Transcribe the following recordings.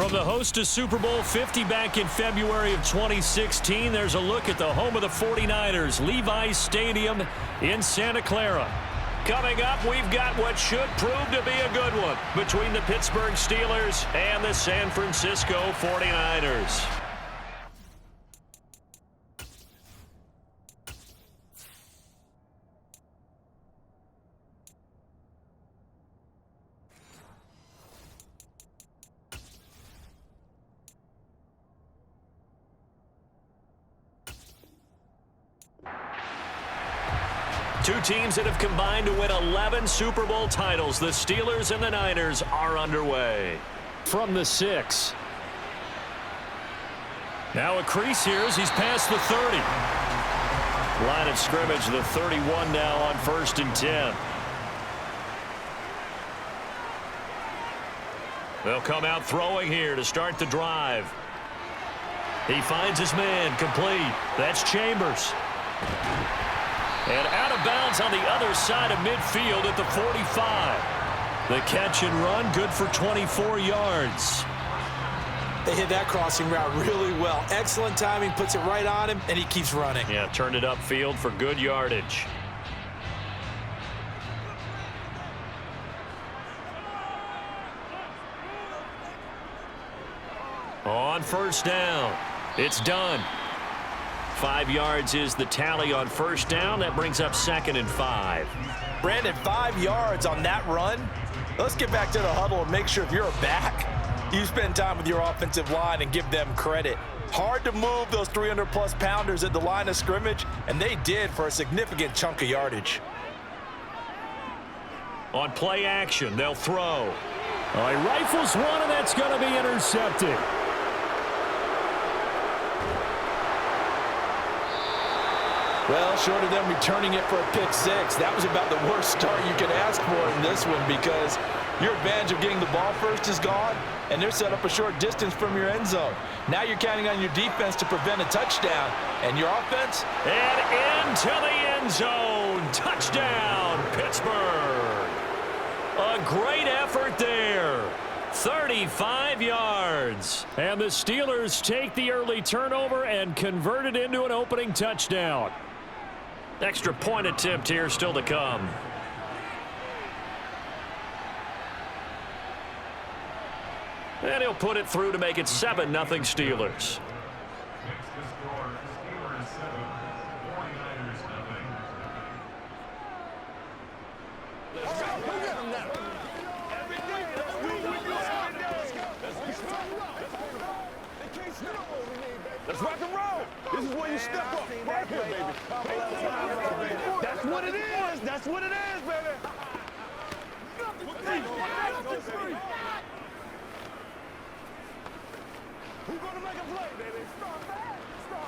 From the host to Super Bowl 50 back in February of 2016, there's a look at the home of the 49ers, Levi's Stadium in Santa Clara. Coming up, we've got what should prove to be a good one between the Pittsburgh Steelers and the San Francisco 49ers. Two teams that have combined to win 11 Super Bowl titles. The Steelers and the Niners are underway. From the 6. Now a crease here as he's past the 30. Line of scrimmage, the 31 now on 1st and 10. They'll come out throwing here to start the drive. He finds his man, complete. That's Chambers. And out of bounds on the other side of midfield at the 45. The catch and run, good for 24 yards. They hit that crossing route really well. Excellent timing, puts it right on him, and he keeps running. Yeah, turned it upfield for good yardage. On 1st down, it's done. 5 yards is the tally on 1st down. That brings up 2nd and 5. Brandon, 5 yards on that run. Let's get back to the huddle and make sure if you're a back, you spend time with your offensive line and give them credit. Hard to move those 300-plus pounders at the line of scrimmage, and they did for a significant chunk of yardage. On play action, they'll throw. He rifles one, and that's going to be intercepted. Well, short of them returning it for a pick 6, that was about the worst start you could ask for in this one because your advantage of getting the ball first is gone, and they're set up a short distance from your end zone. Now you're counting on your defense to prevent a touchdown, and your offense? And into the end zone. Touchdown, Pittsburgh. A great effort there. 35 yards. And the Steelers take the early turnover and convert it into an opening touchdown. Extra point attempt here still to come. And he'll put it through to make it 7-0 Steelers. Let's rock and roll. This is where you step up. Right here, baby. That's what it is. That's what it is, baby. Who's going to make a play, baby?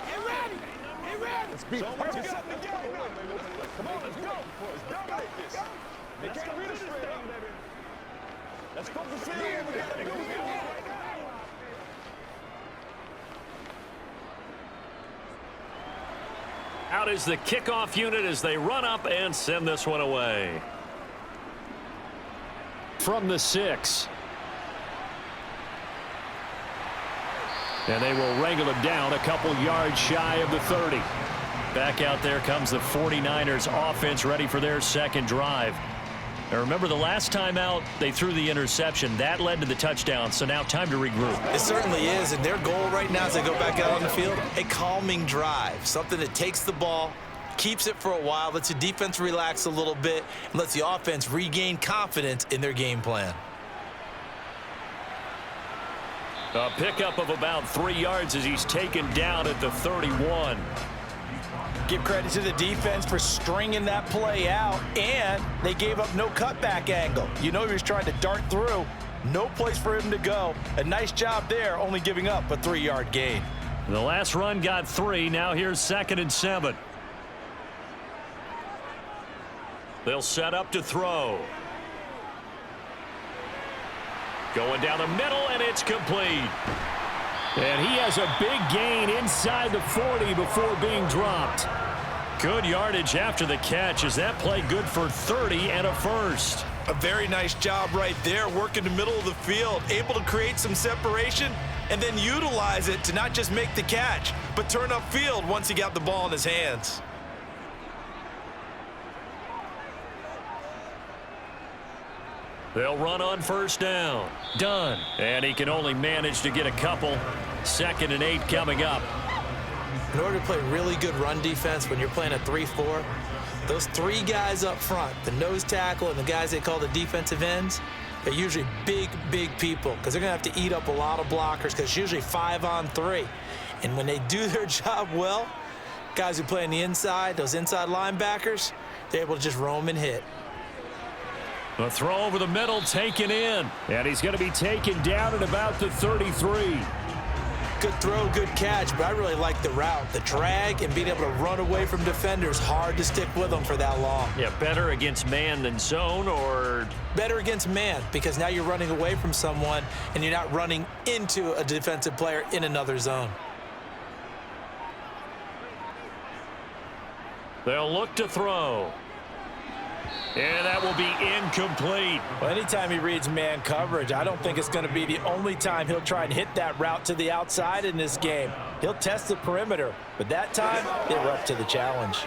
Get ready. Get ready. Let's be perfect. Come on, let's go. Let's dominate this. They can't read us straight, baby. Let's focus in. We got to go. Out is the kickoff unit as they run up and send this one away. From the 6. And they will wrangle him down a couple yards shy of the 30. Back out there comes the 49ers offense ready for their second drive. Now remember, the last time out, they threw the interception. That led to the touchdown, so now time to regroup. It certainly is, and their goal right now as they go back out on the field, a calming drive, something that takes the ball, keeps it for a while, lets the defense relax a little bit, and lets the offense regain confidence in their game plan. A pickup of about 3 yards as he's taken down at the 31. Give credit to the defense for stringing that play out, and they gave up no cutback angle. You know he was trying to dart through. No place for him to go. A nice job there, only giving up a 3-yard gain. The last run got 3. Now here's 2nd and 7. They'll set up to throw. Going down the middle, and it's complete. And he has a big gain inside the 40 before being dropped. Good yardage after the catch. Is that play good for 30 and a first? A very nice job right there, working the middle of the field, able to create some separation and then utilize it to not just make the catch, but turn upfield once he got the ball in his hands. They'll run on first down. Done. And he can only manage to get a couple. 2nd and 8 coming up. In order to play really good run defense when you're playing a 3-4, those 3 guys up front, the nose tackle and the guys they call the defensive ends, they're usually big, big people because they're going to have to eat up a lot of blockers because it's usually 5 on 3. And when they do their job well, guys who play on the inside, those inside linebackers, they're able to just roam and hit. A throw over the middle taken in. And he's going to be taken down at about the 33. Good throw, good catch, but I really like the route. The drag and being able to run away from defenders, hard to stick with them for that long. Yeah, better against man than zone, or? Better against man, because now you're running away from someone and you're not running into a defensive player in another zone. They'll look to throw. And that will be incomplete. Well, anytime he reads man coverage, I don't think it's going to be the only time he'll try and hit that route to the outside in this game. He'll test the perimeter, but that time, they were up to the challenge.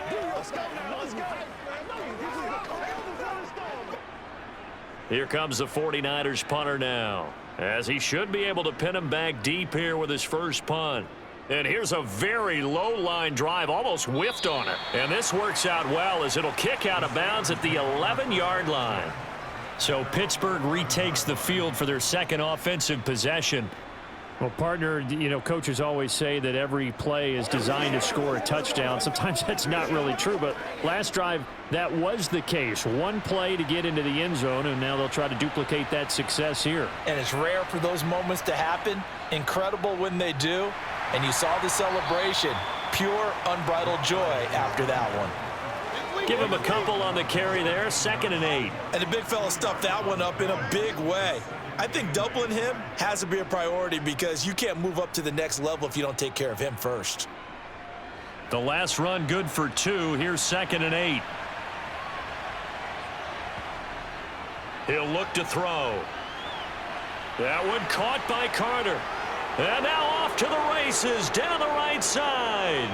Here comes the 49ers punter now, as he should be able to pin him back deep here with his first punt. And here's a very low line drive, almost whiffed on it. And this works out well as it'll kick out of bounds at the 11-yard line. So Pittsburgh retakes the field for their second offensive possession. Well, partner, you know, coaches always say that every play is designed to score a touchdown. Sometimes that's not really true, but last drive, that was the case. One play to get into the end zone, and now they'll try to duplicate that success here. And it's rare for those moments to happen. Incredible when they do. And you saw the celebration. Pure, unbridled joy after that one. Give him a couple on the carry there. 2nd and 8. And the big fella stuffed that one up in a big way. I think doubling him has to be a priority because you can't move up to the next level if you don't take care of him first. The last run good for 2. Here's 2nd and 8. He'll look to throw. That one caught by Carter. And now off to the races down the right side.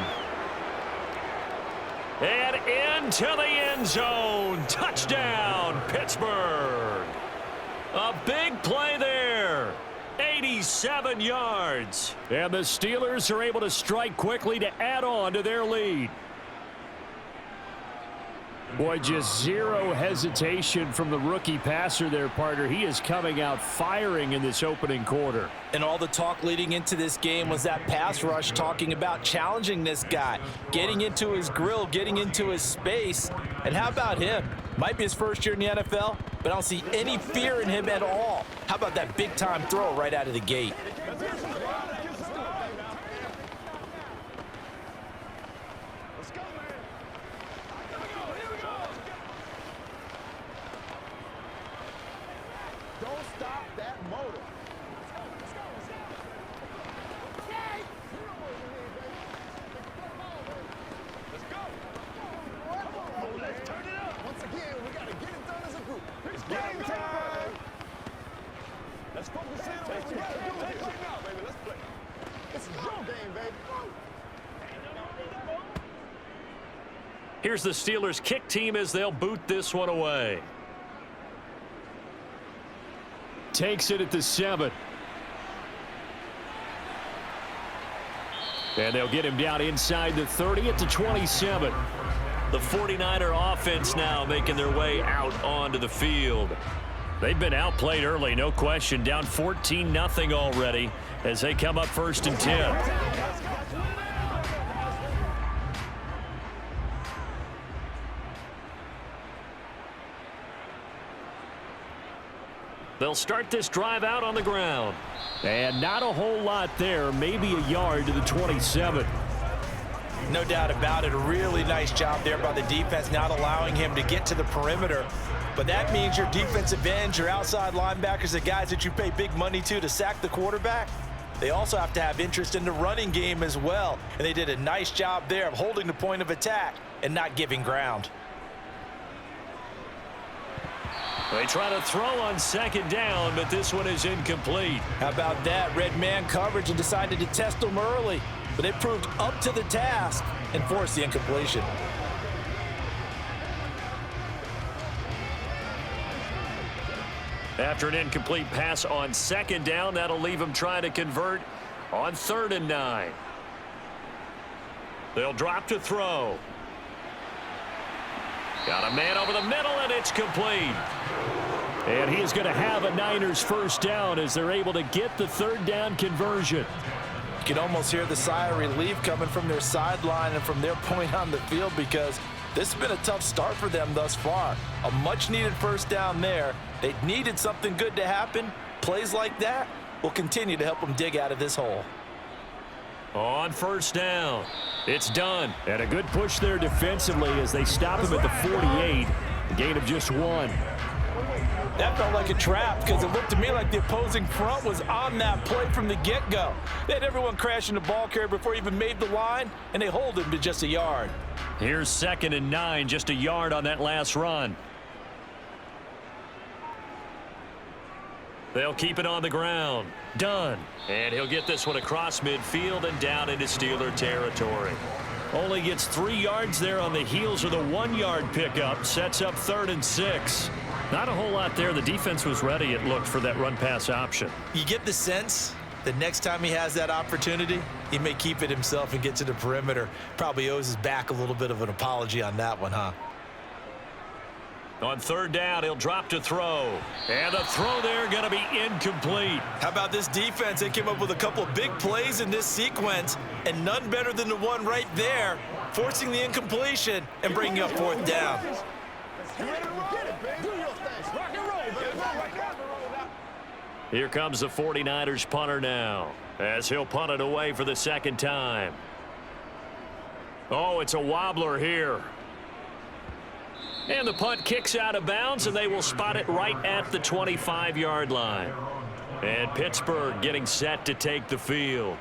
And into the end zone. Touchdown, Pittsburgh. A big play there. 87 yards. And the Steelers are able to strike quickly to add on to their lead. Boy, just zero hesitation from the rookie passer there, partner. He is coming out firing in this opening quarter. And all the talk leading into this game was that pass rush talking about challenging this guy, getting into his grill, getting into his space. And how about him? Might be his first year in the NFL, but I don't see any fear in him at all. How about that big-time throw right out of the gate? Here's the Steelers kick team as they'll boot this one away. Takes it at the 7. And they'll get him down inside the 30 at the 27. The 49er offense now making their way out onto the field. They've been outplayed early, no question. Down 14-0 already as they come up 1st and 10. They'll start this drive out on the ground. And not a whole lot there, maybe a yard to the 27. No doubt about it. A really nice job there by the defense, not allowing him to get to the perimeter. But that means your defensive ends, your outside linebackers, the guys that you pay big money to sack the quarterback, they also have to have interest in the running game as well. And they did a nice job there of holding the point of attack and not giving ground. They try to throw on second down, but this one is incomplete. How about that? Red man coverage and decided to test them early. But they proved up to the task and forced the incompletion. After an incomplete pass on second down, that'll leave them trying to convert on 3rd and 9. They'll drop to throw. Got a man over the middle, and it's complete. And he is going to have a Niners first down as they're able to get the 3rd down conversion. You can almost hear the sigh of relief coming from their sideline and from their point on the field because this has been a tough start for them thus far. A much-needed first down there. They needed something good to happen. Plays like that will continue to help them dig out of this hole. On first down, it's done. And a good push there defensively as they stop him at the 48. A gain of just 1. That felt like a trap because it looked to me like the opposing front was on that play from the get-go. They had everyone crashing the ball carrier before he even made the line, and they hold him to just a yard. Here's 2nd and 9, just a yard on that last run. They'll keep it on the ground. Done. And he'll get this one across midfield and down into Steeler territory. Only gets 3 yards there on the heels of the 1-yard pickup. Sets up 3rd and 6. Not a whole lot there. The defense was ready, it looked, for that run-pass option. You get the sense that next time he has that opportunity, he may keep it himself and get to the perimeter. Probably owes his back a little bit of an apology on that one, huh? On 3rd down, he'll drop to throw. And the throw there going to be incomplete. How about this defense? They came up with a couple of big plays in this sequence, and none better than the one right there, forcing the incompletion and bringing up 4th down. Here comes the 49ers punter now, as he'll punt it away for the 2nd time. Oh, it's a wobbler here. And the punt kicks out of bounds, and they will spot it right at the 25-yard line. And Pittsburgh getting set to take the field.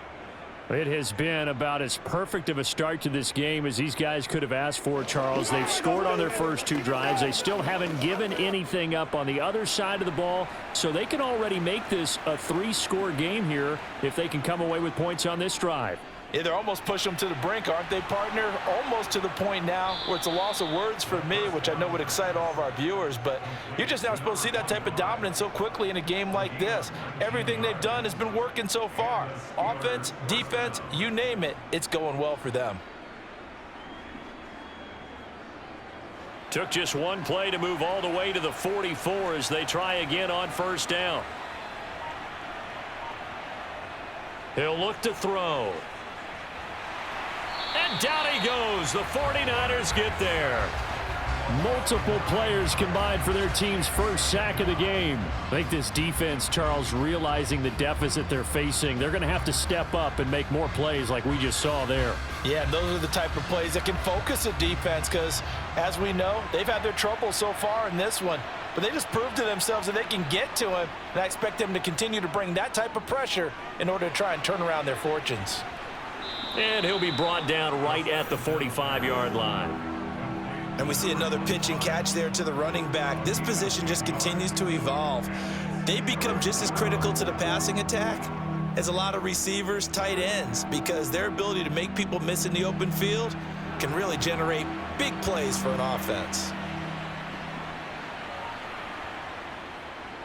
It has been about as perfect of a start to this game as these guys could have asked for, Charles. They've scored on their first 2 drives. They still haven't given anything up on the other side of the ball, so they can already make this a 3-score game here if they can come away with points on this drive. Yeah, they're almost pushing them to the brink, aren't they, partner? Almost to the point now where it's a loss of words for me, which I know would excite all of our viewers, but you're just now supposed to see that type of dominance so quickly in a game like this. Everything they've done has been working so far. Offense, defense, you name it, it's going well for them. Took just one play to move all the way to the 44 as they try again on first down. He'll look to throw. And down he goes. The 49ers get there. Multiple players combined for their team's first sack of the game. I think this defense, Charles, realizing the deficit they're facing, they're going to have to step up and make more plays like we just saw there. Yeah, and those are the type of plays that can focus a defense because, as we know, they've had their trouble so far in this one. But they just proved to themselves that they can get to him, and I expect them to continue to bring that type of pressure in order to try and turn around their fortunes. And he'll be brought down right at the 45-yard line. And we see another pitch and catch there to the running back. This position just continues to evolve. They become just as critical to the passing attack as a lot of receivers, tight ends, because their ability to make people miss in the open field can really generate big plays for an offense.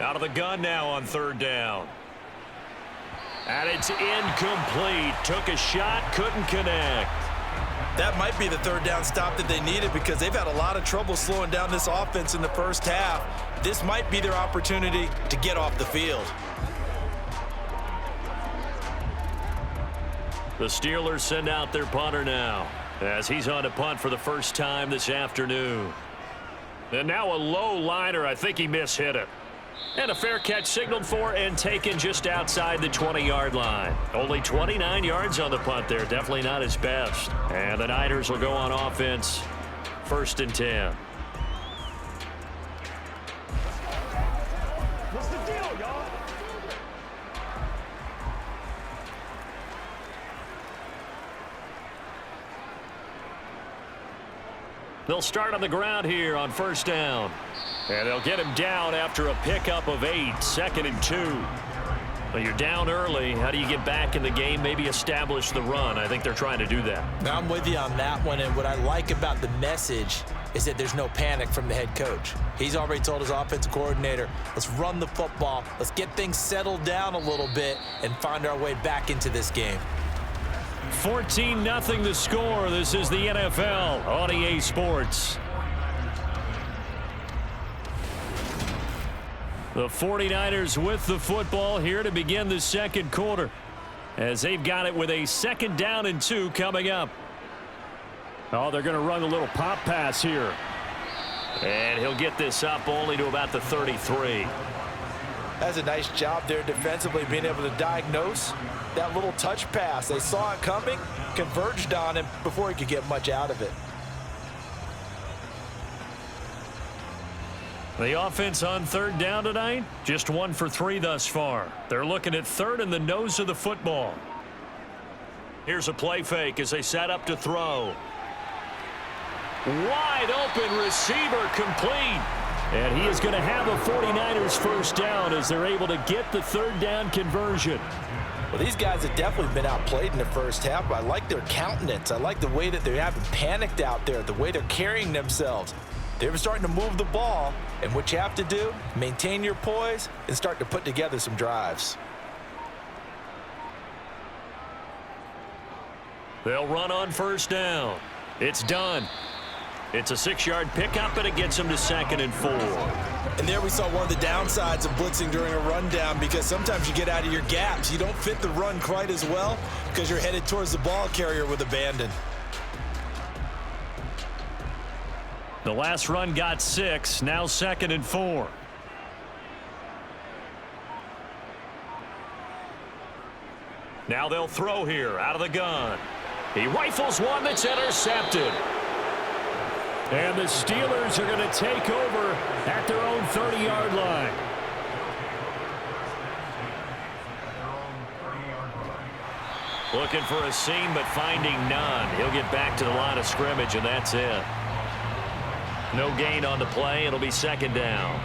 Out of the gun now on 3rd down. And it's incomplete. Took a shot, couldn't connect. That might be the 3rd down stop that they needed because they've had a lot of trouble slowing down this offense in the first half. This might be their opportunity to get off the field. The Steelers send out their punter now as he's on to punt for the first time this afternoon. And now a low liner. I think he mishit it. And a fair catch signaled for and taken just outside the 20-yard line. Only 29 yards on the punt there. Definitely not his best. And the Niners will go on offense. 1st and 10. What's the deal, y'all? They'll start on the ground here on 1st down. And they'll get him down after a pickup of 8, 2nd and 2. Well, you're down early. How do you get back in the game, maybe establish the run? I think they're trying to do that. Now, I'm with you on that one, and what I like about the message is that there's no panic from the head coach. He's already told his offensive coordinator, let's run the football, let's get things settled down a little bit and find our way back into this game. 14-0 the score. This is the NFL on EA Sports. The 49ers with the football here to begin the second quarter, as they've got it with a 2nd down and 2 coming up. Oh, they're going to run a little pop pass here. And he'll get this up only to about the 33. That's a nice job there defensively, being able to diagnose that little touch pass. They saw it coming, converged on him before he could get much out of it. The offense on 3rd down tonight, just 1 for 3 thus far. They're looking at 3rd and the nose of the football. Here's a play fake as they set up to throw. Wide open receiver, complete. And he is going to have a 49ers 1st down as they're able to get the 3rd down conversion. Well, these guys have definitely been outplayed in the first half, but I like their countenance. I like the way that they haven't panicked out there, the way they're carrying themselves. They're starting to move the ball, and what you have to do, maintain your poise and start to put together some drives. They'll run on 1st down. It's done. It's a 6-yard pickup, and it gets them to 2nd and 4. And there we saw one of the downsides of blitzing during a rundown, because sometimes you get out of your gaps. You don't fit the run quite as well because you're headed towards the ball carrier with abandon. The last run got 6, now 2nd and 4. Now they'll throw here out of the gun. He rifles one that's intercepted. And the Steelers are going to take over at their own 30-yard line. Looking for a seam, but finding none. He'll get back to the line of scrimmage, and that's it. No gain on the play. It'll be 2nd down.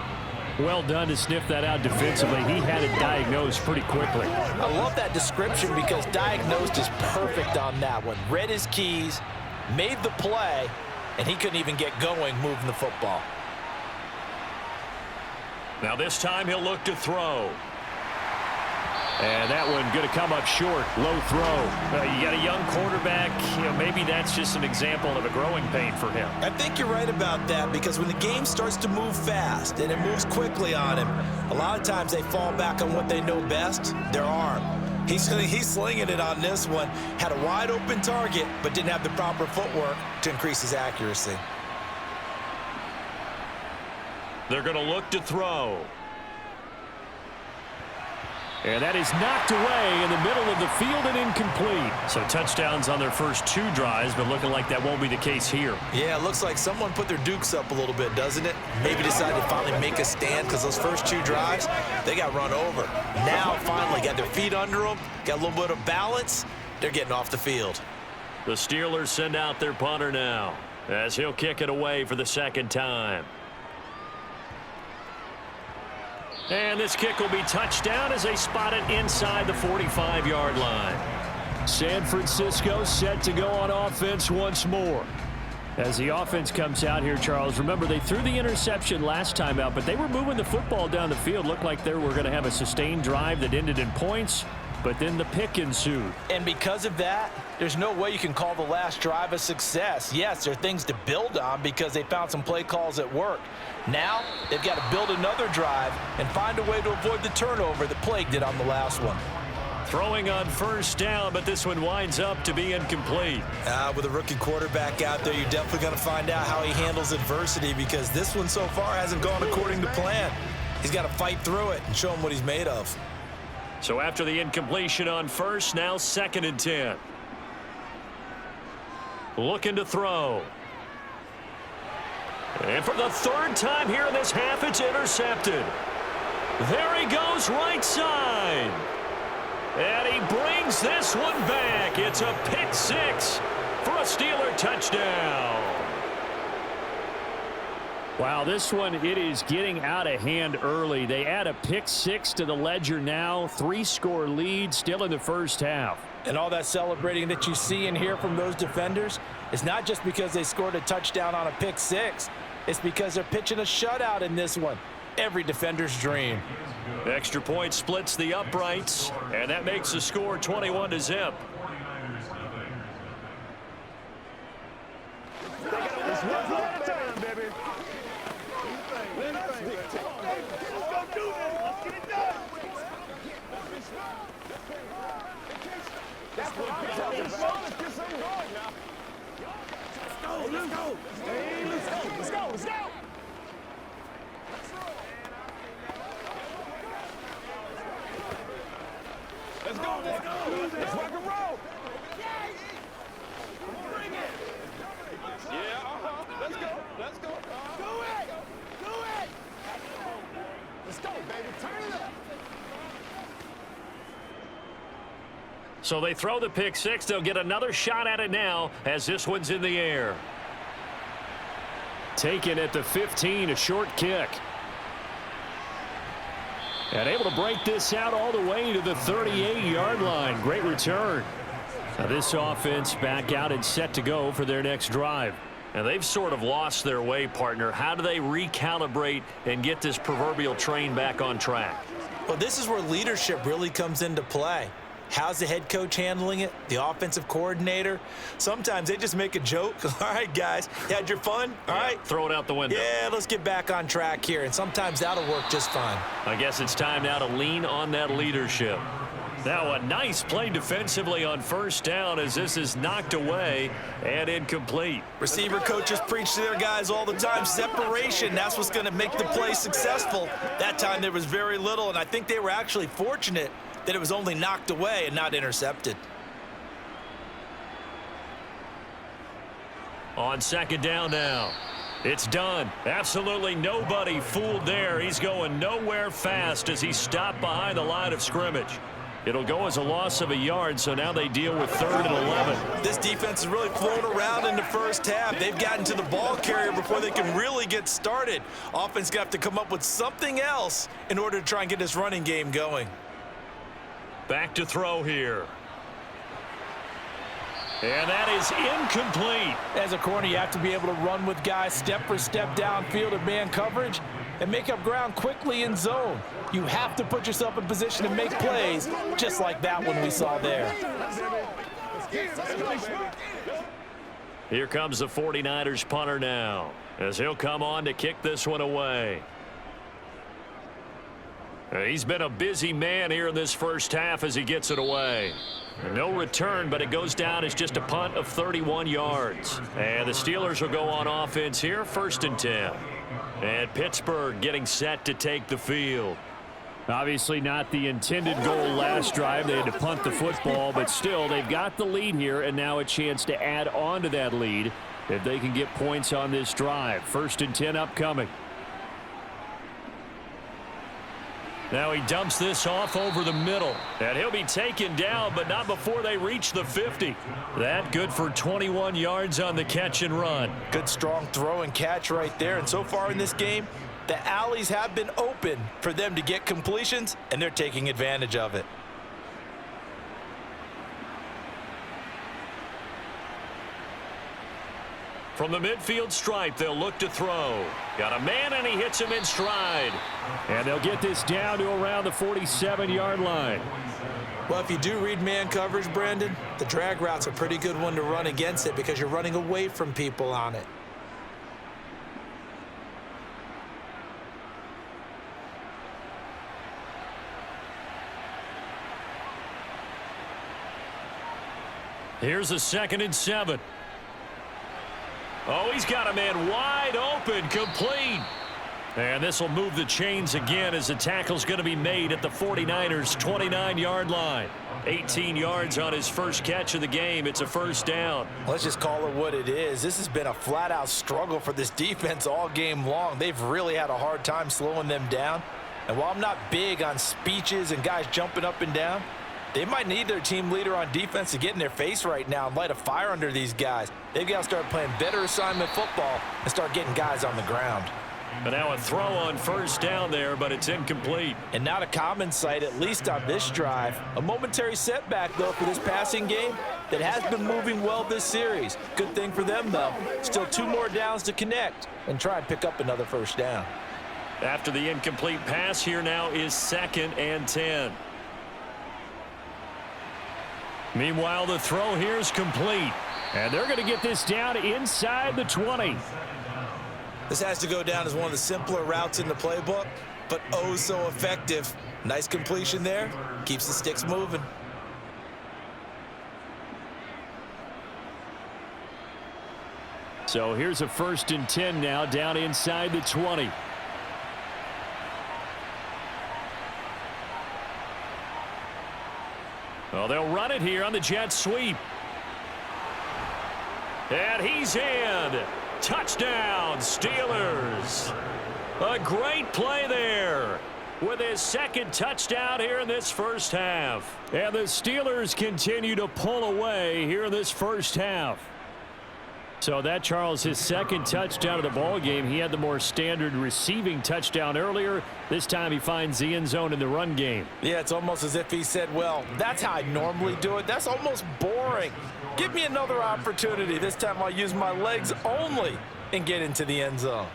Well done to sniff that out defensively. He had it diagnosed pretty quickly. I love that description because diagnosed is perfect on that one. Read his keys, made the play, and he couldn't even get going moving the football. Now this time he'll look to throw. And that one going to come up short. Low throw. You got a young quarterback. Maybe that's just an example of a growing pain for him. I think you're right about that, because when the game starts to move fast and it moves quickly on him, a lot of times they fall back on what they know best, their arm. He's slinging it on this one. Had a wide open target, but didn't have the proper footwork to increase his accuracy. They're going to look to throw. And that is knocked away in the middle of the field and incomplete. So touchdowns on their first 2 drives, but looking like that won't be the case here. Yeah, it looks like someone put their dukes up a little bit, doesn't it? Maybe decided to finally make a stand, because those first 2 drives, they got run over. Now, finally, got their feet under them, got a little bit of balance. They're getting off the field. The Steelers send out their punter now, as he'll kick it away for the 2nd time. And this kick will be touchdown as they spot it inside the 45-yard line. San Francisco set to go on offense once more. As the offense comes out here, Charles, remember they threw the interception last time out, but they were moving the football down the field. Looked like they were going to have a sustained drive that ended in points, but then the pick ensued. And because of that, there's no way you can call the last drive a success. Yes, there are things to build on because they found some play calls that worked. Now, they've got to build another drive and find a way to avoid the turnover that plagued it on the last one. Throwing on 1st down, but this one winds up to be incomplete. With a rookie quarterback out there, you're definitely going to find out how he handles adversity, because this one so far hasn't gone according to plan. He's got to fight through it and show him what he's made of. So after the incompletion on 1st, now 2nd and 10. Looking to throw. And for the 3rd time here in this half, it's intercepted. There he goes, right side. And he brings this one back. It's a pick 6 for a Steeler touchdown. Wow, this one, it is getting out of hand early. They add a pick 6 to the ledger now. 3-score lead still in the first half. And all that celebrating that you see and hear from those defenders is not just because they scored a touchdown on a pick 6. It's because they're pitching a shutout in this one. Every defender's dream. Extra point splits the uprights, and that makes the score 21-0. It's one at a time, baby. Let's go do this. Let's get it done. That's what I'm talking about. Let's get some going now. Let's go. Hey, let's go. Let's go. Let's rock and roll. Bring it. Yeah, Let's go. Do it. Let's go, baby. Turn it up. So they throw the pick 6. They'll get another shot at it now as this one's in the air. Taken at the 15, a short kick. And able to break this out all the way to the 38-yard line. Great return. Now this offense back out and set to go for their next drive. And they've sort of lost their way, partner. How do they recalibrate and get this proverbial train back on track? Well, this is where leadership really comes into play. How's the head coach handling it? The offensive coordinator? Sometimes they just make a joke. All right, guys, you had your fun? All right. Throw it out the window. Yeah, let's get back on track here. And sometimes that'll work just fine. I guess it's time now to lean on that leadership. Now a nice play defensively on first down as this is knocked away and incomplete. Receiver coaches preach to their guys all the time. Separation, that's what's going to make the play successful. That time there was very little, and I think they were actually fortunate that it was only knocked away and not intercepted. On second down now. It's done. Absolutely nobody fooled there. He's going nowhere fast as he stopped behind the line of scrimmage. It'll go as a loss of a yard, so now they deal with 3rd and 11. This defense is really flown around in the first half. They've gotten to the ball carrier before they can really get started. Offense got to come up with something else in order to try and get this running game going. Back to throw here. And that is incomplete. As a corner, you have to be able to run with guys step for step downfield in man coverage and make up ground quickly in zone. You have to put yourself in position to make plays, just like that one we saw there. Here comes the 49ers punter now, as he'll come on to kick this one away. He's been a busy man here in this first half as he gets it away. No return, but it goes down as just a punt of 31 yards. And the Steelers will go on offense here, 1st and 10. And Pittsburgh getting set to take the field. Obviously not the intended goal last drive. They had to punt the football, but still they've got the lead here and now a chance to add on to that lead if they can get points on this drive. 1st and 10 upcoming. Now he dumps this off over the middle. And he'll be taken down, but not before they reach the 50. That good for 21 yards on the catch and run. Good strong throw and catch right there. And so far in this game, the alleys have been open for them to get completions, and they're taking advantage of it. From the midfield stripe, they'll look to throw. Got a man, and he hits him in stride. And they'll get this down to around the 47-yard line. Well, if you do read man coverage, Brandon, the drag route's a pretty good one to run against it because you're running away from people on it. Here's a 2nd and 7. Oh, he's got a man wide open, complete. And this will move the chains again as the tackle's going to be made at the 49ers' 29-yard line. 18 yards on his first catch of the game. It's a 1st down. Let's just call it what it is. This has been a flat-out struggle for this defense all game long. They've really had a hard time slowing them down. And while I'm not big on speeches and guys jumping up and down, they might need their team leader on defense to get in their face right now and light a fire under these guys. They've got to start playing better assignment football and start getting guys on the ground. But now a throw on first down there, but it's incomplete. And not a common sight, at least on this drive. A momentary setback, though, for this passing game that has been moving well this series. Good thing for them, though. Still 2 more downs to connect and try and pick up another first down. After the incomplete pass, here now is 2nd and 10. Meanwhile, the throw here is complete. And they're going to get this down inside the 20. This has to go down as one of the simpler routes in the playbook, but oh so effective. Nice completion there. Keeps the sticks moving. So here's a 1st and 10 now down inside the 20. Well, they'll run it here on the jet sweep. And he's in. Touchdown, Steelers. A great play there with his 2nd touchdown here in this first half. And the Steelers continue to pull away here in this first half. So that, Charles, his 2nd touchdown of the ball game. He had the more standard receiving touchdown earlier. This time he finds the end zone in the run game. Yeah, it's almost as if he said, well, that's how I normally do it. That's almost boring. Give me another opportunity. This time I'll use my legs only and get into the end zone.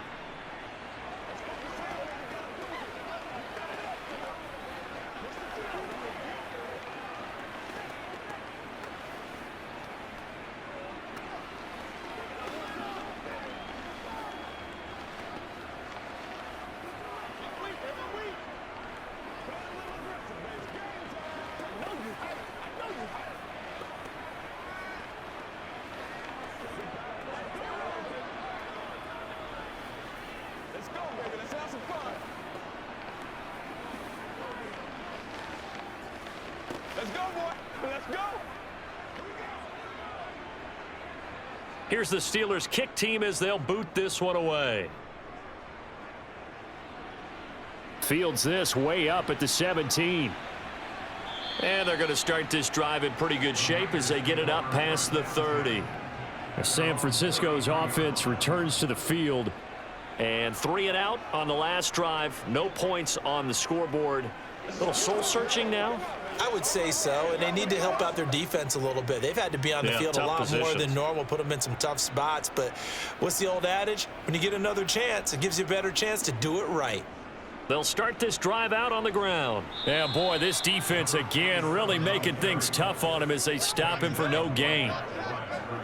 Let's go, baby. Let's have some fun. Let's go, boy. Let's go. Here's the Steelers kick team as they'll boot this one away. Fields this way up at the 17. And they're going to start this drive in pretty good shape as they get it up past the 30. San Francisco's offense returns to the field. And 3 and out on the last drive. No points on the scoreboard. A little soul-searching now. I would say so, and they need to help out their defense a little bit. They've had to be on the field a lot more than normal, put them in some tough spots. But what's the old adage? When you get another chance, it gives you a better chance to do it right. They'll start this drive out on the ground. Yeah, boy, this defense again really making things tough on him as they stop him for no gain.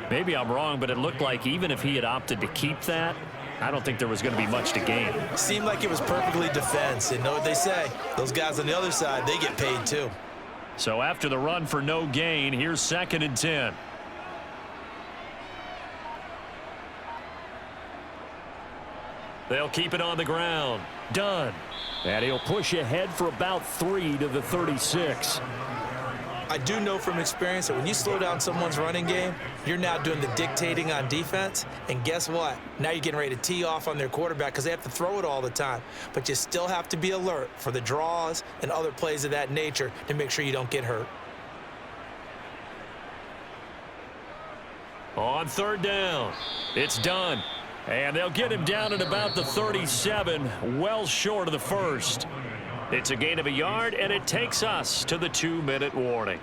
Maybe I'm wrong, but it looked like even if he had opted to keep that, I don't think there was going to be much to gain. Seemed like it was perfectly defense. And know what they say? Those guys on the other side, they get paid too. So after the run for no gain, here's 2nd and 10. They'll keep it on the ground. Done. And he'll push ahead for about 3 to the 36. I do know from experience that when you slow down someone's running game, you're now doing the dictating on defense. And guess what? Now you're getting ready to tee off on their quarterback because they have to throw it all the time. But you still have to be alert for the draws and other plays of that nature to make sure you don't get hurt. On 3rd down, it's done. And they'll get him down at about the 37, well short of the first. It's a gain of 1 yard, and it takes us to the 2-minute warning.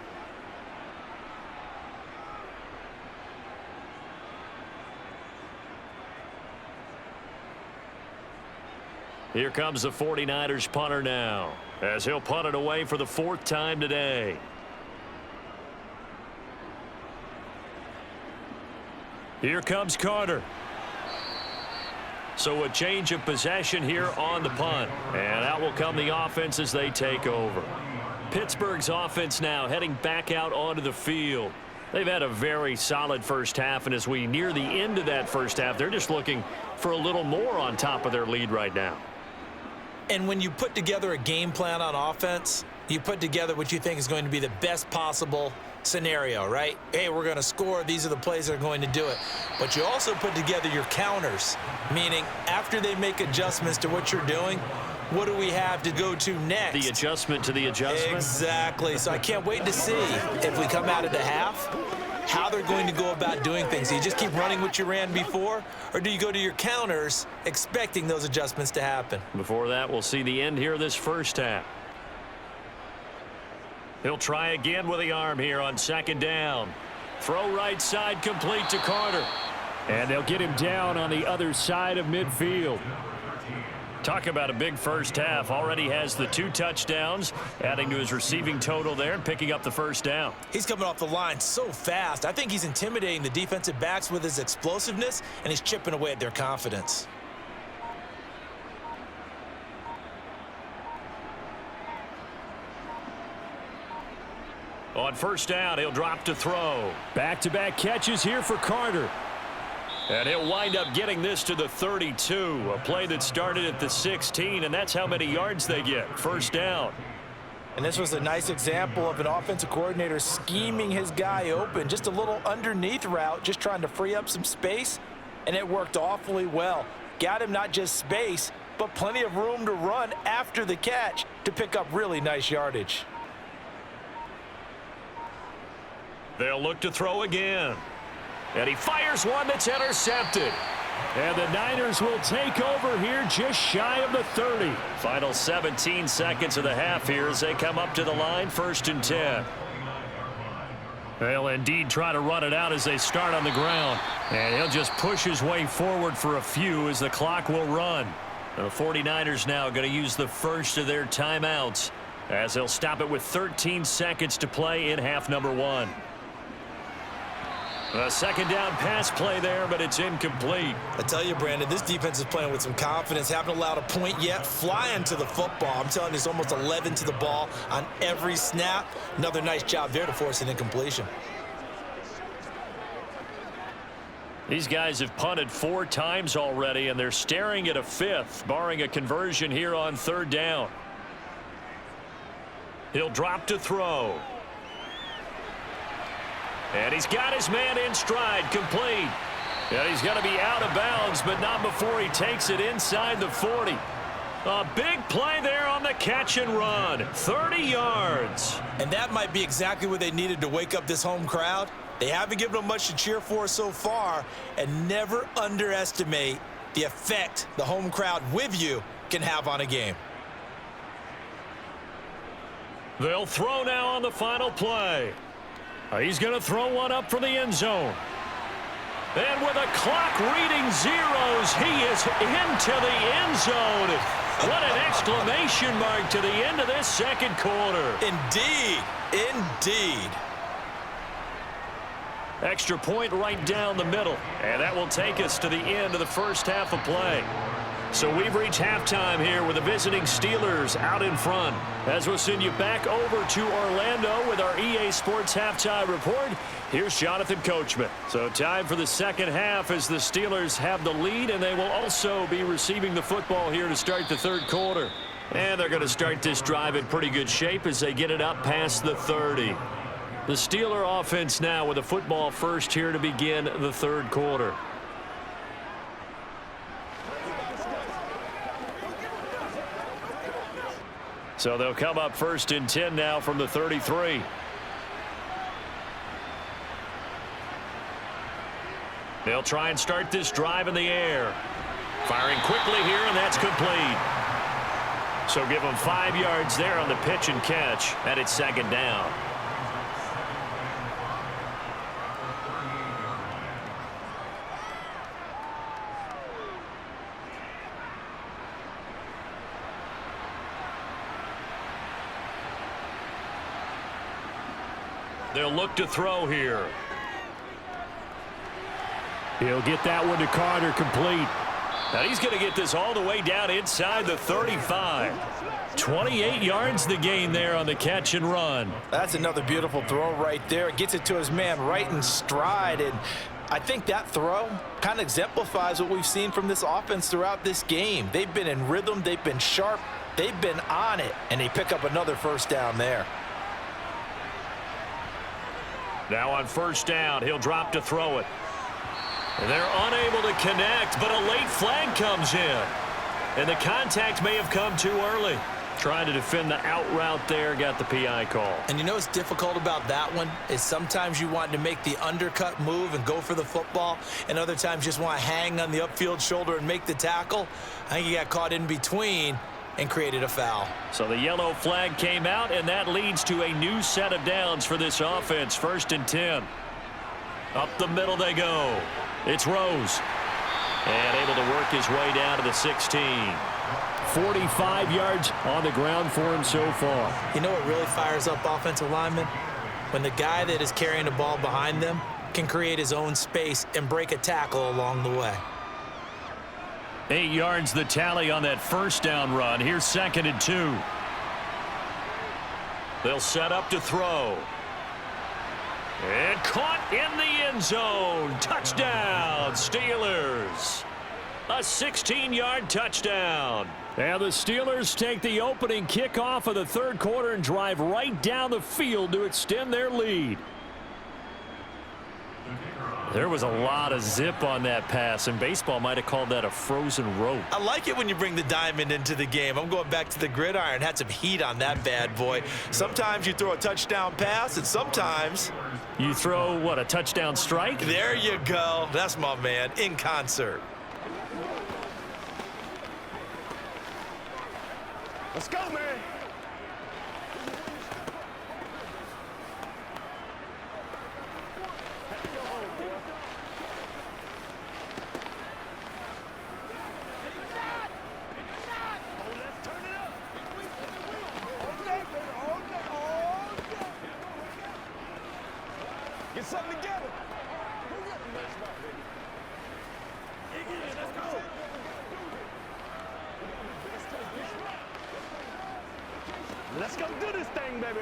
Here comes the 49ers punter now, as he'll punt it away for the 4th time today. Here comes Carter. So a change of possession here on the punt. And out will come the offense as they take over. Pittsburgh's offense now heading back out onto the field. They've had a very solid first half, and as we near the end of that first half, they're just looking for a little more on top of their lead right now. And when you put together a game plan on offense, you put together what you think is going to be the best possible scenario, right? Hey, we're going to score. These are the plays that are going to do it. But you also put together your counters, meaning after they make adjustments to what you're doing, what do we have to go to next? The adjustment to the adjustment? Exactly. So I can't wait to see if we come out of the half how they're going to go about doing things. Do you just keep running what you ran before, or do you go to your counters expecting those adjustments to happen? Before that, we'll see the end here of this first half. He'll try again with the arm here on second down. Throw right side complete to Carter. And they'll get him down on the other side of midfield. Talk about a big first half. Already has the 2 touchdowns, adding to his receiving total there and picking up the first down. He's coming off the line so fast. I think he's intimidating the defensive backs with his explosiveness, and he's chipping away at their confidence. On first down, he'll drop to throw. Back-to-back catches here for Carter. And he'll wind up getting this to the 32. A play that started at the 16, and that's how many yards they get. First down. And this was a nice example of an offensive coordinator scheming his guy open. Just a little underneath route, just trying to free up some space, and it worked awfully well. Got him not just space, but plenty of room to run after the catch to pick up really nice yardage. They'll look to throw again. And he fires one that's intercepted. And the Niners will take over here just shy of the 30. Final 17 seconds of the half here as they come up to the line, 1st and 10. They'll indeed try to run it out as they start on the ground. And he'll just push his way forward for a few as the clock will run. And the 49ers now going to use the first of their timeouts as they'll stop it with 13 seconds to play in half number 1. A second down pass play there, but it's incomplete. I tell you, Brandon, this defense is playing with some confidence. Haven't allowed a point yet. Flying to the football. I'm telling you, it's almost 11 to the ball on every snap. Another nice job there to force an incompletion. These guys have punted 4 times already, and they're staring at a 5th, barring a conversion here on 3rd down. He'll drop to throw. And he's got his man in stride, complete. And he's going to be out of bounds, but not before he takes it inside the 40. A big play there on the catch and run. 30 yards. And that might be exactly what they needed to wake up this home crowd. They haven't given them much to cheer for so far, and never underestimate the effect the home crowd with you can have on a game. They'll throw now on the final play. He's going to throw one up for the end zone. And with a clock reading zeros, he is into the end zone. What an exclamation mark to the end of this second quarter. Indeed. Indeed. Extra point right down the middle. And that will take us to the end of the first half of play. So we've reached halftime here with the visiting Steelers out in front. As we'll send you back over to Orlando with our EA Sports Halftime Report, here's Jonathan Coachman. So time for the second half as the Steelers have the lead, and they will also be receiving the football here to start the third quarter. And they're going to start this drive in pretty good shape as they get it up past the 30. The Steeler offense now with the football first here to begin the third quarter. So they'll come up 1st and 10 now from the 33. They'll try and start this drive in the air. Firing quickly here, and that's complete. So give them 5 yards there on the pitch and catch, and it's 2nd down. They'll look to throw here. He'll get that one to Carter, complete. Now he's going to get this all the way down inside the 35. 28 yards the gain there on the catch and run. That's another beautiful throw right there. Gets it to his man right in stride. And I think that throw kind of exemplifies what we've seen from this offense throughout this game. They've been in rhythm. They've been sharp. They've been on it. And they pick up another first down there. Now on first down, he'll drop to throw it. And they're unable to connect, but a late flag comes in. And the contact may have come too early. Trying to defend the out route there, got the PI call. And you know what's difficult about that one is sometimes you want to make the undercut move and go for the football, and other times just want to hang on the upfield shoulder and make the tackle. I think he got caught in between and created a foul. So the yellow flag came out, and that leads to a new set of downs for this offense. 1st and 10. Up the middle they go. It's Rose. And able to work his way down to the 16. 45 yards on the ground for him so far. You know what really fires up offensive linemen? When the guy that is carrying the ball behind them can create his own space and break a tackle along the way. 8 yards the tally on that 1st down run. Here's 2nd and 2. They'll set up to throw. And caught in the end zone. Touchdown, Steelers. A 16-yard touchdown. And the Steelers take the opening kickoff of the 3rd quarter and drive right down the field to extend their lead. There was a lot of zip on that pass, and baseball might have called that a frozen rope. I like it when you bring the diamond into the game. I'm going back to the gridiron. Had some heat on that bad boy. Sometimes you throw a touchdown pass, and sometimes you throw, what, a touchdown strike? There you go. That's my man, in concert. Let's go, man. Get something together. Let's go. Let's go do this thing, baby.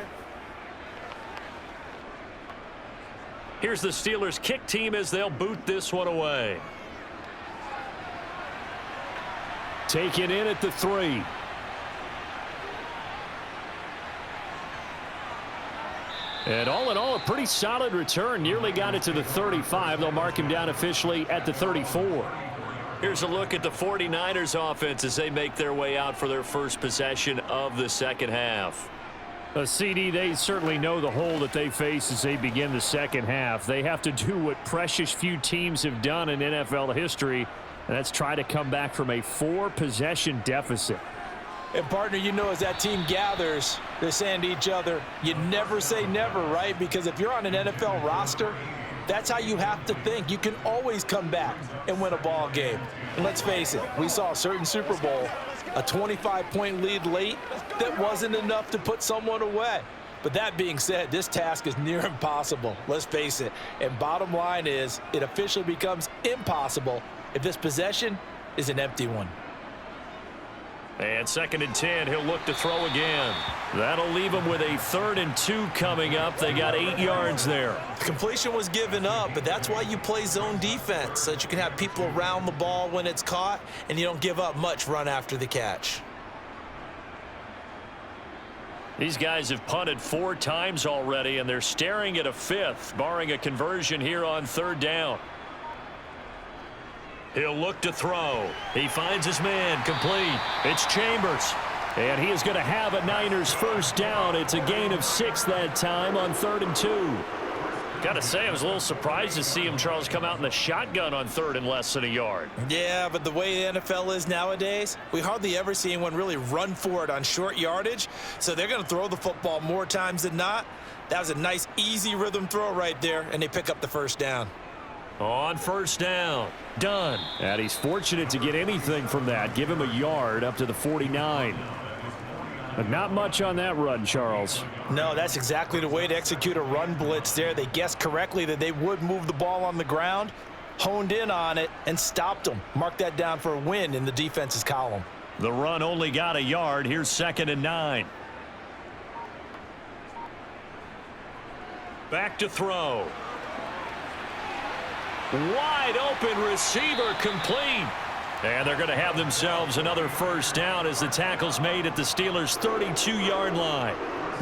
Here's the Steelers kick team as they'll boot this one away. Taken in at the 3. And all in all, a pretty solid return. Nearly got it to the 35. They'll mark him down officially at the 34. Here's a look at the 49ers offense as they make their way out for their first possession of the 2nd half. A CD, they certainly know the hole that they face as they begin the 2nd half. They have to do what precious few teams have done in NFL history, and that's try to come back from a 4-possession deficit. And, partner, you know, as that team gathers, they're saying to each other, you never say never, right? Because if you're on an NFL roster, that's how you have to think. You can always come back and win a ball game. And let's face it, we saw a certain Super Bowl, a 25-point lead late that wasn't enough to put someone away. But that being said, this task is near impossible. Let's face it. And bottom line is, it officially becomes impossible if this possession is an empty one. And 2nd and 10, he'll look to throw again. That'll leave him with a 3rd and 2 coming up. They got 8 yards there. The completion was given up, but that's why you play zone defense, so that you can have people around the ball when it's caught, and you don't give up much run after the catch. These guys have punted 4 times already, and they're staring at a 5th, barring a conversion here on 3rd down. He'll look to throw. He finds his man, complete. It's Chambers. And he is going to have a Niners 1st down. It's a gain of 6 that time on 3rd and 2. Got to say, I was a little surprised to see him, Charles, come out in the shotgun on 3rd and less than a yard. Yeah, but the way the NFL is nowadays, we hardly ever see anyone really run for it on short yardage. So they're going to throw the football more times than not. That was a nice, easy rhythm throw right there, and they pick up the 1st down. On 1st down, done. And he's fortunate to get anything from that. Give him a yard up to the 49. But not much on that run, Charles. No, that's exactly the way to execute a run blitz there. They guessed correctly that they would move the ball on the ground, honed in on it, and stopped them. Mark that down for a win in the defense's column. The run only got a yard. Here's 2nd and 9. Back to throw. Wide open receiver, complete. And they're going to have themselves another 1st down as the tackle's made at the Steelers' 32-yard line.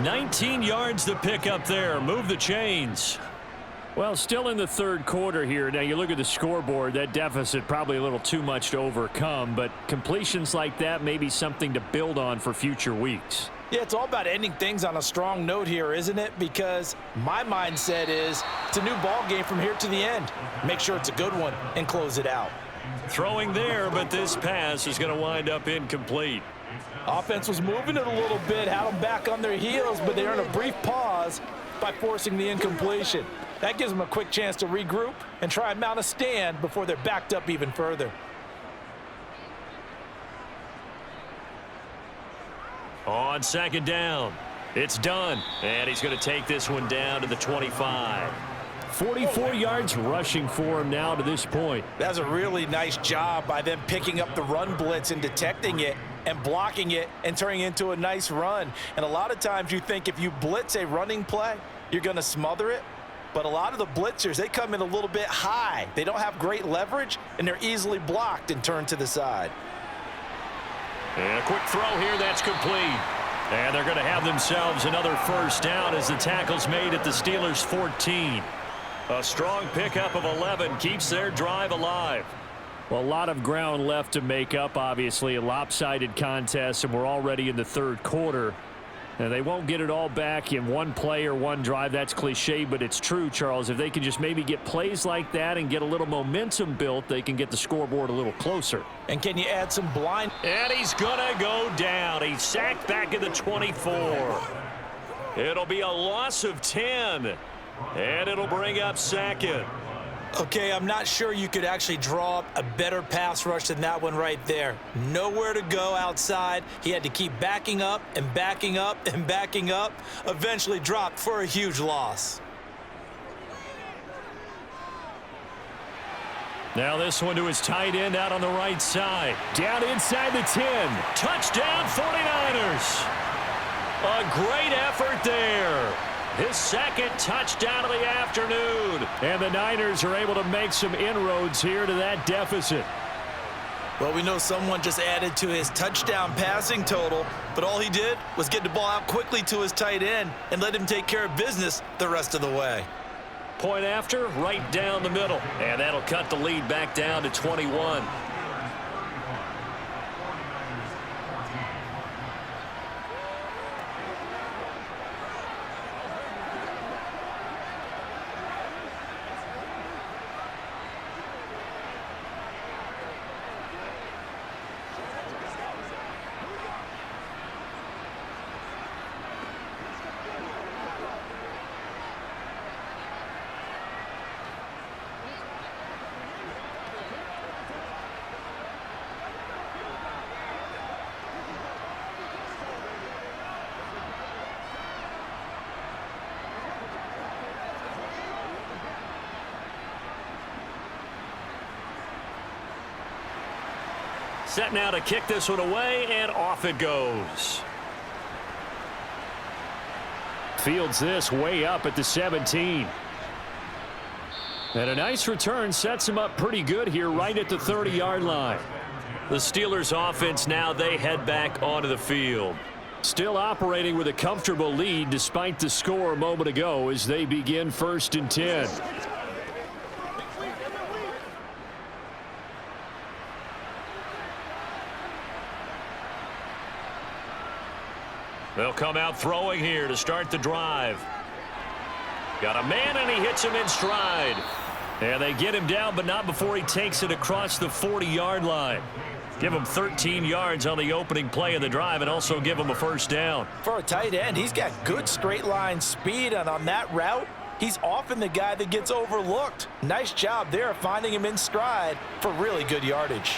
19 yards to pick up there. Move the chains. Well, still in the third quarter here. Now, you look at the scoreboard, that deficit probably a little too much to overcome, but completions like that may be something to build on for future weeks. Yeah, it's all about ending things on a strong note here, isn't it? Because my mindset is it's a new ball game from here to the end. Make sure it's a good one and close it out. Throwing there, but this pass is going to wind up incomplete. Offense was moving it a little bit, had them back on their heels, but they earned a brief pause by forcing the incompletion. That gives them a quick chance to regroup and try and mount a stand before they're backed up even further. On second down, it's done, and he's going to take this one down to the 25. 44 yards rushing for him now to this point. That's a really nice job by them picking up the run blitz and detecting it and blocking it and turning it into a nice run. And a lot of times you think if you blitz a running play, you're going to smother it. But a lot of the blitzers, they come in a little bit high. They don't have great leverage, and they're easily blocked and turned to the side. And a quick throw here, that's complete. And they're going to have themselves another first down as the tackle's made at the Steelers' 14. A strong pickup of 11 keeps their drive alive. Well, a lot of ground left to make up, obviously. A lopsided contest, and we're already in the third quarter. And they won't get it all back in one play or one drive. That's cliche, but it's true, Charles. If they can just maybe get plays like that and get a little momentum built, they can get the scoreboard a little closer. And can you add some blind? And he's going to go down. He's sacked back at the 24. It'll be a loss of 10. And it'll bring up second. Okay, I'm not sure you could actually draw up a better pass rush than that one right there. Nowhere to go outside. He had to keep backing up and backing up and backing up. Eventually dropped for a huge loss. Now this one to his tight end out on the right side. Down inside the 10. Touchdown 49ers. A great effort there. His second touchdown of the afternoon. And the Niners are able to make some inroads here to that deficit. Well, we know someone just added to his touchdown passing total, but all he did was get the ball out quickly to his tight end and let him take care of business the rest of the way. Point after, right down the middle. And that'll cut the lead back down to 21. Set now to kick this one away, and off it goes. Fields this way up at the 17. And a nice return sets him up pretty good here right at the 30-yard line. The Steelers offense now, they head back onto the field. Still operating with a comfortable lead despite the score a moment ago as they begin 1st and 10. They'll come out throwing here to start the drive. Got a man, and he hits him in stride. And they get him down, but not before he takes it across the 40-yard line. Give him 13 yards on the opening play of the drive and also give him a first down. For a tight end, he's got good straight line speed, and on that route, he's often the guy that gets overlooked. Nice job there of finding him in stride for really good yardage.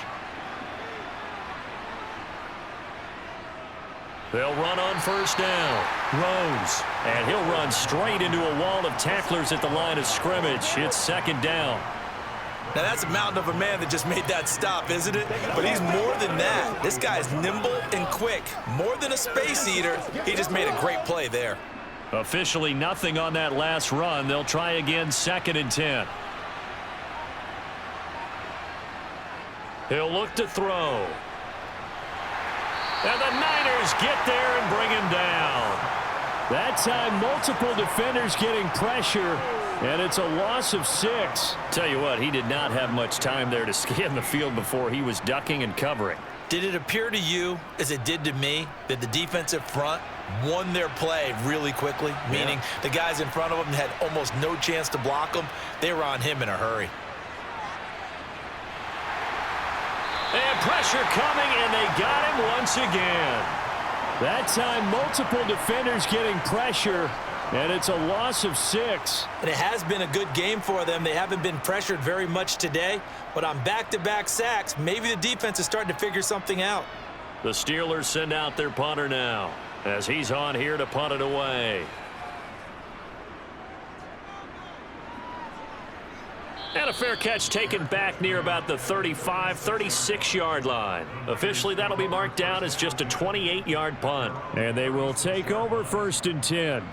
They'll run on first down. Rose. And he'll run straight into a wall of tacklers at the line of scrimmage. It's 2nd down. Now that's a mountain of a man that just made that stop, isn't it? But he's more than that. This guy's nimble and quick. More than a space eater, he just made a great play there. Officially nothing on that last run. They'll try again 2nd and 10. He'll look to throw. And the Niners get there and bring him down. That time, multiple defenders getting pressure, And it's a loss of 6. Tell you what, he did not have much time there to scan the field before he was ducking and covering. Did it appear to you, as it did to me, that the defensive front won their play really quickly? Meaning the guys in front of them had almost no chance to block them. They were on him in a hurry. And pressure coming, and they got him once again. That time, multiple defenders getting pressure, and it's a loss of 6. And it has been a good game for them. They haven't been pressured very much today, but on back-to-back sacks, maybe the defense is starting to figure something out. The Steelers send out their punter now, as he's on here to punt it away. And a fair catch taken back near about the 35, 36-yard line. Officially, that'll be marked down as just a 28-yard punt. And they will take over 1st and 10.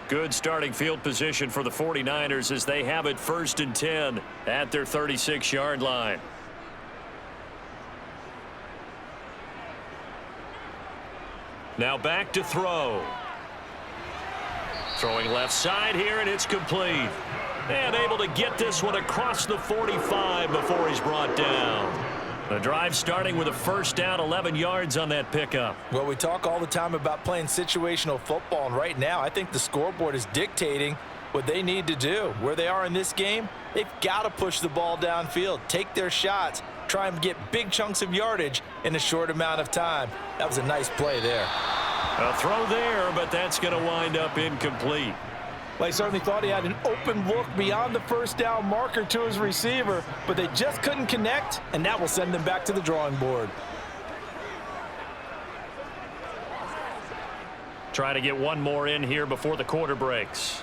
Good starting field position for the 49ers as they have it 1st and 10 at their 36-yard line. Now back to throw. Throwing left side here, and it's complete. And able to get this one across the 45 before he's brought down. The drive starting with a 1st down, 11 yards on that pickup. Well, we talk all the time about playing situational football, and right now I think the scoreboard is dictating what they need to do. Where they are in this game, they've got to push the ball downfield, take their shots, try and get big chunks of yardage in a short amount of time. That was a nice play there. A throw there, but that's going to wind up incomplete. Well, he certainly thought he had an open look beyond the 1st down marker to his receiver, but they just couldn't connect, and that will send them back to the drawing board. Try to get one more in here before the quarter breaks.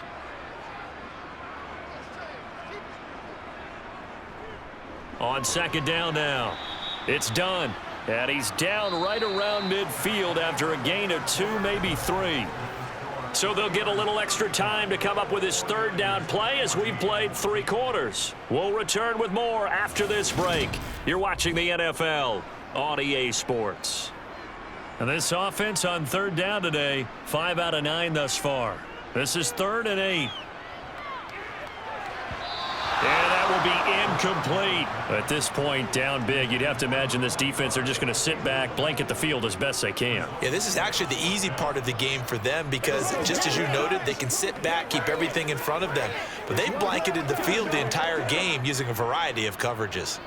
On 2nd down now. It's done. And he's down right around midfield after a gain of 2, maybe 3. So they'll get a little extra time to come up with his 3rd down play as we've played 3 quarters. We'll return with more after this break. You're watching the NFL on EA Sports. And this offense on 3rd down today, 5 out of 9 thus far. This is 3rd and 8. And that will be incomplete. At this point, down big, you'd have to imagine this defense are just going to sit back, blanket the field as best they can. Yeah, this is actually the easy part of the game for them because, just as you noted, they can sit back, keep everything in front of them. But they blanketed the field the entire game using a variety of coverages.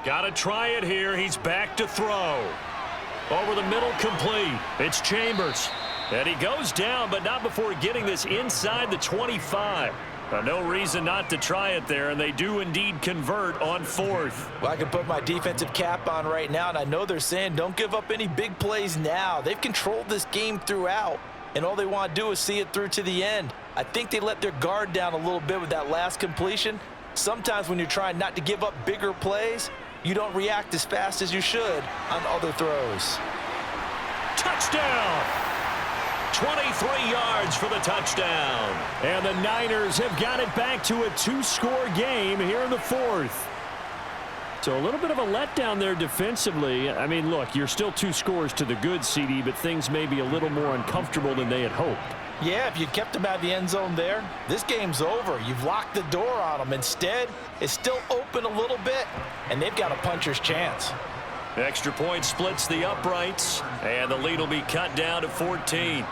Got to try it here. He's back to throw. Over the middle, complete. It's Chambers. And he goes down, but not before getting this inside the 25. No reason not to try it there, and they do indeed convert on 4th. Well, I can put my defensive cap on right now, and I know they're saying don't give up any big plays now. They've controlled this game throughout, and all they want to do is see it through to the end. I think they let their guard down a little bit with that last completion. Sometimes when you're trying not to give up bigger plays, you don't react as fast as you should on other throws. Touchdown! 23 yards for the touchdown. And the Niners have got it back to a 2-score game here in the 4th. So a little bit of a letdown there defensively. I mean, look, you're still 2 scores to the good, CD, but things may be a little more uncomfortable than they had hoped. Yeah, if you kept them out of the end zone there, this game's over. You've locked the door on them. Instead, it's still open a little bit, and they've got a puncher's chance. Extra point splits the uprights, and the lead will be cut down to 14.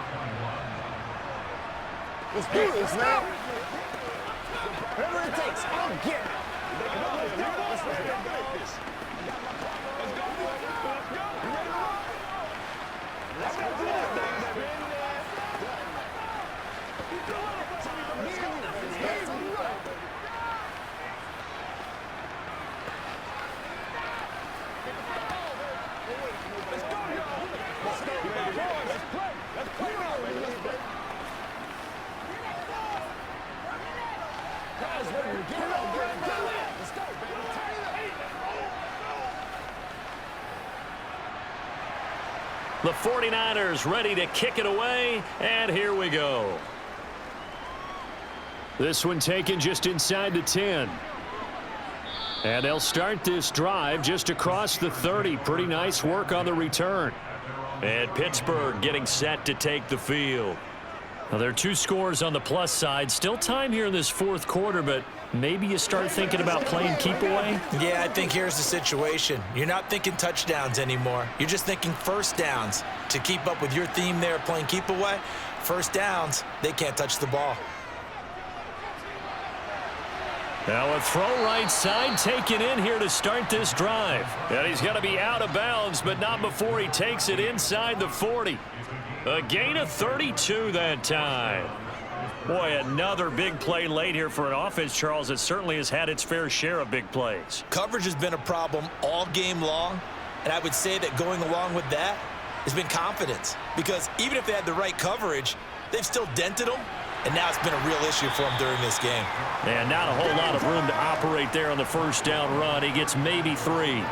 Let's do this now. Whatever it takes, I'll get it. The 49ers ready to kick it away, and here we go. This one taken just inside the 10. And they'll start this drive just across the 30. Pretty nice work on the return. And Pittsburgh getting set to take the field. Now, there are 2 scores on the plus side. Still time here in this fourth quarter, but maybe you start thinking about playing keep away? Yeah, I think here's the situation. You're not thinking touchdowns anymore. You're just thinking first downs. To keep up with your theme there, playing keep away, first downs, they can't touch the ball. Now a throw right side taken in here to start this drive. And he's going to be out of bounds, but not before he takes it inside the 40. A gain of 32 that time. Boy, another big play late here for an offense, Charles, that certainly has had its fair share of big plays. Coverage has been a problem all game long, and I would say that going along with that has been confidence. Because even if they had the right coverage, they've still dented them, and now it's been a real issue for them during this game. And not a whole lot of room to operate there on the first down run. He gets maybe 3.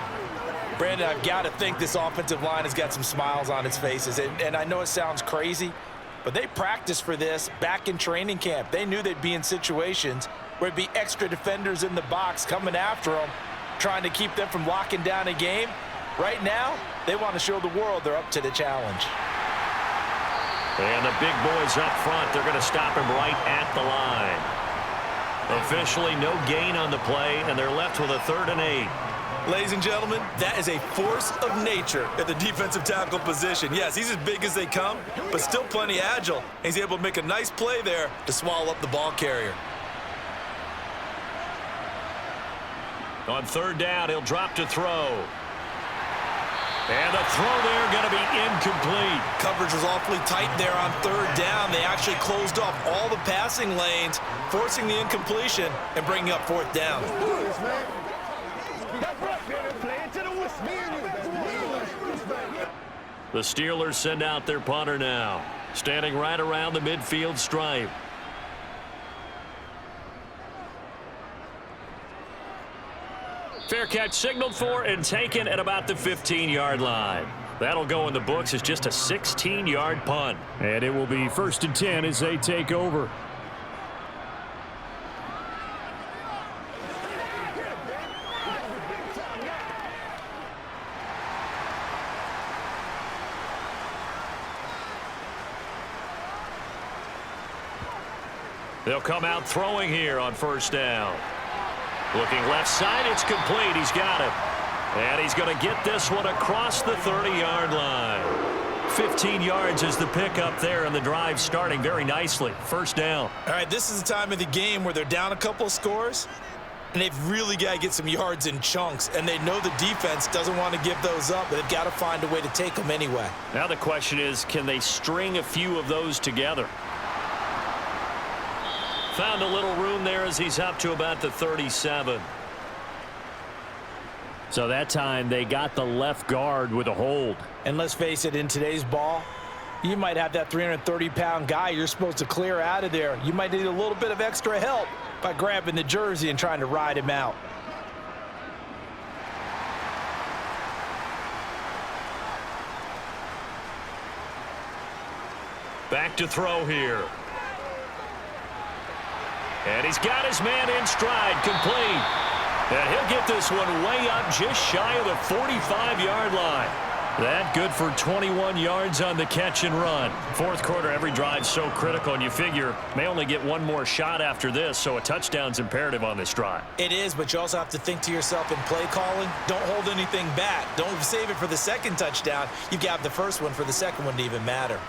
Brandon, I've got to think this offensive line has got some smiles on its faces. And I know it sounds crazy, but they practiced for this back in training camp. They knew they'd be in situations where it'd be extra defenders in the box coming after them, trying to keep them from locking down a game. Right now, they want to show the world they're up to the challenge. And the big boys up front, they're going to stop him right at the line. Officially no gain on the play, and they're left with a 3rd and 8. Ladies and gentlemen, that is a force of nature at the defensive tackle position. Yes, he's as big as they come, but still plenty agile. He's able to make a nice play there to swallow up the ball carrier. On 3rd down, he'll drop to throw. And the throw there going to be incomplete. Coverage was awfully tight there on 3rd down. They actually closed off all the passing lanes, forcing the incompletion and bringing up 4th down. The Steelers send out their punter now, standing right around the midfield stripe. Fair catch signaled for and taken at about the 15-yard line. That'll go in the books as just a 16-yard punt. And it will be 1st and 10 as they take over. They'll come out throwing here on 1st down. Looking left side, it's complete. He's got it. And he's going to get this one across the 30-yard line. 15 yards is the pickup there, and the drive starting very nicely. 1st down. All right, this is the time of the game where they're down a couple of scores, and they've really got to get some yards in chunks, and they know the defense doesn't want to give those up, but they've got to find a way to take them anyway. Now the question is, can they string a few of those together? Found a little room there as he's up to about the 37. So that time they got the left guard with a hold. And let's face it, in today's ball, you might have that 330-pound guy you're supposed to clear out of there. You might need a little bit of extra help by grabbing the jersey and trying to ride him out. Back to throw here. And he's got his man in stride, complete. And he'll get this one way up just shy of the 45-yard line. That good for 21 yards on the catch and run. 4th quarter, every drive so critical, and you figure may only get one more shot after this, so a touchdown's imperative on this drive. It is, but you also have to think to yourself in play calling, don't hold anything back. Don't save it for the 2nd touchdown. You've got the 1st one for the 2nd one to even matter.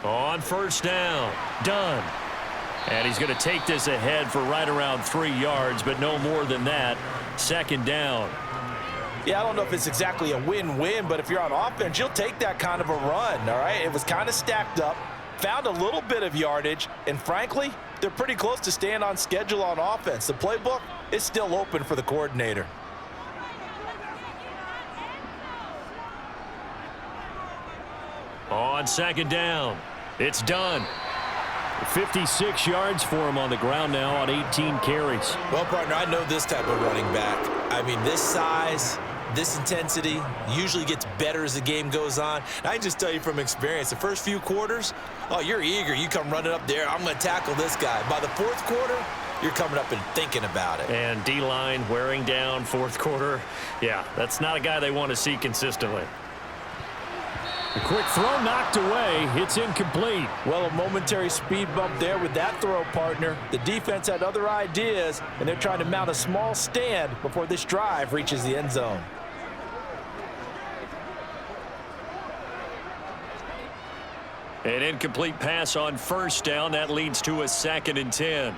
On 1st down, done. And he's going to take this ahead for right around 3 yards, but no more than that. 2nd down. Yeah, I don't know if it's exactly a win-win, but if you're on offense, you'll take that kind of a run, all right? It was kind of stacked up, found a little bit of yardage, and frankly, they're pretty close to staying on schedule on offense. The playbook is still open for the coordinator. On 2nd down, it's done. 56 yards for him on the ground now on 18 carries. Well, partner, I know this type of running back. I mean, this size, this intensity usually gets better as the game goes on. And I can just tell you from experience, the first few quarters, oh, you're eager. You come running up there, I'm going to tackle this guy. By the 4th quarter, you're coming up and thinking about it. And D-line wearing down fourth quarter. Yeah, that's not a guy they want to see consistently. A quick throw knocked away. It's incomplete. Well, a momentary speed bump there with that throw, partner. The defense had other ideas, and they're trying to mount a small stand before this drive reaches the end zone. An incomplete pass on first down. That leads to a 2nd and 10.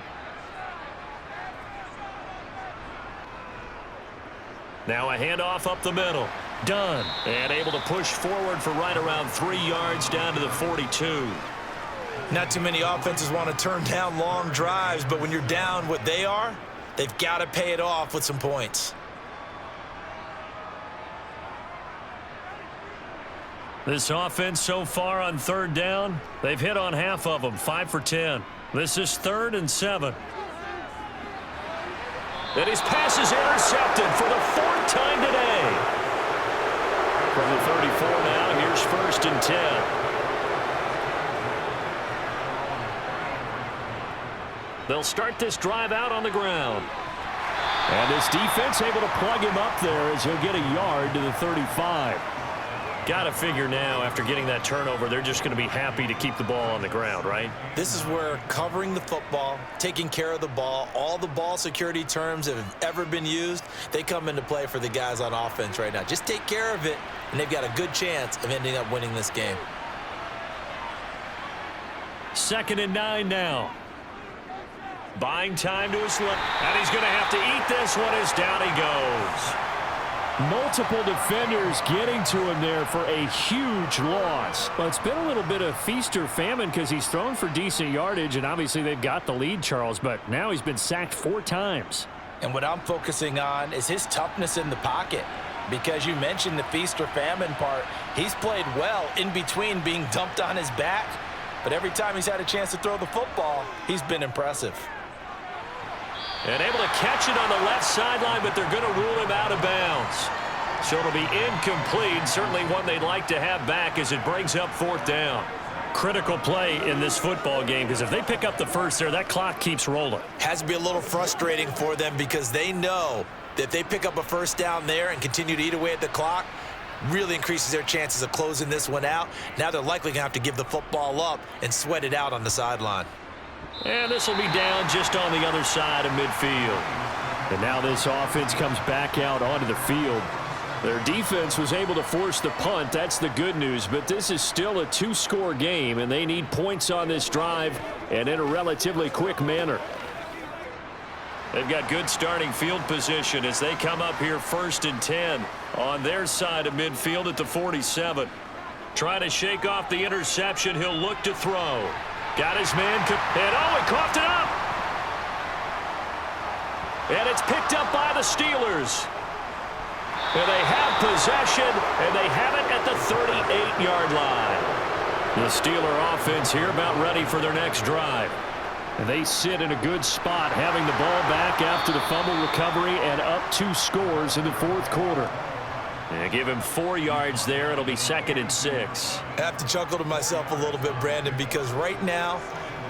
Now a handoff up the middle. Done. And able to push forward for right around 3 yards down to the 42. Not too many offenses want to turn down long drives, but when you're down what they are, they've got to pay it off with some points. This offense so far on 3rd down, they've hit on half of them, 5 for 10. This is 3rd and 7. And his pass is intercepted for the 4th time today. From the 34 now, here's 1st and 10. They'll start this drive out on the ground. And this defense able to plug him up there as he'll get a yard to the 35. Got to figure now, after getting that turnover, they're just going to be happy to keep the ball on the ground, right? This is where covering the football, taking care of the ball, all the ball security terms that have ever been used, they come into play for the guys on offense right now. Just take care of it, and they've got a good chance of ending up winning this game. 2nd and 9 now. Buying time to his left, and he's going to have to eat this one as down he goes. Multiple defenders getting to him there for a huge loss. Well, it's been a little bit of feast or famine because he's thrown for decent yardage, and obviously they've got the lead, Charles, but now he's been sacked 4 times. And what I'm focusing on is his toughness in the pocket. Because you mentioned the feast or famine part, he's played well in between being dumped on his back. But every time he's had a chance to throw the football, he's been impressive. And able to catch it on the left sideline, but they're going to rule him out of bounds. So it'll be incomplete. Certainly one they'd like to have back as it brings up 4th down. Critical play in this football game, because if they pick up the first there, that clock keeps rolling. Has to be a little frustrating for them because they know that if they pick up a first down there and continue to eat away at the clock, really increases their chances of closing this one out. Now they're likely going to have to give the football up and sweat it out on the sideline. And this will be down just on the other side of midfield. And now this offense comes back out onto the field. Their defense was able to force the punt. That's the good news. But this is still a 2-score game, and they need points on this drive and in a relatively quick manner. They've got good starting field position as they come up here 1st and 10 on their side of midfield at the 47. Trying to shake off the interception. He'll look to throw. Got his man, and he coughed it up. And it's picked up by the Steelers. And they have possession, and they have it at the 38-yard line. The Steeler offense here about ready for their next drive. And they sit in a good spot, having the ball back after the fumble recovery and up 2 scores in the 4th quarter. And give him 4 yards there. It'll be 2nd and 6. I have to chuckle to myself a little bit, Brandon, because right now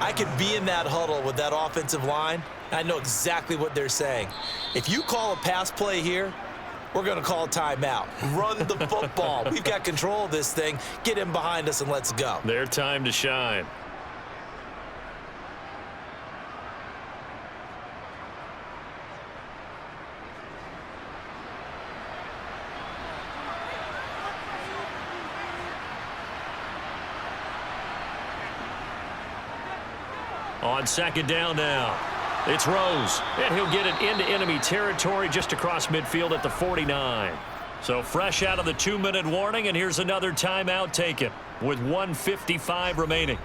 I could be in that huddle with that offensive line. I know exactly what they're saying. If you call a pass play here, we're going to call a timeout. Run the football. We've got control of this thing. Get him behind us and let's go. Their time to shine. On 2nd down now. It's Rose, and he'll get it into enemy territory just across midfield at the 49. So fresh out of the 2-minute warning, and here's another timeout taken with 1:55 remaining.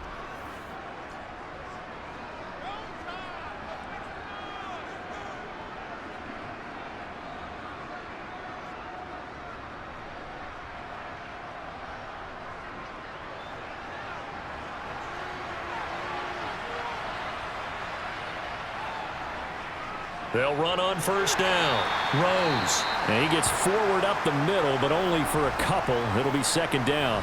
They'll run on 1st down. Rose. And he gets forward up the middle, but only for a couple. It'll be 2nd down.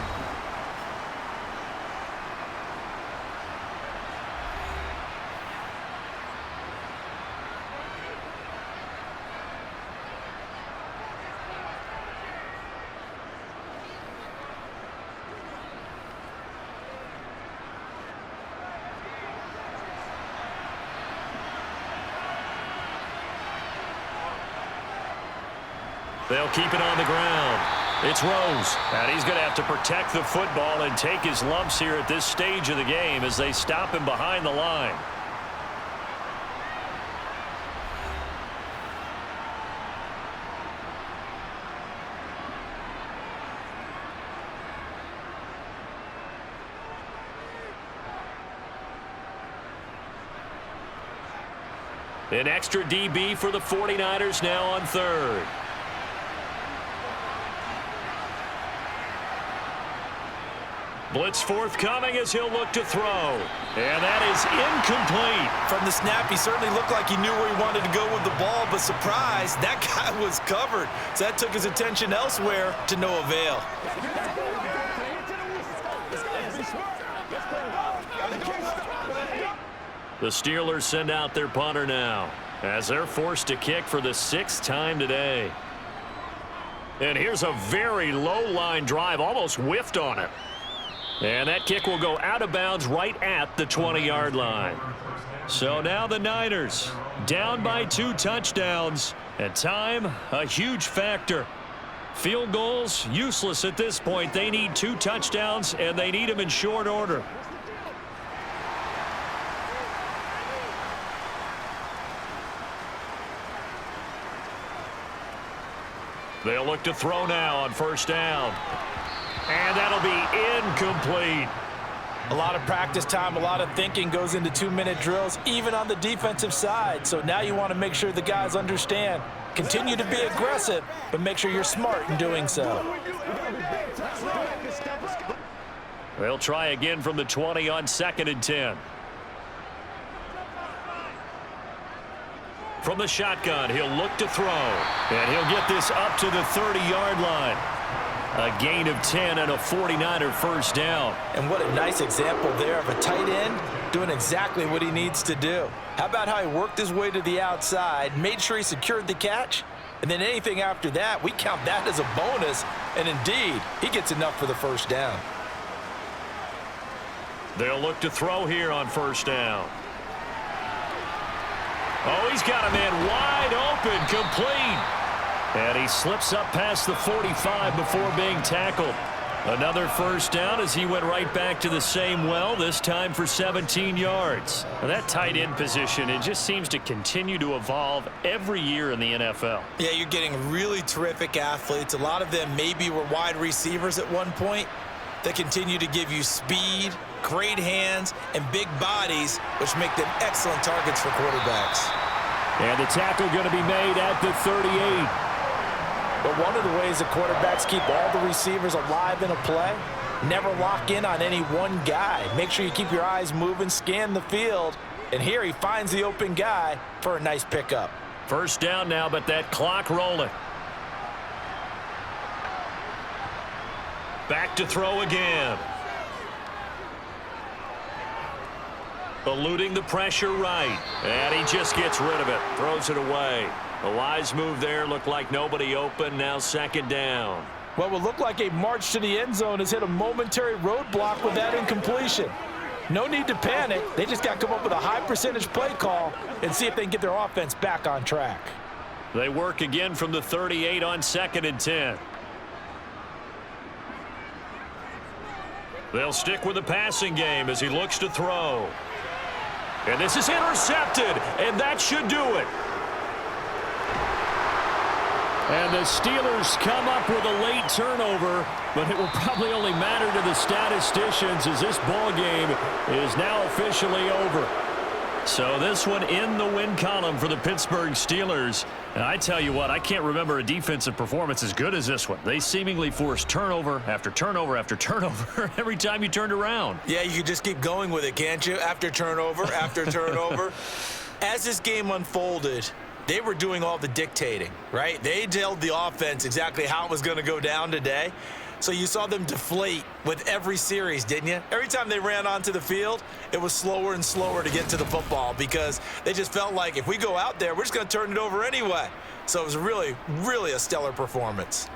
They'll keep it on the ground. It's Rose, and he's going to have to protect the football and take his lumps here at this stage of the game as they stop him behind the line. An extra DB for the 49ers now on third. Blitz forthcoming as he'll look to throw. And that is incomplete. From the snap, he certainly looked like he knew where he wanted to go with the ball, but surprise, that guy was covered. So that took his attention elsewhere to no avail. The Steelers send out their punter now as they're forced to kick for the 6th time today. And here's a very low line drive, almost whiffed on it. And that kick will go out of bounds right at the 20-yard line. So now the Niners down by 2 touchdowns. And time, a huge factor. Field goals, useless at this point. They need 2 touchdowns, and they need them in short order. They'll look to throw now on first down. And that'll be incomplete. A lot of practice time, a lot of thinking goes into 2-minute drills, even on the defensive side. So now you want to make sure the guys understand. Continue to be aggressive, but make sure you're smart in doing so. They'll try again from the 20 on 2nd and 10. From the shotgun, he'll look to throw. And he'll get this up to the 30-yard line. A gain of 10 and a 49er first down. And what a nice example there of a tight end doing exactly what he needs to do. How about how he worked his way to the outside, made sure he secured the catch, and then anything after that, we count that as a bonus. And indeed, he gets enough for the first down. They'll look to throw here on first down. Oh, he's got a man wide open, complete. And he slips up past the 45 before being tackled. Another first down as he went right back to the same well, this time for 17 yards. Now that tight end position, it just seems to continue to evolve every year in the NFL. Yeah, you're getting really terrific athletes. A lot of them maybe were wide receivers at one point. They continue to give you speed, great hands, and big bodies, which make them excellent targets for quarterbacks. And the tackle going to be made at the 38. But one of the ways the quarterbacks keep all the receivers alive in a play, never lock in on any one guy. Make sure you keep your eyes moving, scan the field, and here he finds the open guy for a nice pickup. First down now, but that clock rolling. Back to throw again. Eluding the pressure right. And he just gets rid of it. Throws it away. A wise move there. Looked like nobody open. Now 2nd down. What would look like a march to the end zone has hit a momentary roadblock with that incompletion. No need to panic. They just got to come up with a high percentage play call and see if they can get their offense back on track. They work again from the 38 on 2nd and 10. They'll stick with the passing game as he looks to throw. And this is intercepted, and that should do it. And the Steelers come up with a late turnover, but it will probably only matter to the statisticians as this ball game is now officially over. So this one in the win column for the Pittsburgh Steelers. And I tell you what, I can't remember a defensive performance as good as this one. They seemingly forced turnover after turnover after turnover every time you turned around. Yeah, you can just keep going with it, can't you? After turnover, after turnover. As this game unfolded, they were doing all the dictating, right? They told the offense exactly how it was going to go down today. So you saw them deflate with every series, didn't you? Every time they ran onto the field, it was slower and slower to get to the football because they just felt like if we go out there, we're just going to turn it over anyway. So it was really, really a stellar performance.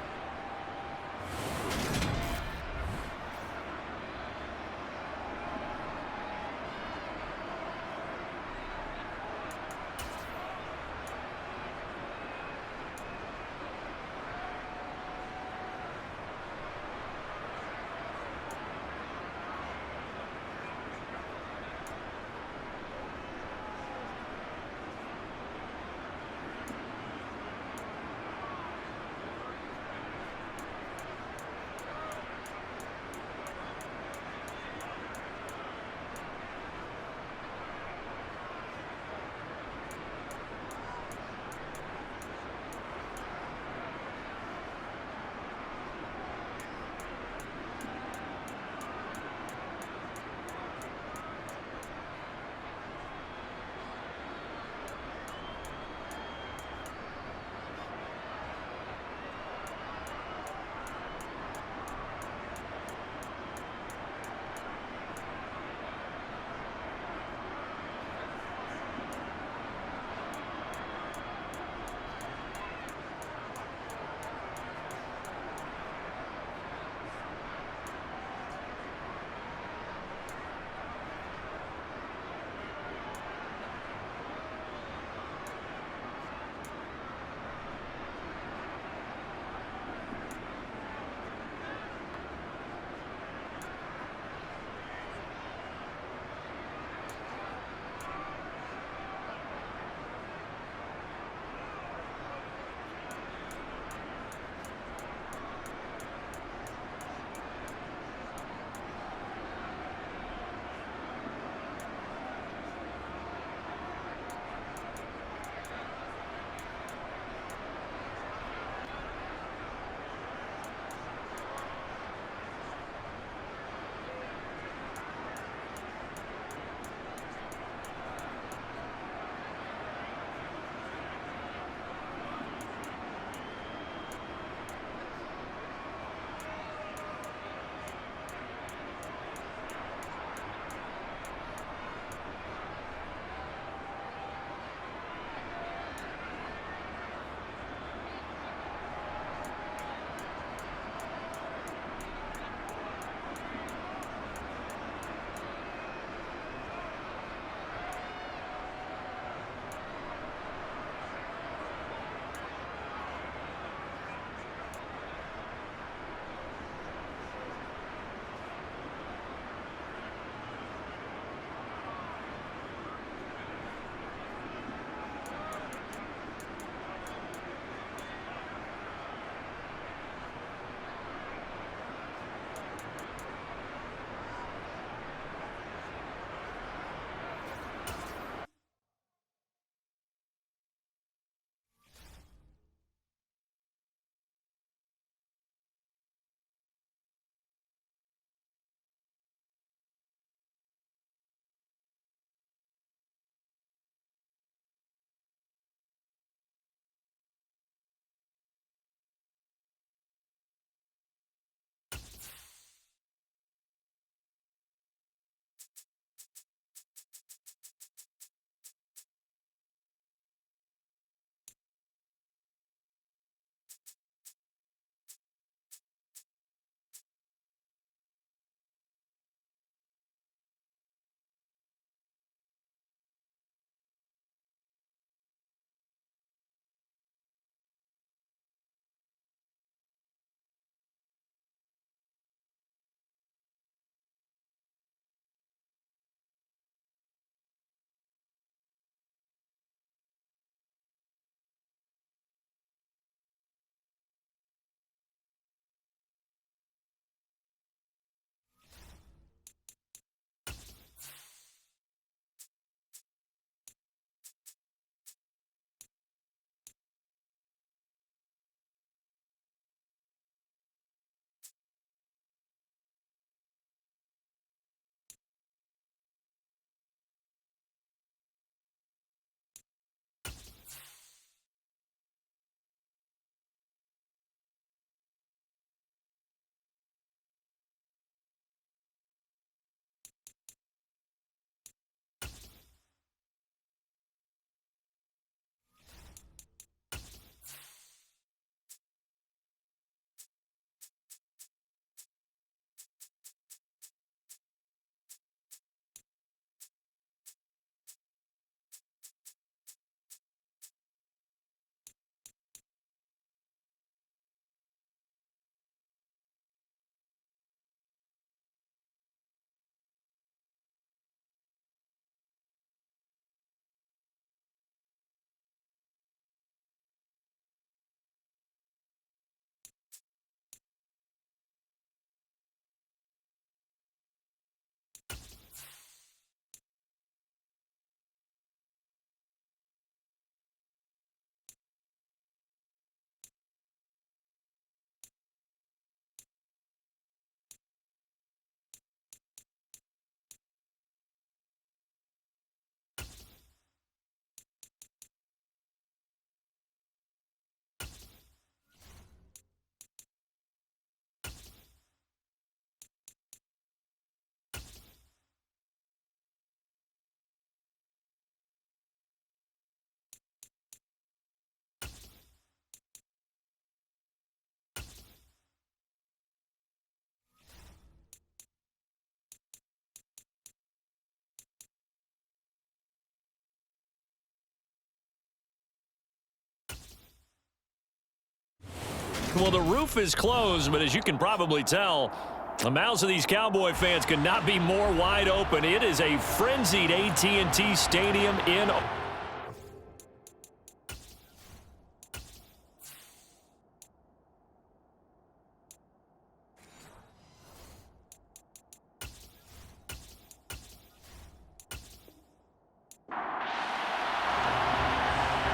Well, the roof is closed, but as you can probably tell, the mouths of these Cowboy fans could not be more wide open. It is a frenzied AT&T Stadium in...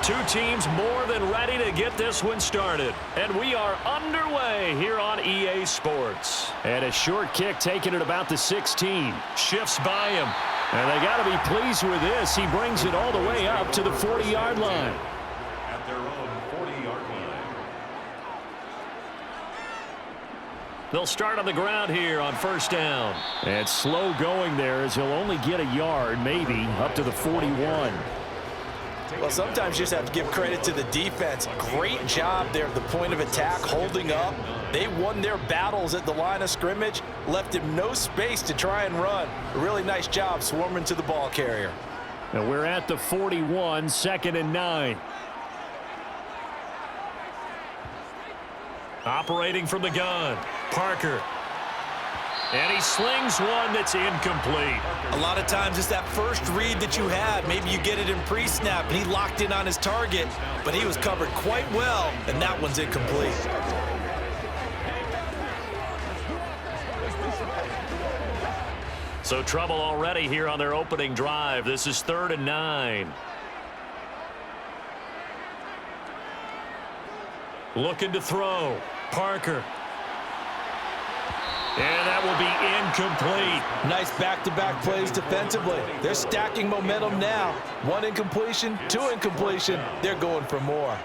Two teams more than ready to get this one started. And we are underway here on EA Sports. And a short kick taken at about the 16. Shifts by him. And they got to be pleased with this. He brings it all the way up to the 40-yard line. At their own 40-yard line. They'll start on the ground here on first down. And slow going there as he'll only get a yard, maybe, up to the 41. Well, sometimes you just have to give credit to the defense. Great job there at the point of attack, holding up. They won their battles at the line of scrimmage, left him no space to try and run. A really nice job swarming to the ball carrier. And we're at the 41, 2nd and 9. Operating from the gun, Parker. And he slings one that's incomplete. A lot of times it's that first read that you have. Maybe you get it in pre-snap, and he locked in on his target, but he was covered quite well, and that one's incomplete. So trouble already here on their opening drive. This is 3rd and 9. Looking to throw, Parker. And that will be incomplete. Nice back-to-back plays defensively. They're stacking momentum now. 1 incompletion, 2 incompletion. They're going for more.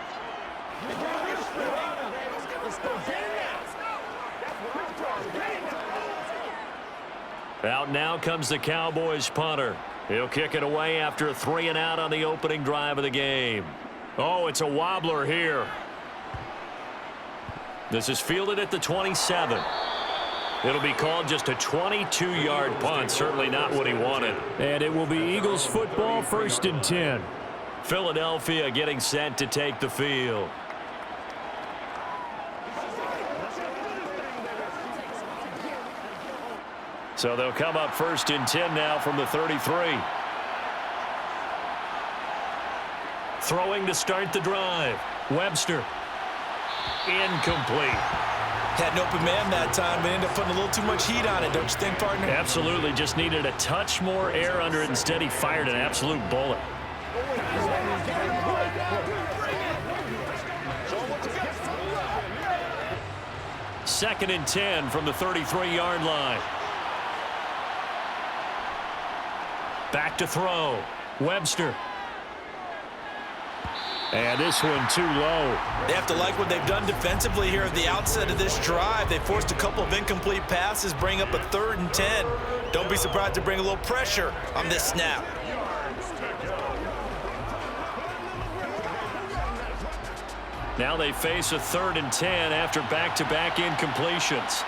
Out now comes the Cowboys punter. He'll kick it away after a 3 and out on the opening drive of the game. Oh, it's a wobbler here. This is fielded at the 27. It'll be called just a 22-yard punt. Certainly not what he wanted. And it will be Eagles football, 1st and 10. Philadelphia getting set to take the field. So they'll come up 1st and 10 now from the 33. Throwing to start the drive. Webster. Incomplete. Had an open man that time, but ended up putting a little too much heat on it, don't you think, partner? Absolutely. Just needed a touch more air under it. Instead, he fired an absolute bullet. Second and 10 from the 33-yard line. Back to throw. Webster. And this one too low. They have to like what they've done defensively here at the outset of this drive. They forced a couple of incomplete passes, bring up a 3rd and 10. Don't be surprised to bring a little pressure on this snap. Now they face a 3rd and 10 after back-to-back incompletions.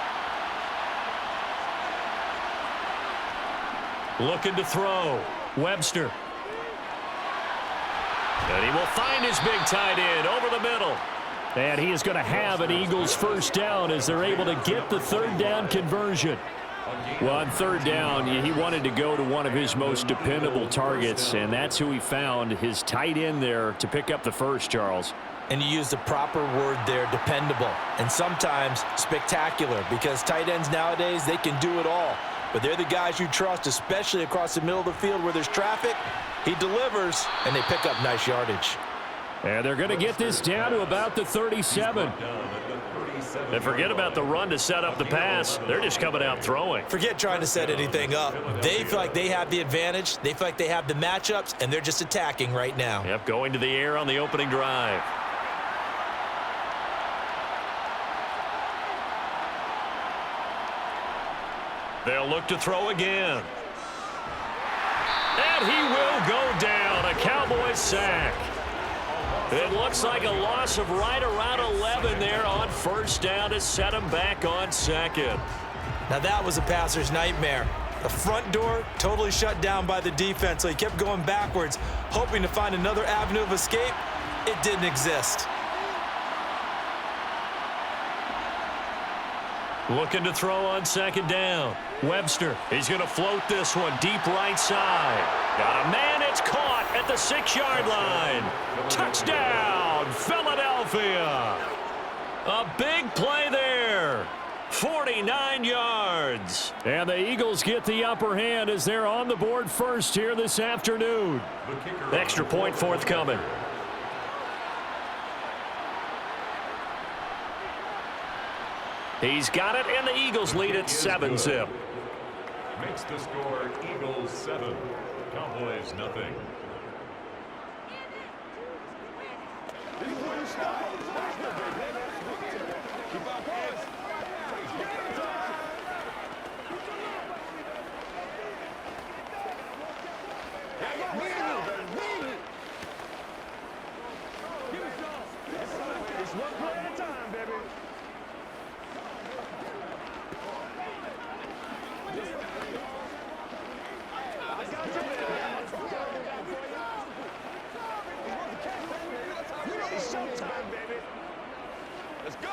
Looking to throw. Webster. And he will find his big tight end over the middle. And he is going to have an Eagles 1st down as they're able to get the 3rd down conversion. Well, on 3rd down, he wanted to go to one of his most dependable targets, and that's who he found, his tight end there, to pick up the first, Charles. And you use the proper word there, dependable, and sometimes spectacular, because tight ends nowadays, they can do it all. But they're the guys you trust, especially across the middle of the field where there's traffic. He delivers, and they pick up nice yardage. And they're going to get this down to about the 37. And forget about the run to set up the pass. They're just coming out throwing. Forget trying to set anything up. They feel like they have the advantage. They feel like they have the matchups, and they're just attacking right now. Yep, going to the air on the opening drive. They'll look to throw again. And he will go down. A Cowboys sack. It looks like a loss of right around 11 there on 1st down to set him back on 2nd. Now that was a passer's nightmare. The front door totally shut down by the defense, so he kept going backwards, hoping to find another avenue of escape. It didn't exist. Looking to throw on second down. Webster, he's going to float this one deep right side. Got a man, it's caught at the 6-yard line. Touchdown, Philadelphia. A big play there. 49 yards. And the Eagles get the upper hand as they're on the board first here this afternoon. Extra point forthcoming. He's got it, and the Eagles lead at 7-zip. Makes the score Eagles 7, Cowboys nothing. It's one play at a time, baby. It's showtime, baby. Let's go.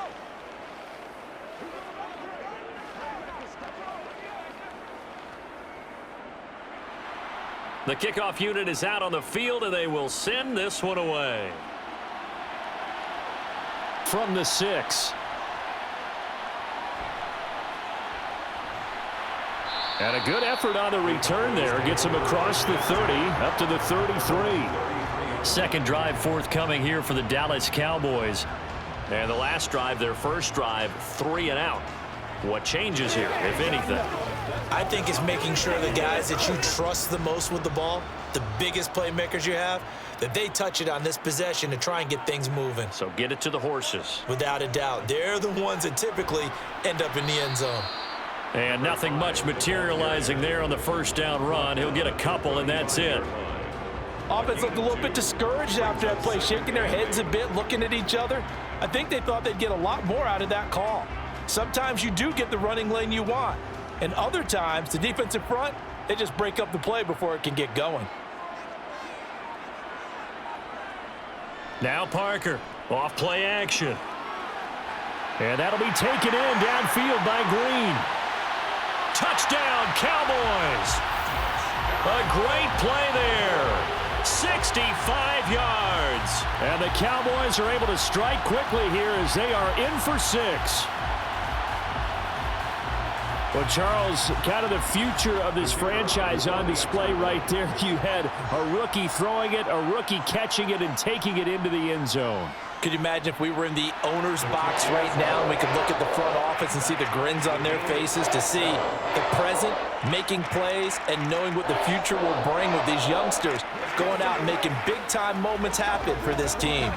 The kickoff unit is out on the field, and they will send this one away. From the 6. And a good effort on the return there. Gets him across the 30, up to the 33. Second drive forthcoming here for the Dallas Cowboys. And the last drive, their first drive, 3 and out. What changes here, if anything? I think it's making sure the guys that you trust the most with the ball, the biggest playmakers you have, that they touch it on this possession to try and get things moving. So get it to the horses. Without a doubt. They're the ones that typically end up in the end zone. And nothing much materializing there on the first down run. He'll get a couple, and that's it. Offense looked a little bit discouraged after that play, shaking their heads a bit, looking at each other. I think they thought they'd get a lot more out of that call. Sometimes you do get the running lane you want. And other times, the defensive front, they just break up the play before it can get going. Now Parker, off play action. And that'll be taken in downfield by Green. Touchdown, Cowboys. A great play there. 65 yards. And the Cowboys are able to strike quickly here as they are in for 6. Well, Charles, kind of the future of this franchise on display right there. You had a rookie throwing it, a rookie catching it, and taking it into the end zone. Could you imagine if we were in the owner's box right now and we could look at the front office and see the grins on their faces, to see the present making plays and knowing what the future will bring with these youngsters going out and making big-time moments happen for this team.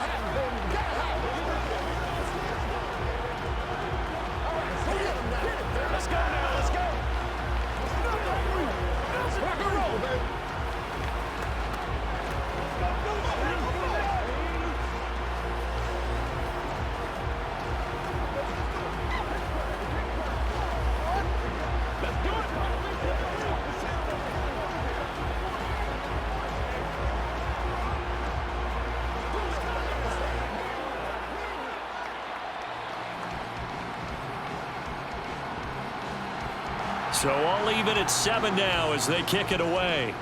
Let's go now, let's go. Rock and roll, baby. So all even at 7 now as they kick it away.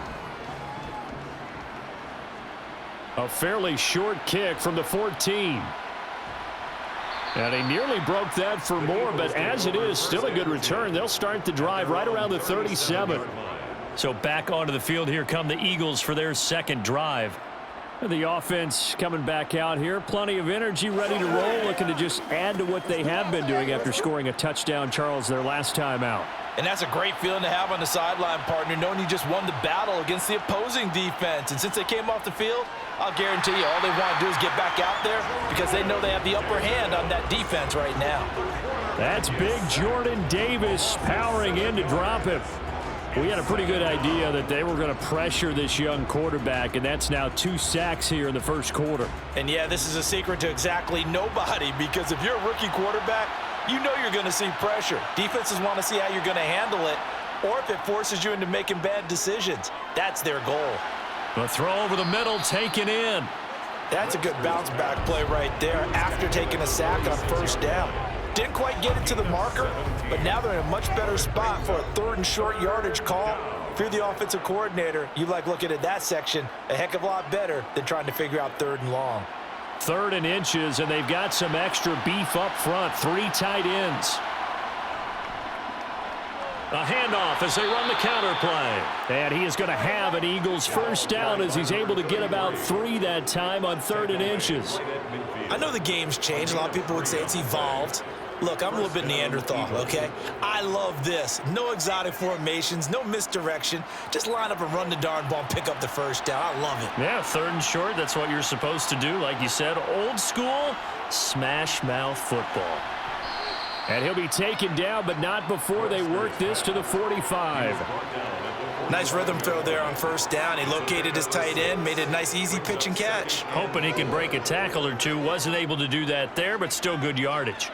A fairly short kick from the 14. And he nearly broke that for more, but as it is, still a good return. They'll start the drive right around the 37. So back onto the field here come the Eagles for their second drive. The offense coming back out here. Plenty of energy, ready to roll, looking to just add to what they have been doing after scoring a touchdown, Charles, their last time out. And that's a great feeling to have on the sideline, partner, knowing you just won the battle against the opposing defense. And since they came off the field, I'll guarantee you all they want to do is get back out there because they know they have the upper hand on that defense right now. That's big Jordan Davis powering in to drop him. We had a pretty good idea that they were going to pressure this young quarterback, and that's now 2 sacks here in the first quarter. And, yeah, this is a secret to exactly nobody because if you're a rookie quarterback, you know you're going to see pressure. Defenses want to see how you're going to handle it, or if it forces you into making bad decisions. That's their goal. The throw over the middle taken in. That's a good bounce-back play right there after taking a sack on first down. Didn't quite get it to the marker, but now they're in a much better spot for a 3rd and short yardage call. If you're the offensive coordinator, you like looking at that section a heck of a lot better than trying to figure out 3rd and long. 3rd and inches, and they've got some extra beef up front. 3 tight ends. A handoff as they run the counter play. And he is going to have an Eagles first down as he's able to get about 3 that time on 3rd and inches. I know the game's changed. A lot of people would say it's evolved. Look, I'm a little bit Neanderthal, okay? I love this. No exotic formations, no misdirection. Just line up and run the darn ball and pick up the first down. I love it. Yeah, 3rd and short, that's what you're supposed to do. Like you said, old school, smash mouth football. And he'll be taken down, but not before they work this to the 45. Nice rhythm throw there on first down. He located his tight end, made it a nice, easy pitch and catch. Hoping he can break a tackle or two. Wasn't able to do that there, but still good yardage.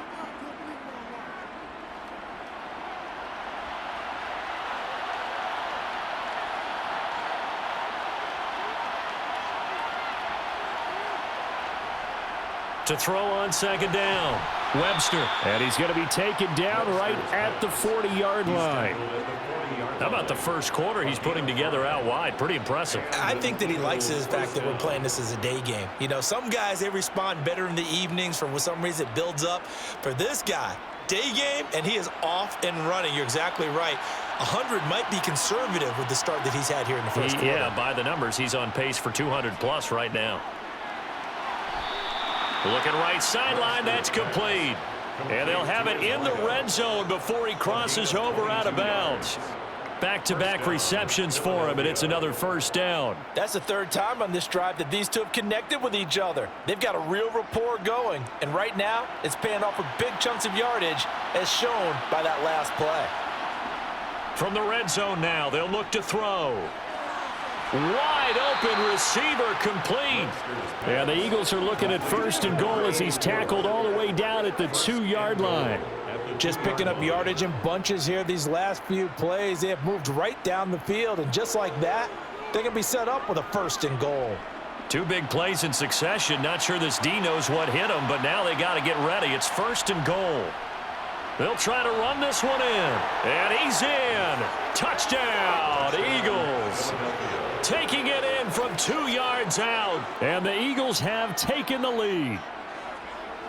To throw on 2nd down. Webster. And he's going to be taken down right at the 40-yard line. How about the first quarter he's putting together out wide? Pretty impressive. I think that he likes the fact that we're playing this as a day game. You know, some guys, they respond better in the evenings. For some reason, it builds up. For this guy, day game, and he is off and running. You're exactly right. 100 might be conservative with the start that he's had here in the first quarter. Yeah, by the numbers, he's on pace for 200+ right now. Looking right sideline, that's complete. And they'll have it in the red zone before he crosses over out of bounds. Back-to-back receptions for him, and it's another first down. That's the 3rd time on this drive that these two have connected with each other. They've got a real rapport going, and right now it's paying off with big chunks of yardage as shown by that last play. From the red zone now, they'll look to throw. Wide open receiver complete. And the Eagles are looking at 1st and goal as he's tackled all the way down at the 2-yard line. Just picking up yardage in bunches here these last few plays. They have moved right down the field, and just like that, they can be set up with a 1st and goal. 2 big plays in succession. Not sure this D knows what hit him, but now they got to get ready. It's 1st and goal. They'll try to run this one in. And he's in. Touchdown, Eagles. Taking it in from 2 yards out. And the Eagles have taken the lead.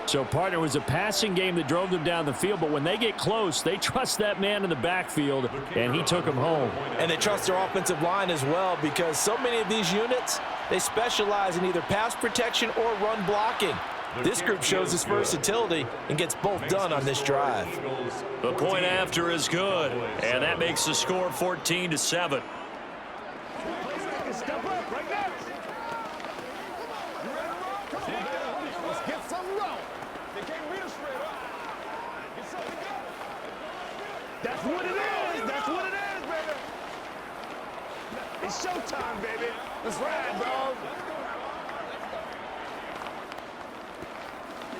So, partner, it was a passing game that drove them down the field, but when they get close, they trust that man in the backfield, and he took them home. And they trust their offensive line as well, because so many of these units, they specialize in either pass protection or run blocking. This group shows its versatility and gets both done on this drive. The point after is good, and that makes the score 14-7. Step up right now. You ready to roll? Come on, man. Let's get something wrong. They can't beat us straight up. Get something together. That's what it is. That's what it is, baby. It's showtime, baby. Let's ride, dog.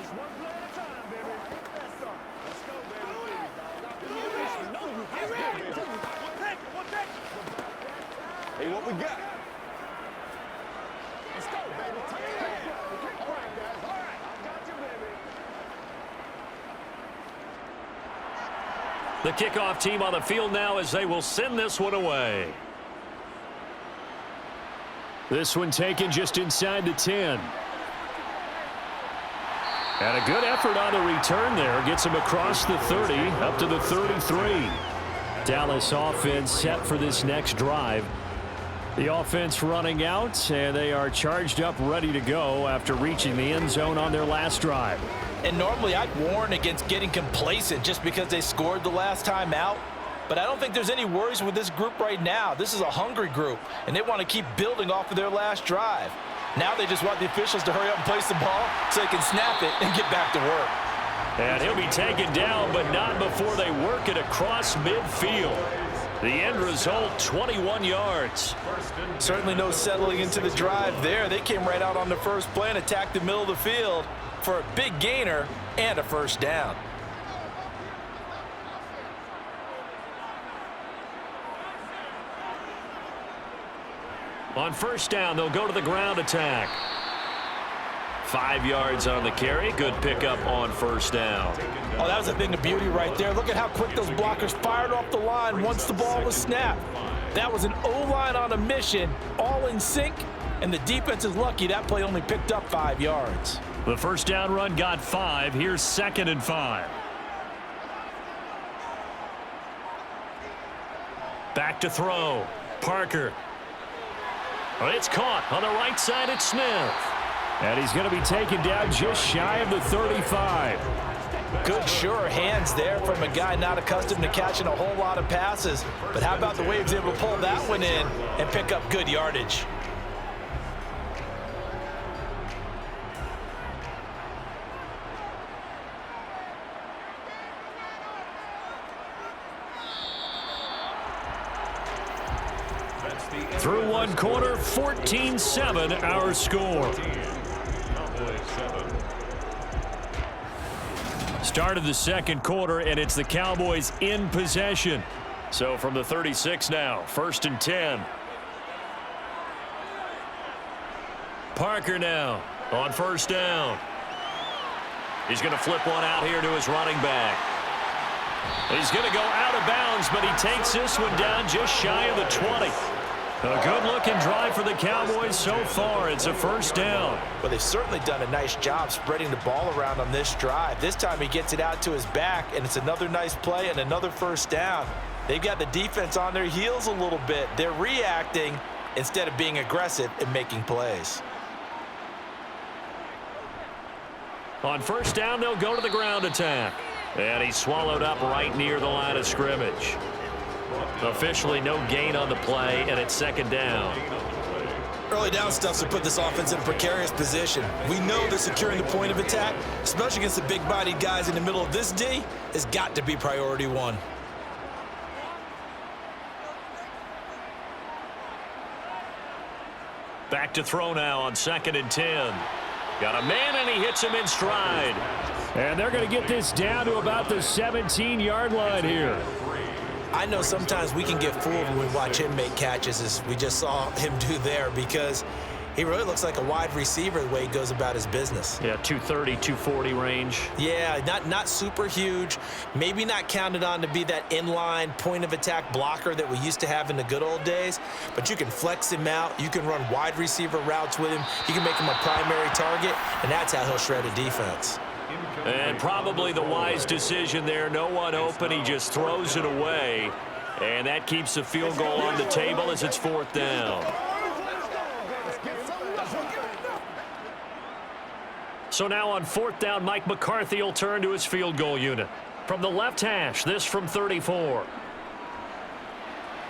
It's one play at a time, baby. Let's go, baby. Get ready. One take. Hey, what we got? Let's go, baby. All right, guys. All right. I got you, baby. The kickoff team on the field now as they will send this one away. This one taken just inside the 10. And a good effort on the return there. Gets him across the 30, up to the 33. Dallas offense set for this next drive. The offense running out, and they are charged up, ready to go after reaching the end zone on their last drive. And normally I'd warn against getting complacent just because they scored the last time out. But I don't think there's any worries with this group right now. This is a hungry group, and they want to keep building off of their last drive. Now they just want the officials to hurry up and place the ball so they can snap it and get back to work. And he'll be taken down, but not before they work it across midfield. The end result, 21 yards. Certainly no settling into the drive there. They came right out on the first play and attacked the middle of the field for a big gainer and a first down. On first down, they'll go to the ground attack. 5 yards on the carry. Good pickup on first down. Oh, that was a thing of beauty right there. Look at how quick those blockers fired off the line once the ball was snapped. That was an O-line on a mission, all in sync, and the defense is lucky that play only picked up 5 yards. The first down run got 5. Here's 2nd and 5. Back to throw. Parker. It's caught on the right side at Smith. And he's going to be taken down just shy of the 35. Good, sure hands there from a guy not accustomed to catching a whole lot of passes. But how about the way he was able to pull that one in and pick up good yardage? Through one quarter, 14-7 our score. Start of the second quarter, and it's the Cowboys in possession. So from the 36 now, 1st and 10. Parker now on first down. He's going to flip one out here to his running back. He's going to go out of bounds, but he takes this one down just shy of the 20. A good-looking drive for the Cowboys so far. It's a first down. Well, they've certainly done a nice job spreading the ball around on this drive. This time he gets it out to his back, and it's another nice play and another first down. They've got the defense on their heels a little bit. They're reacting instead of being aggressive and making plays. On first down, they'll go to the ground attack. And he's swallowed up right near the line of scrimmage. Officially no gain on the play, and it's 2nd down. Early down stuff to put this offense in a precarious position. We know that securing the point of attack, especially against the big-bodied guys in the middle of this D, has got to be priority one. Back to throw now on 2nd and 10. Got a man, and he hits him in stride. And they're going to get this down to about the 17-yard line here. I know sometimes we can get fooled when we watch him make catches, as we just saw him do there, because he really looks like a wide receiver the way he goes about his business. Yeah, 230, 240 range. Yeah, not super huge. Maybe not counted on to be that inline point-of-attack blocker that we used to have in the good old days, but you can flex him out. You can run wide receiver routes with him. You can make him a primary target, and that's how he'll shred a defense. And probably the wise decision there. No one open. He just throws it away. And that keeps the field goal on the table as it's 4th down. So now on 4th down, Mike McCarthy will turn to his field goal unit. From the left hash, this from 34.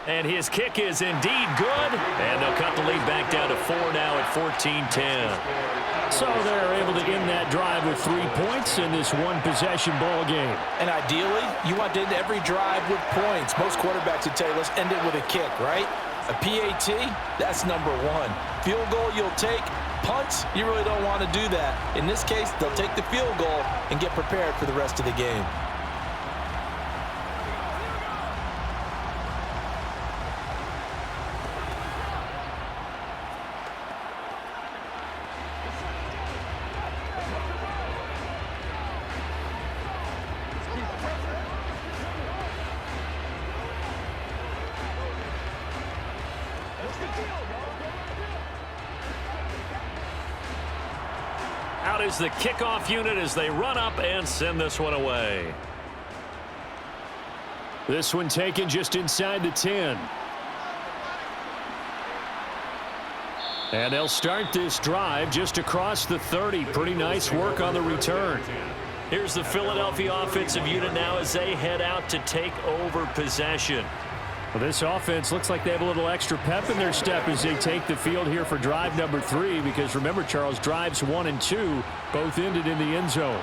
And his kick is indeed good. And they'll cut the lead back down to 4 now at 14-10. So they're able to end that drive with 3 points in this one-possession ball game. And ideally, you want to end every drive with points. Most quarterbacks would tell you, let's end it with a kick, right? A PAT, that's number 1. Field goal, you'll take. Punts, you really don't want to do that. In this case, they'll take the field goal and get prepared for the rest of the game. Out is the kickoff unit as they run up and send this one away. This one taken just inside the 10. And they'll start this drive just across the 30. Pretty nice work on the return. Here's the Philadelphia offensive unit now as they head out to take over possession. Well, this offense looks like they have a little extra pep in their step as they take the field here for drive number 3, because remember, Charles, drives 1 and 2 both ended in the end zone.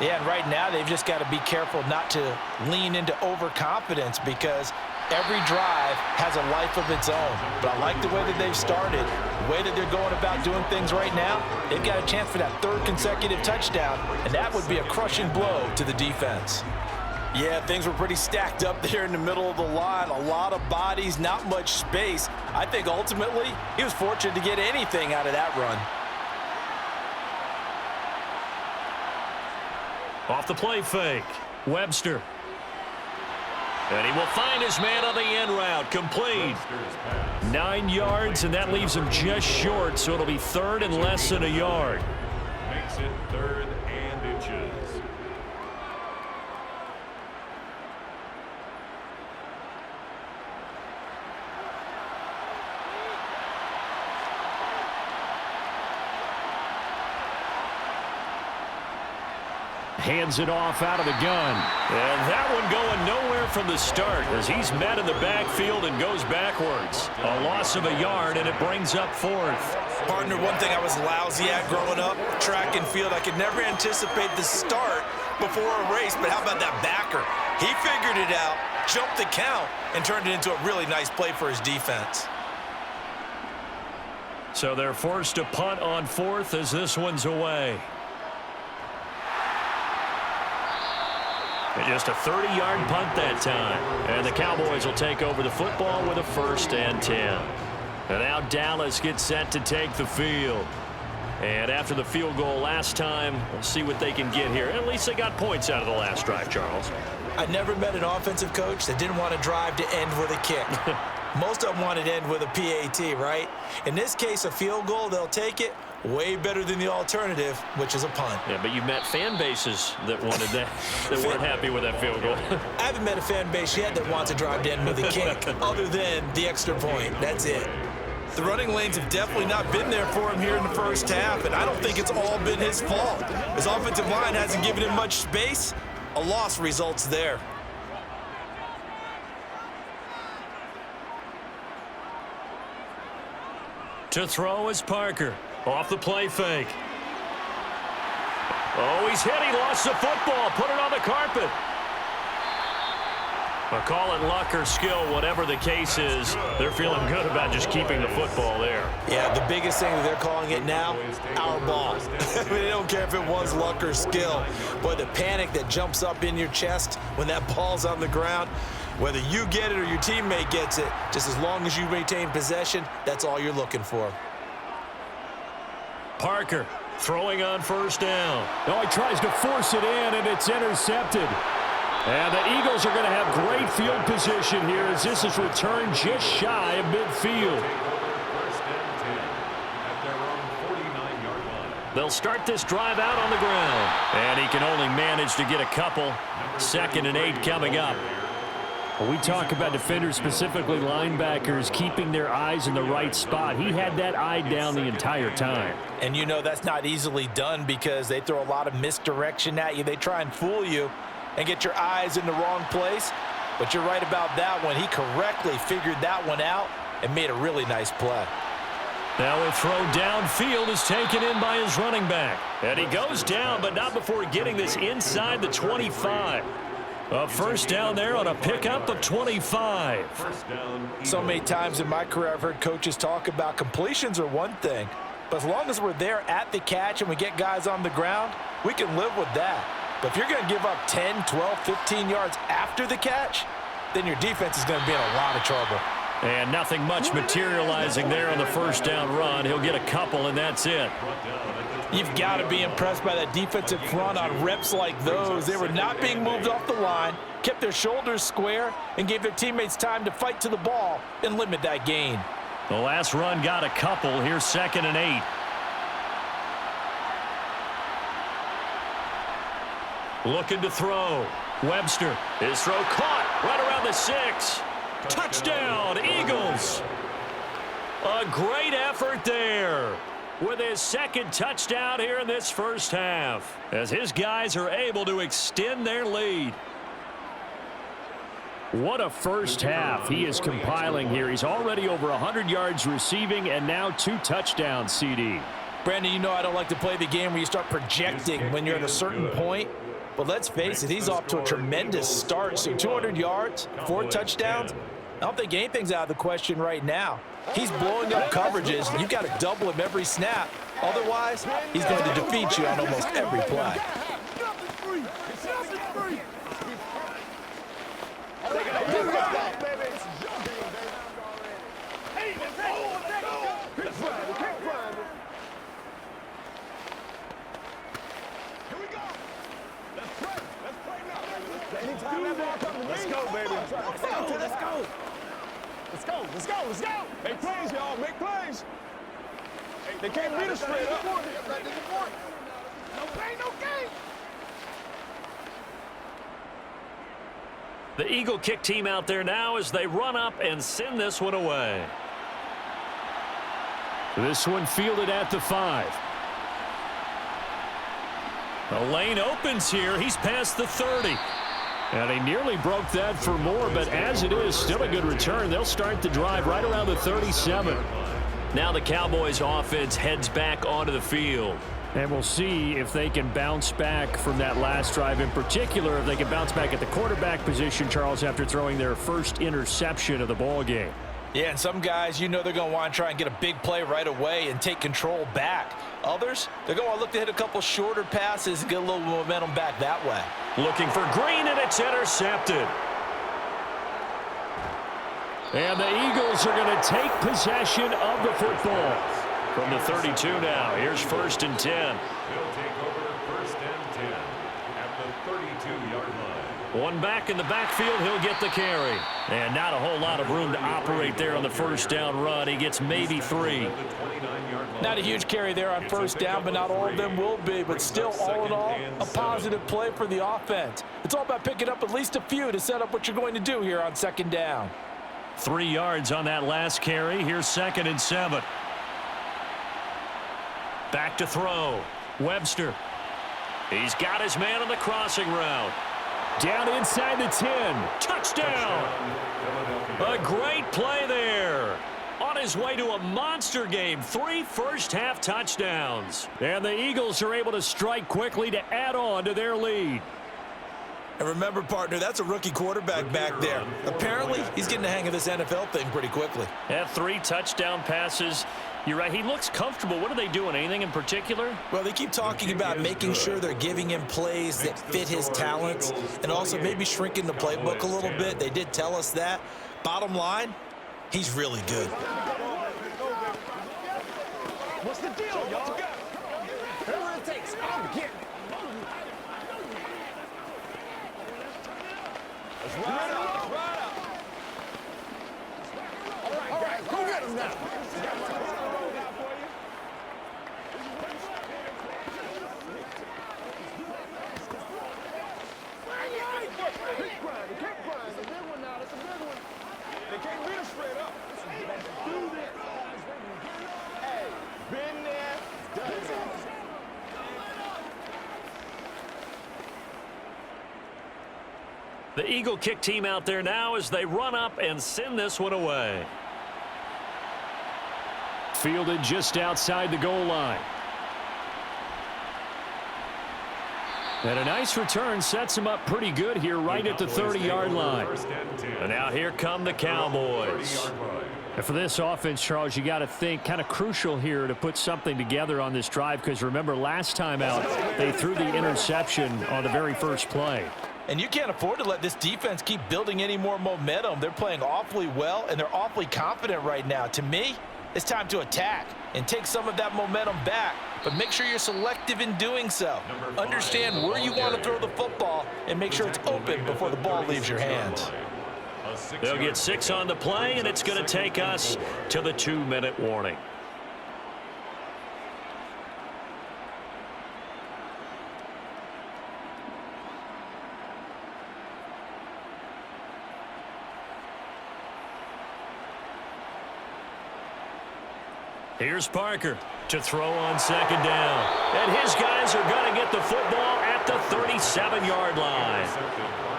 Yeah, and right now they've just got to be careful not to lean into overconfidence, because every drive has a life of its own. But I like the way that they've started, the way that they're going about doing things right now. They've got a chance for that 3rd consecutive touchdown, and that would be a crushing blow to the defense. Yeah, things were pretty stacked up there in the middle of the line. A lot of bodies, not much space. I think ultimately he was fortunate to get anything out of that run. Off the play fake. Webster. And he will find his man on the end route. Complete. 9 yards, and that leaves him just short, so it'll be third and less than a yard. Makes it 3rd and inches. Hands it off out of the gun. And that one going nowhere from the start as he's met in the backfield and goes backwards. A loss of a yard, and it brings up 4th. Partner, one thing I was lousy at growing up, track and field, I could never anticipate the start before a race, but how about that backer? He figured it out, jumped the count, and turned it into a really nice play for his defense. So they're forced to punt on 4th as this one's away. And just a 30-yard punt that time. And the Cowboys will take over the football with a 1st and 10. And now Dallas gets set to take the field. And after the field goal last time, we'll see what they can get here. At least they got points out of the last drive, Charles. I never met an offensive coach that didn't want to drive to end with a kick. Most of them wanted to end with a PAT, right? In this case, a field goal, they'll take it. Way better than the alternative, which is a punt. Yeah, but you've met fan bases that wanted that, that weren't happy with that field goal. I haven't met a fan base yet that wants to drive to end with a kick, other than the extra point. That's it. The running lanes have definitely not been there for him here in the first half, and I don't think it's all been his fault. His offensive line hasn't given him much space. A loss results there. To throw is Parker. Off the play fake. Oh, he's hit. He lost the football. Put it on the carpet. But call it luck or skill, whatever the case is, they're feeling good about just keeping the football there. Yeah, the biggest thing that they're calling it now, our ball. I mean, they don't care if it was luck or skill. But the panic that jumps up in your chest when that ball's on the ground, whether you get it or your teammate gets it, just as long as you retain possession, that's all you're looking for. Parker throwing on 1st down. Oh, he tries to force it in, and it's intercepted. And the Eagles are going to have great field position here as this is returned just shy of midfield. 1st and 10 at their own 49-yard line. They'll start this drive out on the ground. And he can only manage to get a couple. 2nd and 8 coming up. When we talk about defenders, specifically linebackers, keeping their eyes in the right spot. He had that eye down the entire time. And you know that's not easily done because they throw a lot of misdirection at you. They try and fool you and get your eyes in the wrong place. But you're right about that one. He correctly figured that one out and made a really nice play. Now a throw downfield is taken in by his running back. And he goes down, but not before getting this inside the 25. A 1st down there on a pickup of 25. So many times in my career I've heard coaches talk about completions are one thing. But as long as we're there at the catch and we get guys on the ground, we can live with that. But if you're going to give up 10, 12, 15 yards after the catch, then your defense is going to be in a lot of trouble. And nothing much materializing there on the 1st down run. He'll get a couple, and that's it. You've got to be impressed by that defensive front on reps like those. They were not being moved off the line, kept their shoulders square, and gave their teammates time to fight to the ball and limit that gain. The last run got a couple. Here's 2nd and 8. Looking to throw. Webster. His throw caught right around the 6. Touchdown, Eagles. A great effort there with his 2nd touchdown here in this first half as his guys are able to extend their lead. What a first half he is compiling here. He's already over 100 yards receiving and now 2 touchdowns, CD. Brandon, you know I don't like to play the game where you start projecting when you're at a certain point. But let's face it, he's off to a tremendous start. So 200 yards, 4 touchdowns. I don't think anything's out of the question right now. He's blowing up coverages. You've got to double him every snap. Otherwise, he's going to defeat you on almost every play. Let's go, baby. Let's go. Let's go. Let's go. Let's go. Let's go. Make plays, y'all. Make plays. They can't beat us straight up. No pain, no gain. The Eagle kick team out there now as they run up and send this one away. This one fielded at the 5. The lane opens here. He's past the 30. And he nearly broke that for more, but as it is, still a good return. They'll start the drive right around the 37. Now the Cowboys offense heads back onto the field. And we'll see if they can bounce back from that last drive, in particular, if they can bounce back at the quarterback position, Charles, after throwing their first interception of the ball game. Yeah, and some guys, you know they're going to want to try and get a big play right away and take control back. Others, they're going to look to hit a couple shorter passes and get a little momentum back that way. Looking for Green, and it's intercepted. And the Eagles are going to take possession of the football. From the 32 now, here's 1st and 10. He'll take over 1st and 10 at the 32-yard line. One back in the backfield, he'll get the carry. And not a whole lot of room to operate there on the first down run. He gets maybe 3. Not a huge carry there on first down, but not all of them will be. But still, all in all, a positive play for the offense. It's all about picking up at least a few to set up what you're going to do here on 2nd down. 3 yards on that last carry. Here's 2nd and 7. Back to throw. Webster. He's got his man on the crossing route. Down inside the 10. Touchdown. A great play there. On his way to a monster game. 3 first-half touchdowns. And the Eagles are able to strike quickly to add on to their lead. And remember, partner, that's a rookie quarterback back there. Apparently, he's getting the hang of this NFL thing pretty quickly. Had 3 touchdown passes. You're right. He looks comfortable. What are they doing? Anything in particular? Well, they keep talking about making sure they're giving him plays that fit his talents and also maybe shrinking the playbook a little bit. They did tell us that. Bottom line, he's really good. What's the deal, y'all? Whatever it takes, I'm getting it. Let's ride out. Let's ride out. All right, go get him now. They can't beat us straight up. Let's do this. Hey, been there, done that. The Eagle kick team out there now as they run up and send this one away. Fielded just outside the goal line. And a nice return sets him up pretty good here right at the 30-yard line. And now here come the Cowboys. And for this offense, Charles, you got to think kind of crucial here to put something together on this drive, because remember last time out they threw the interception on the very first play. And you can't afford to let this defense keep building any more momentum. They're playing awfully well, and they're awfully confident right now. To me, it's time to attack and take some of that momentum back, but make sure you're selective in doing so. Understand where you want to throw the football and make sure it's open before the ball leaves your hands. They'll get 6 on the play, and it's going to take us to the 2-minute warning. Here's Parker to throw on 2nd down. And his guys are going to get the football at the 37-yard line.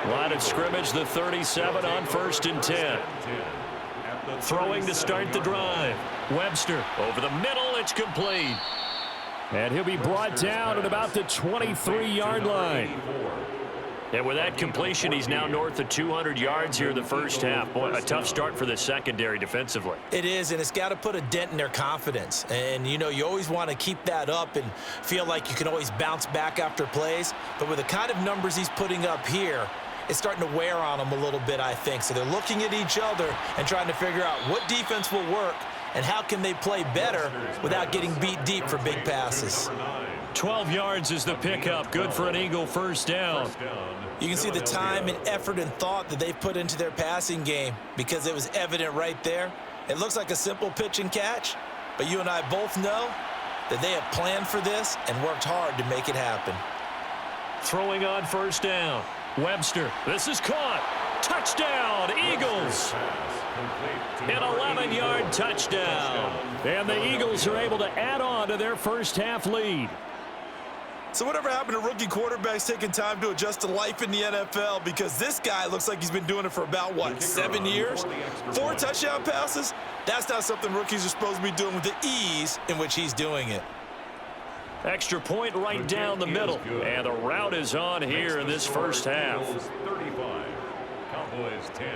Line of scrimmage, the 37 on 1st and 10. Throwing to start the drive. Webster over the middle. It's complete. And he'll be brought down at about the 23-yard line. And with that completion, he's now north of 200 yards here in the first half. Boy, a tough start for the secondary defensively. It is, and it's got to put a dent in their confidence. And, you know, you always want to keep that up and feel like you can always bounce back after plays. But with the kind of numbers he's putting up here, it's starting to wear on them a little bit, I think. So they're looking at each other and trying to figure out what defense will work and how can they play better without getting beat deep for big passes. 12 yards is the pickup. Good for an Eagle first down. You can see the time and effort and thought that they've put into their passing game because it was evident right there. It looks like a simple pitch and catch, but you and I both know that they have planned for this and worked hard to make it happen. Throwing on first down. Webster. This is caught. Touchdown, Eagles. An 11-yard touchdown. And the Eagles are able to add on to their first half lead. So whatever happened to rookie quarterbacks taking time to adjust to life in the NFL? Because this guy looks like he's been doing it for about, what, 7 years? 4 touchdown passes? That's not something rookies are supposed to be doing with the ease in which he's doing it. Extra point right down the middle. And the route is on here in this first half. 35. Cowboys 10.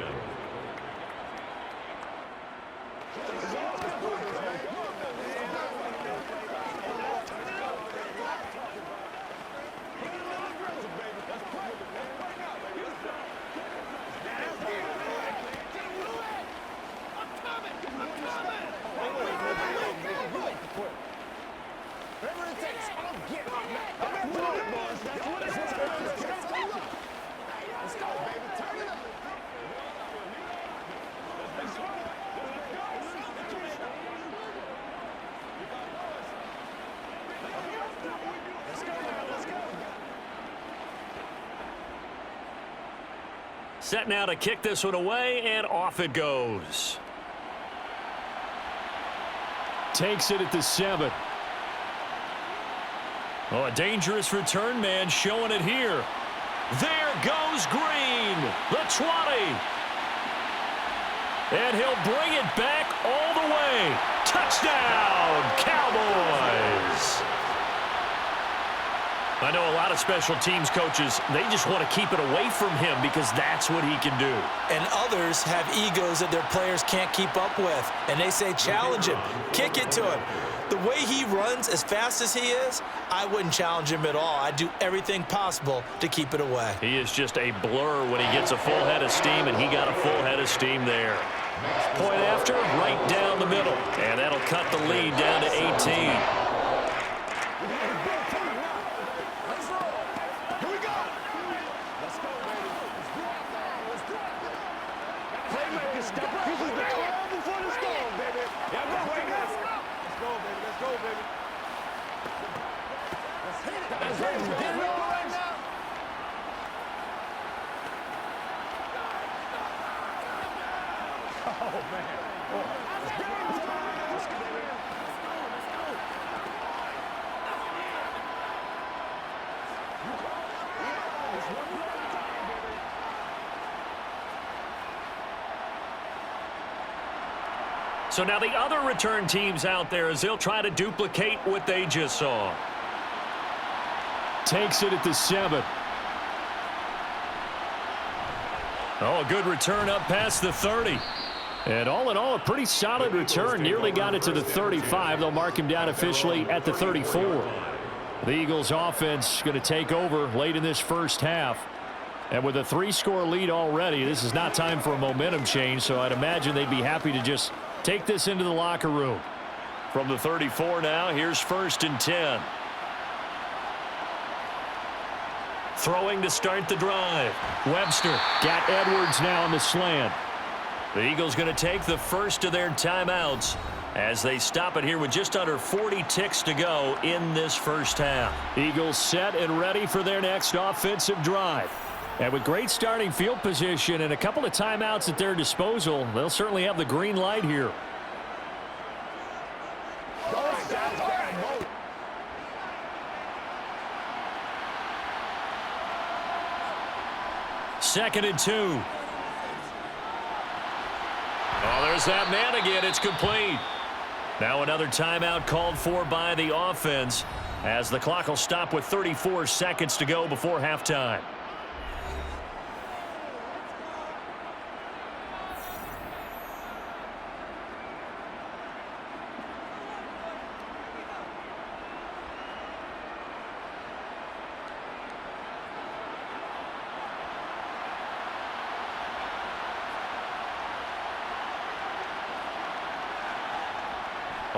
Set now to kick this one away, and off it goes. Takes it at the 7. Oh, a dangerous return man showing it here. There goes Green, the 20. And he'll bring it back all the way. Touchdown, Cowboys. I know a lot of special teams coaches, they just want to keep it away from him because that's what he can do. And others have egos that their players can't keep up with. And they say, challenge him, kick it to him. The way he runs as fast as he is, I wouldn't challenge him at all. I'd do everything possible to keep it away. He is just a blur when he gets a full head of steam, and he got a full head of steam there. Point after, right down the middle. And that'll cut the lead down to 18. So now the other return teams out there as they'll try to duplicate what they just saw. Takes it at the 7. Oh, a good return up past the 30. And all in all, a pretty solid return. Nearly got it to the 35. They'll mark him down officially at the 34. The Eagles offense going to take over late in this first half. And with a 3-score lead already, this is not time for a momentum change, so I'd imagine they'd be happy to just take this into the locker room. From the 34 now, here's 1st and 10. Throwing to start the drive. Webster. Got Edwards now on the slant. The Eagles going to take the first of their timeouts as they stop it here with just under 40 ticks to go in this first half. Eagles set and ready for their next offensive drive. And with great starting field position and a couple of timeouts at their disposal, they'll certainly have the green light here. Second and 2. Oh, there's that man again. It's complete. Now another timeout called for by the offense as the clock will stop with 34 seconds to go before halftime.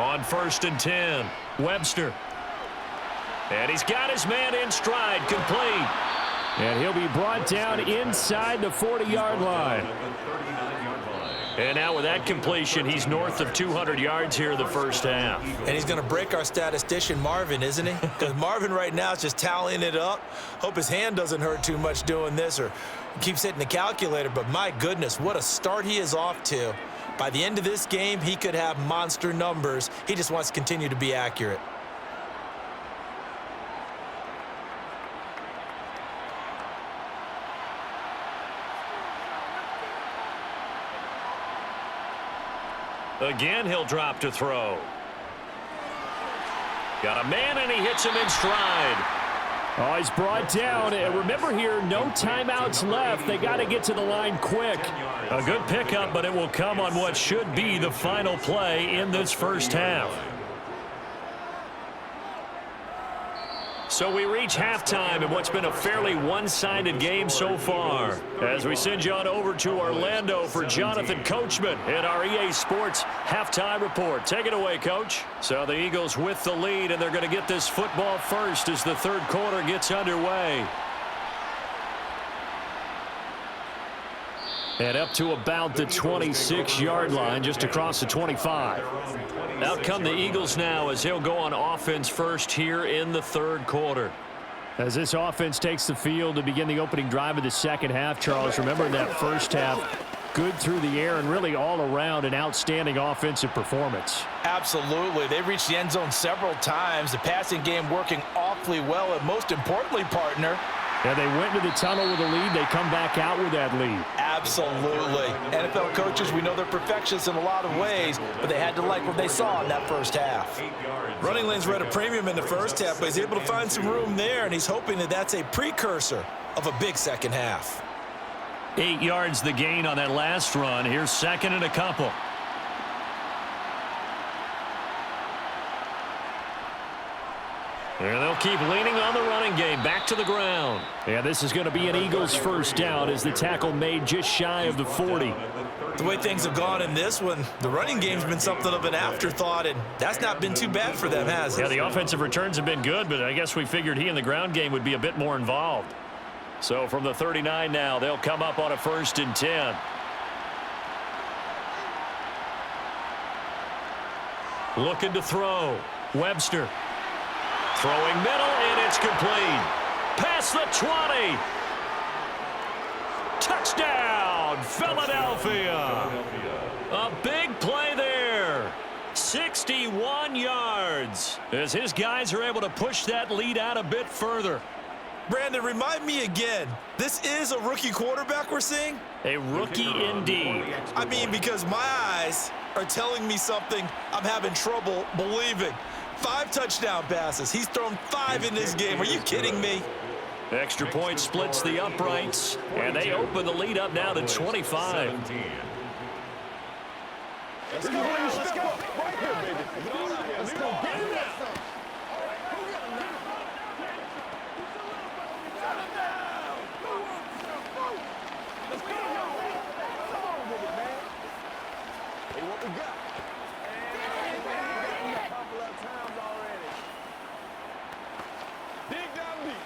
On 1st and 10, Webster. And he's got his man in stride, complete. And he'll be brought down inside the 40-yard line. And now with that completion, he's north of 200 yards here in the first half. And he's going to break our statistician Marvin, isn't he? Because Marvin right now is just tallying it up. Hope his hand doesn't hurt too much doing this or keeps hitting the calculator. But my goodness, what a start he is off to. By the end of this game, he could have monster numbers. He just wants to continue to be accurate. Again, he'll drop to throw. Got a man, and he hits him in stride. Oh, he's brought down. And remember here, no timeouts left. They got to get to the line quick. A good pickup, but it will come on what should be the final play in this first half. So we reach halftime in what's been a fairly one-sided game so far. As we send you on over to Orlando for Jonathan Coachman in our EA Sports Halftime Report. Take it away, Coach. So the Eagles with the lead, and they're going to get this football first as the third quarter gets underway. And up to about the 26-yard line, just across the 25. Out come the Eagles now as they'll go on offense first here in the third quarter. As this offense takes the field to begin the opening drive of the second half, Charles, remember in that first half, good through the air and really all around an outstanding offensive performance. Absolutely. They reached the end zone several times. The passing game working awfully well, and most importantly, partner, yeah, they went to the tunnel with a lead. They come back out with that lead. absolutely. NFL coaches, we know they're perfectionists in a lot of ways, but they had to like what they saw in that first half. Running lanes were at a premium in the first half, but he's able to find some room there, and he's hoping that that's a precursor of a big second half. 8 yards the gain on that last run. Here's second and a couple. And they'll keep leaning on the running game. Back to the ground. Yeah, this is going to be an Eagles first down as the tackle made just shy of the 40. The way things have gone in this one, the running game's been something of an afterthought, and that's not been too bad for them, has it? Yeah, the offensive returns have been good, but I guess we figured he in the ground game would be a bit more involved. So from the 39 now, they'll come up on a 1st and 10. Looking to throw. Webster. Throwing middle, and it's complete. Past the 20. Touchdown, Philadelphia. A big play there. 61 yards as his guys are able to push that lead out a bit further. Brandon, remind me again, this is a rookie quarterback we're seeing? A rookie indeed. I mean, because my eyes are telling me something I'm having trouble believing. 5 touchdown passes. He's thrown 5 in this game. Are you kidding me? Extra point splits the uprights, and they open the lead up now to 25. Let's go. Let's go. Right here, baby. Let's go. Get him down. Let's go. Come on with it, man. Hey, what we got? A couple of times already. Dig down deep.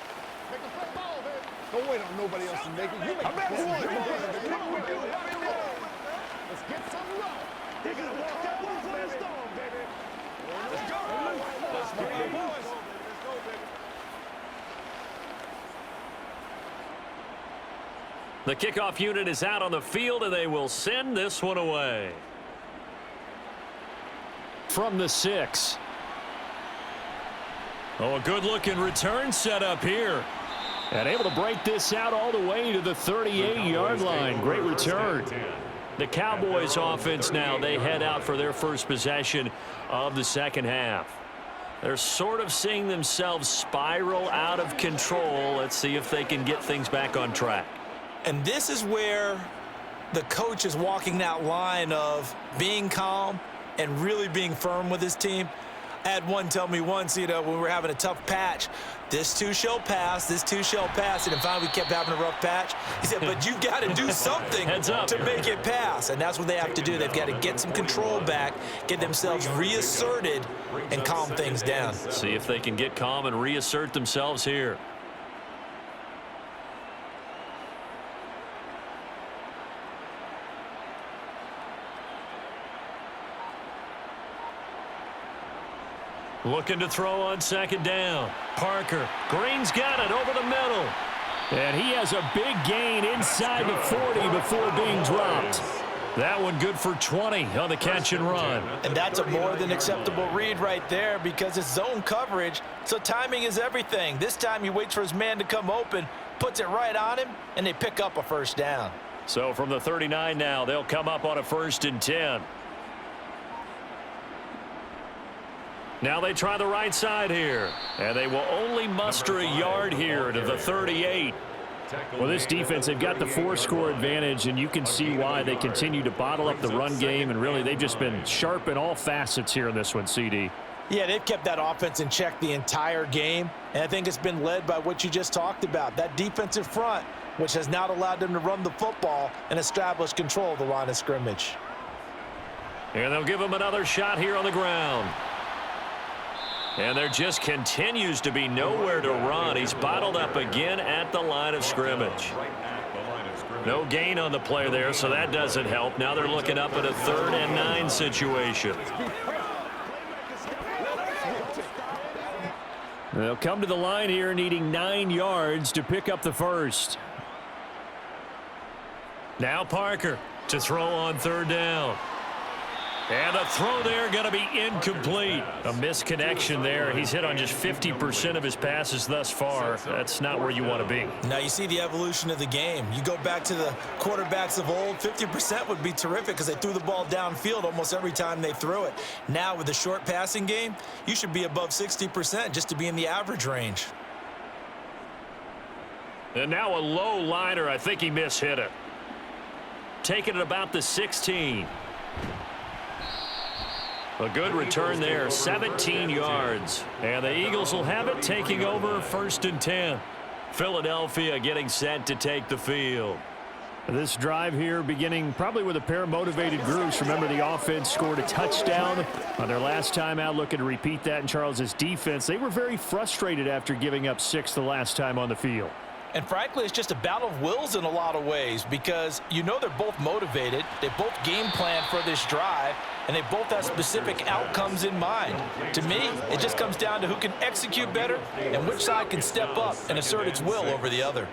Make a play ball, baby. Don't wait on nobody else to make it. You make it. Come on, let's get some love. They got to walk that one for the storm, baby. Let's go. Let's go, boys. Let's go, baby. The kickoff unit is out on the field, and they will send this one away. From the 6. Oh, a good-looking return set up here. And able to break this out all the way to the 38-yard line. Great return. The Cowboys offense now, they head out for their first possession of the second half. They're sort of seeing themselves spiral out of control. Let's see if they can get things back on track. And this is where the coach is walking that line of being calm and really being firm with his team. I had one tell me once, when we were having a tough patch, this too shall pass, this too shall pass, and then finally we kept having a rough patch. He said, but you've got to do something to make it pass, and that's what they have to do. They've got to get some control back, get themselves reasserted, and calm things down. See if they can get calm and reassert themselves here. Looking to throw on second down. Parker. Green's got it over the middle. And he has a big gain inside the 40 before being dropped. That one good for 20 on the catch and run. And that's a more than acceptable read right there because it's zone coverage, so timing is everything. This time he waits for his man to come open, puts it right on him, and they pick up a first down. So from the 39 now, they'll come up on a 1st and 10. Now they try the right side here, and they will only muster a yard here to the 38. Well, this defense, they've got the 4-score advantage, and you can see why they continue to bottle up the run game, and really they've just been sharp in all facets here in this one, CD. Yeah, they've kept that offense in check the entire game, and I think it's been led by what you just talked about, that defensive front, which has not allowed them to run the football and establish control of the line of scrimmage. And they'll give him another shot here on the ground. And there just continues to be nowhere to run. He's bottled up again at the line of scrimmage. No gain on the play there, so that doesn't help. Now they're looking up at a 3rd and 9 situation. They'll come to the line here needing 9 yards to pick up the first. Now Parker to throw on 3rd down. And the throw there going to be incomplete. A misconnection there. He's hit on just 50% of his passes thus far. That's not where you want to be. Now you see the evolution of the game. You go back to the quarterbacks of old, 50% would be terrific because they threw the ball downfield almost every time they threw it. Now with the short passing game, you should be above 60% just to be in the average range. And now a low liner. I think he mishit it. Taking it about the 16. A good return there, 17 yards. And the Eagles will have it, taking over 1st and 10. Philadelphia getting set to take the field. This drive here beginning probably with a pair of motivated groups. Remember, the offense scored a touchdown on their last time out, looking to repeat that in Charles's defense. They were very frustrated after giving up 6 the last time on the field. And frankly, it's just a battle of wills in a lot of ways because they're both motivated. They both game plan for this drive, and they both have specific outcomes in mind. To me, it just comes down to who can execute better and which side can step up and assert its will over the other.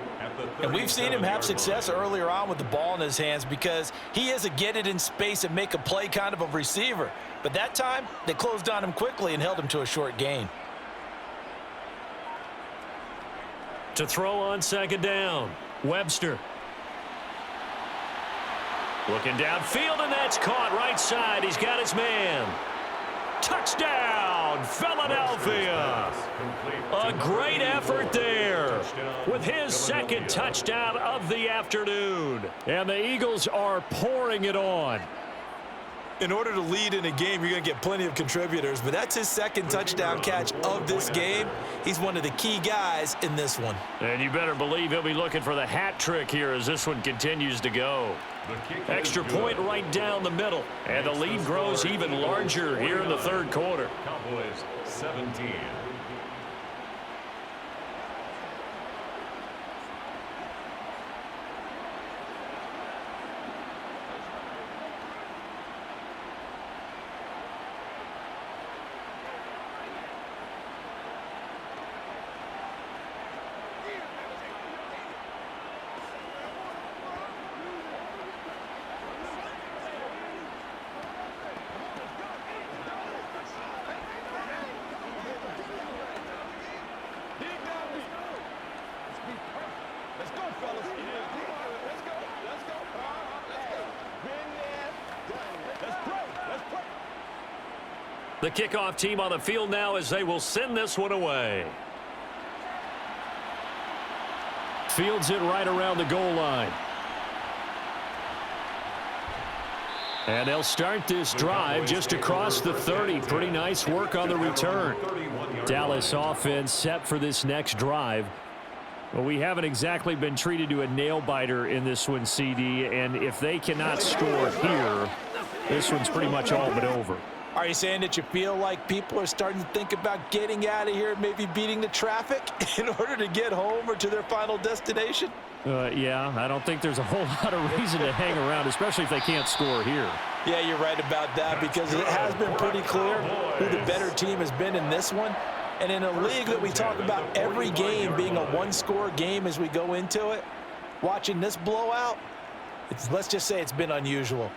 And we've seen him have success earlier on with the ball in his hands because he is a get it in space and make a play kind of a receiver. But that time, they closed on him quickly and held him to a short gain. To throw on 2nd down, Webster. Looking downfield, and that's caught right side. He's got his man. Touchdown, Philadelphia. A great effort there with his 2nd touchdown of the afternoon. And the Eagles are pouring it on. In order to lead in a game, you're going to get plenty of contributors, but that's his 2nd touchdown catch of this game. He's one of the key guys in this one. And you better believe he'll be looking for the hat trick here as this one continues to go. Extra point right down the middle, and the lead grows even larger here in the 3rd quarter. Cowboys 17. The kickoff team on the field now as they will send this one away. Fields it right around the goal line. And they'll start this drive just across the 30. Pretty nice work on the return. Dallas offense set for this next drive. Well, we haven't exactly been treated to a nail-biter in this one, CD, and if they cannot score here, this one's pretty much all but over. Are you saying that you feel like people are starting to think about getting out of here, maybe beating the traffic in order to get home or to their final destination? Yeah, I don't think there's a whole lot of reason to hang around, especially if they can't score here. Yeah, you're right about that, because it has been pretty clear who the better team has been in this one. And in a league that we talk about every game being a one-score game as we go into it, watching this blowout, let's just say it's been unusual.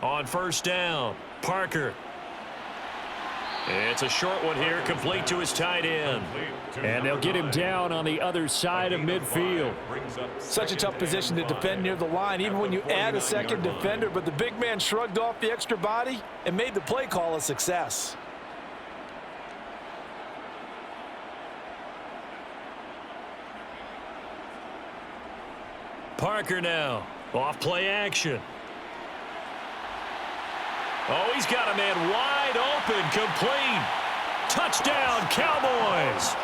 On first down, Parker. It's a short one here, complete to his tight end. And they'll get him down on the other side of midfield. Such a tough position to defend near the line, even when you add a second defender, but the big man shrugged off the extra body and made the play call a success. Parker now, off play action. Oh, he's got a man wide open, complete. Touchdown, Cowboys.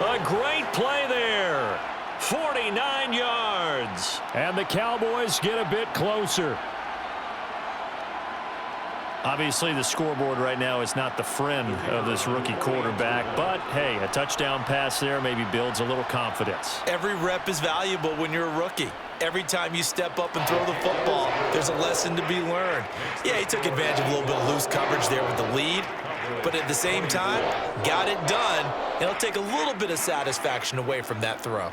A great play there. 49 yards. And the Cowboys get a bit closer. Obviously, the scoreboard right now is not the friend of this rookie quarterback, but, hey, a touchdown pass there maybe builds a little confidence. Every rep is valuable when you're a rookie. Every time you step up and throw the football, there's a lesson to be learned. Yeah, he took advantage of a little bit of loose coverage there with the lead, but at the same time, got it done, and it'll take a little bit of satisfaction away from that throw.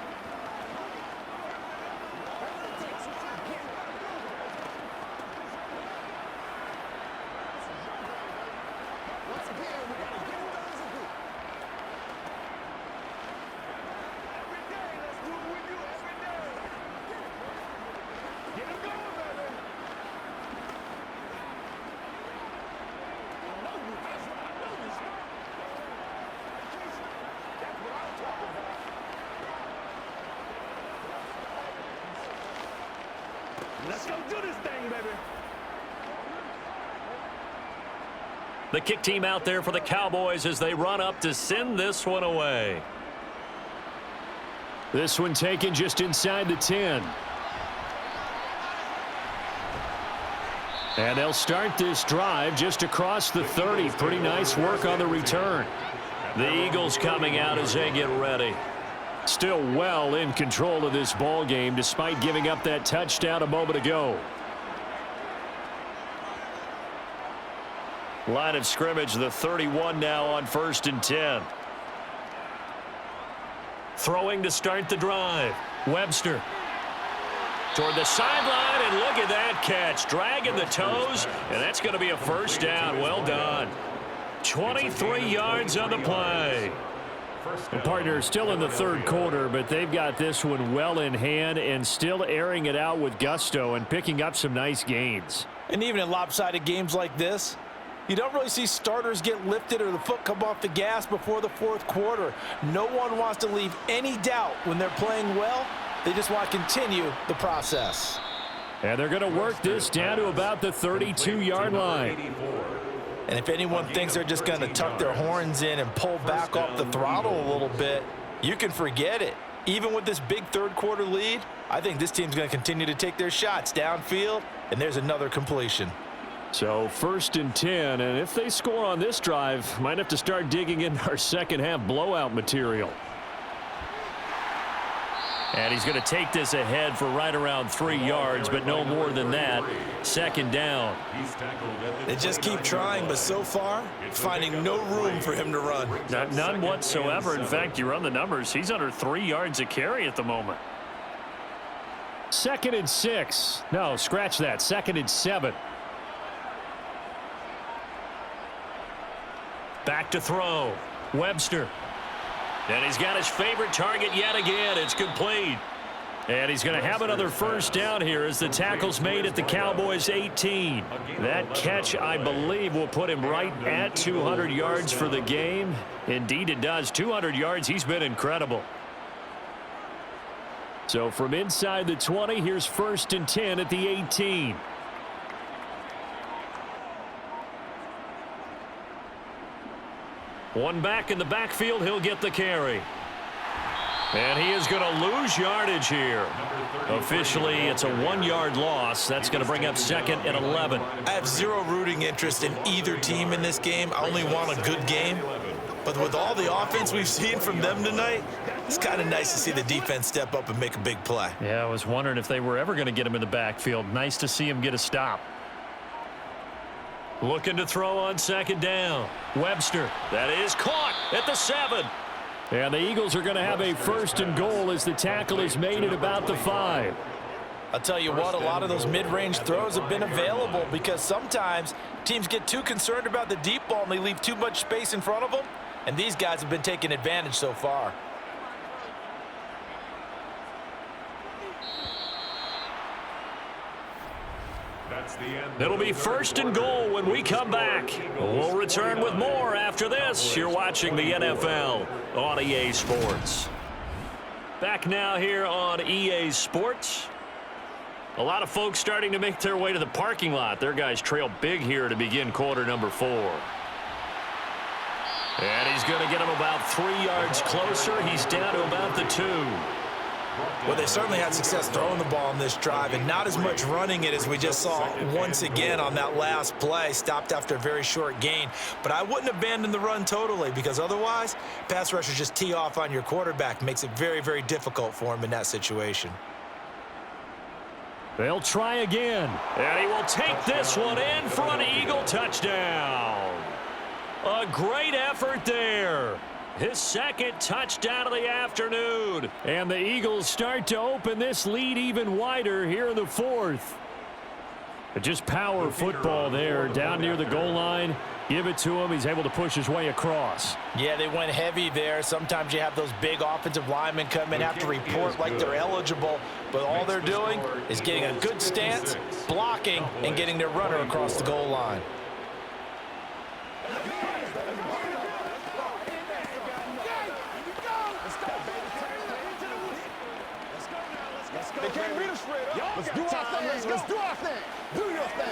Let's go do this thing, baby. The kick team out there for the Cowboys as they run up to send this one away. This one taken just inside the 10. And they'll start this drive just across the 30. Pretty nice work on the return. The Eagles coming out as they get ready. Still well in control of this ball game despite giving up that touchdown a moment ago. Line of scrimmage, the 31 now on 1st and 10. Throwing to start the drive. Webster. Toward the sideline, and look at that catch. Dragging the toes, and that's going to be a first down. Well done. 23 yards on the play. The partner still in the third quarter, but they've got this one well in hand and still airing it out with gusto and picking up some nice gains. And even in lopsided games like this, you don't really see starters get lifted or the foot come off the gas before the fourth quarter. No one wants to leave any doubt when they're playing well. They just want to continue the process. And they're going to work this down to about the 32-yard line. And if anyone thinks they're just going to tuck their horns in and pull back off the throttle a little bit, you can forget it. Even with this big third quarter lead, I think this team's going to continue to take their shots downfield, and there's another completion. So 1st and 10, and if they score on this drive, might have to start digging in our second half blowout material. And he's going to take this ahead for right around 3 yards, but no more than that. 2nd down. They just keep trying, but so far, finding no room for him to run. None whatsoever. In fact, you run the numbers, he's under 3 yards a carry at the moment. 2nd and 6. No, scratch that. 2nd and 7. Back to throw. Webster. And he's got his favorite target yet again. It's complete. And he's going to have another first down here as the tackle's made at the Cowboys 18. That catch, I believe, will put him right at 200 yards for the game. Indeed it does. 200 yards. He's been incredible. So from inside the 20, here's 1st and 10 at the 18. One back in the backfield. He'll get the carry. And he is going to lose yardage here. Officially, it's a 1-yard loss. That's going to bring up 2nd and 11. I have zero rooting interest in either team in this game. I only want a good game. But with all the offense we've seen from them tonight, it's kind of nice to see the defense step up and make a big play. Yeah, I was wondering if they were ever going to get him in the backfield. Nice to see him get a stop. Looking to throw on 2nd down. Webster. That is caught at the 7. And the Eagles are going to have a 1st and goal as the tackle is made at about the 5. I'll tell you what, a lot of those mid-range throws have been available because sometimes teams get too concerned about the deep ball and they leave too much space in front of them. And these guys have been taking advantage so far. It'll be 1st and goal when we come back. We'll return with more after this. You're watching the NFL on EA Sports. Back now here on EA Sports. A lot of folks starting to make their way to the parking lot. Their guys trail big here to begin quarter number 4. And he's going to get him about 3 yards closer. He's down to about the 2. Well, they certainly had success throwing the ball on this drive and not as much running it as we just saw once again on that last play. Stopped after a very short gain. But I wouldn't abandon the run totally because otherwise, pass rushers just tee off on your quarterback. Makes it very, very difficult for him in that situation. They'll try again. And he will take this one in for an Eagle touchdown. A great effort there. His 2nd touchdown of the afternoon. And the Eagles start to open this lead even wider here in the 4th. But just power football there down near the goal line. Give it to him. He's able to push his way across. Yeah, they went heavy there. Sometimes you have those big offensive linemen come in, have to report like they're eligible. But all they're doing is getting a good stance, blocking, and getting their runner across the goal line. They can't beat us straight up. Let's do our thing. Let's do our thing. Do your thing.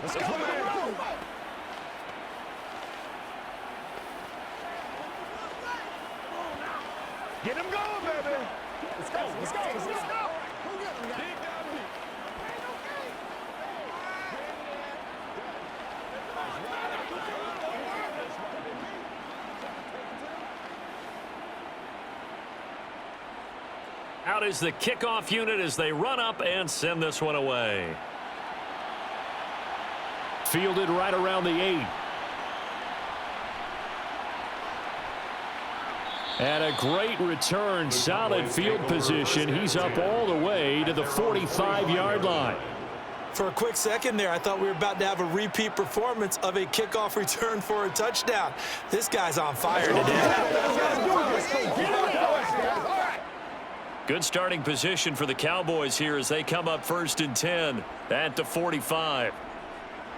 Let's go, man. Get him going, baby. Let's go. Let's go. Let's go. Who get him, guys? Out is the kickoff unit as they run up and send this one away. Fielded right around the 8. And a great return, solid field position. He's up all the way to the 45-yard line. For a quick second there, I thought we were about to have a repeat performance of a kickoff return for a touchdown. This guy's on fire today. Good starting position for the Cowboys here as they come up 1st and 10 at the 45.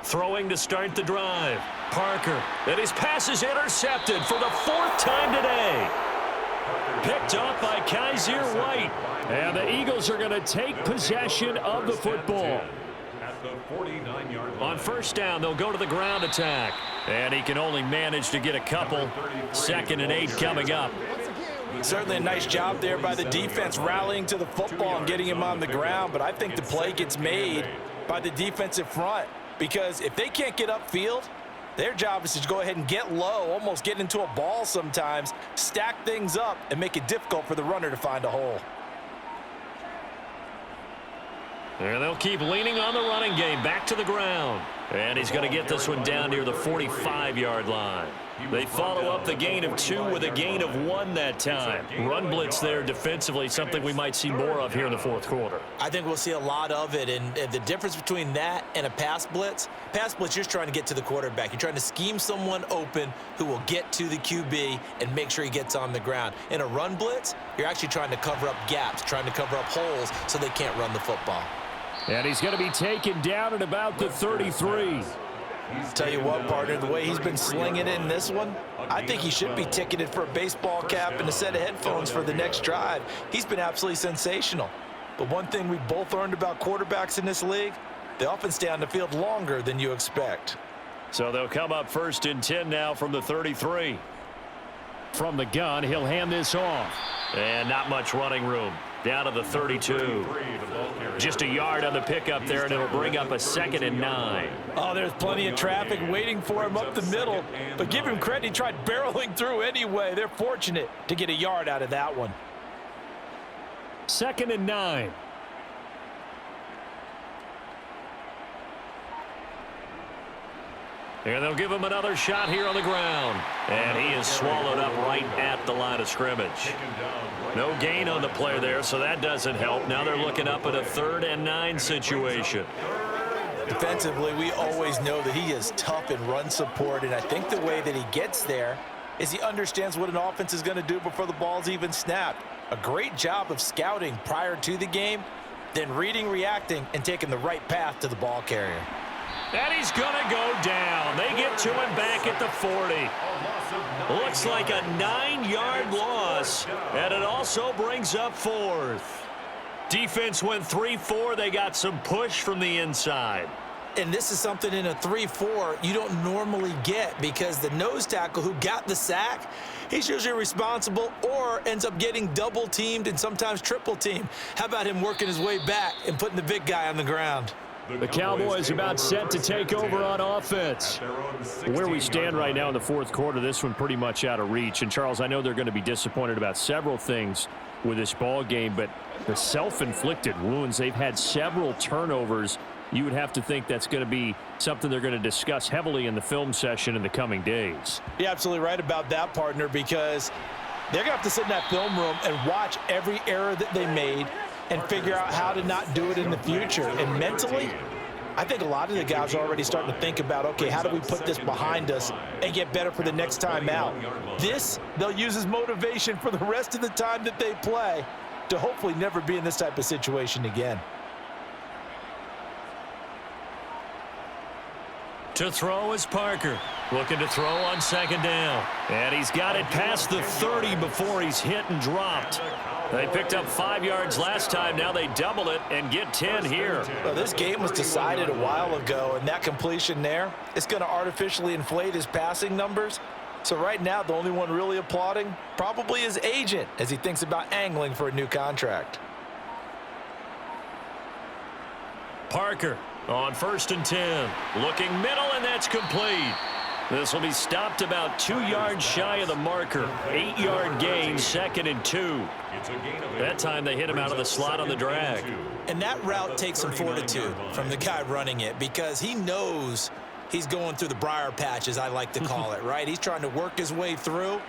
Throwing to start the drive. Parker. And his pass is intercepted for the 4th time today. Picked up by Kaiser White. And the Eagles are going to take possession of the football. On 1st down, they'll go to the ground attack. And he can only manage to get a couple. 2nd and 8 coming up. Certainly a nice job there by the defense rallying to the football and getting him on the ground, but I think the play gets made by the defensive front because if they can't get upfield, their job is to go ahead and get low, almost get into a ball sometimes, stack things up, and make it difficult for the runner to find a hole. And they'll keep leaning on the running game, back to the ground. And he's going to get this one down near the 45-yard line. They follow up the gain of 2 with a gain of 1 that time. Run blitz there defensively, something we might see more of here in the 4th quarter. I think we'll see a lot of it, and the difference between that and a pass blitz, you're just trying to get to the quarterback. You're trying to scheme someone open who will get to the QB and make sure he gets on the ground. In a run blitz, you're actually trying to cover up gaps, trying to cover up holes so they can't run the football. And he's going to be taken down at about the 33. Tell you what, partner, the way he's been slinging it in this one, I think he should be ticketed for a baseball cap and a set of headphones for the next drive. He's been absolutely sensational. But one thing we both learned about quarterbacks in this league, they often stay on the field longer than you expect. So they'll come up 1st and 10 now from the 33. From the gun, he'll hand this off. And not much running room. Down to the 32. Just a yard on the pickup there, and it'll bring up a 2nd and 9. Oh, there's plenty of traffic waiting for him up the middle. But give him credit, he tried barreling through anyway. They're fortunate to get a yard out of that one. 2nd and 9. And they'll give him another shot here on the ground. And he is swallowed up right at the line of scrimmage. No gain on the play there, so that doesn't help. Now they're looking up at a 3rd and 9 situation. Defensively, we always know that he is tough in run support, and I think the way that he gets there is he understands what an offense is going to do before the ball's even snapped. A great job of scouting prior to the game, then reading, reacting, and taking the right path to the ball carrier. And he's going to go down. They get to him back at the 40. Looks like a 9-yard loss, and it also brings up 4th. Defense went 3-4. They got some push from the inside. And this is something in a 3-4 you don't normally get, because the nose tackle who got the sack, he's usually responsible or ends up getting double teamed and sometimes triple teamed. How about him working his way back and putting the big guy on the ground? The Cowboys about set to take over on offense. Where we stand right now in the 4th quarter, this one pretty much out of reach. And, Charles, I know they're going to be disappointed about several things with this ball game, but the self-inflicted wounds, they've had several turnovers. You would have to think that's going to be something they're going to discuss heavily in the film session in the coming days. You're absolutely right about that, partner, because they're going to have to sit in that film room and watch every error that they made and figure out how to not do it in the future. And mentally, I think a lot of the guys are already starting to think about, okay, how do we put this behind us and get better for the next time out? This, they'll use as motivation for the rest of the time that they play to hopefully never be in this type of situation again. To throw is Parker. Looking to throw on 2nd down. And he's got it past the 30 before he's hit and dropped. They picked up 5 yards last time. Now they double it and get 10 here. Well, this game was decided a while ago, and that completion there is going to artificially inflate his passing numbers. So right now, the only one really applauding probably his agent as he thinks about angling for a new contract. Parker on 1st and 10. Looking middle, and that's complete. This will be stopped about 2 yards shy of the marker. 8-yard gain, 2nd and 2. That time they hit him out of the slot on the drag. And that route takes some fortitude from the guy running it, because he knows he's going through the briar patch, as I like to call it, right? He's trying to work his way through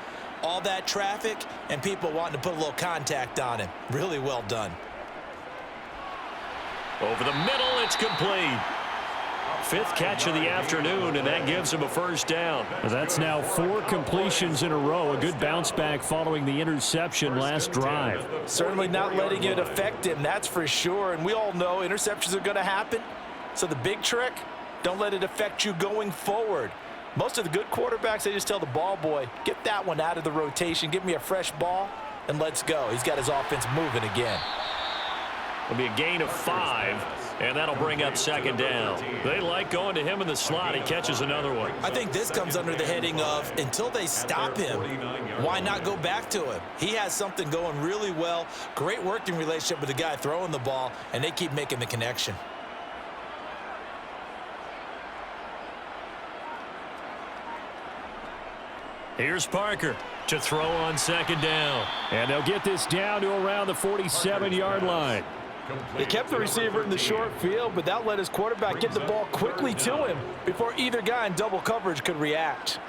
all that traffic and people wanting to put a little contact on him. Really well done. Over the middle, it's complete. 5th catch of the afternoon, and that gives him a 1st down. That's now 4 completions in a row. A good bounce back following the interception last drive. Certainly not letting it affect him, that's for sure. And we all know interceptions are going to happen. So the big trick, don't let it affect you going forward. Most of the good quarterbacks, they just tell the ball boy, get that one out of the rotation, give me a fresh ball, and let's go. He's got his offense moving again. It'll be a gain of 5, and that'll bring up 2nd down. They like going to him in the slot. He catches another one. I think this comes under the heading of, until they stop him, why not go back to him? He has something going really well, great working relationship with the guy throwing the ball, and they keep making the connection. Here's Parker to throw on 2nd down. And they'll get this down to around the 47-yard line. They kept the receiver in the short field, but that let his quarterback get the ball quickly to him before either guy in double coverage could react.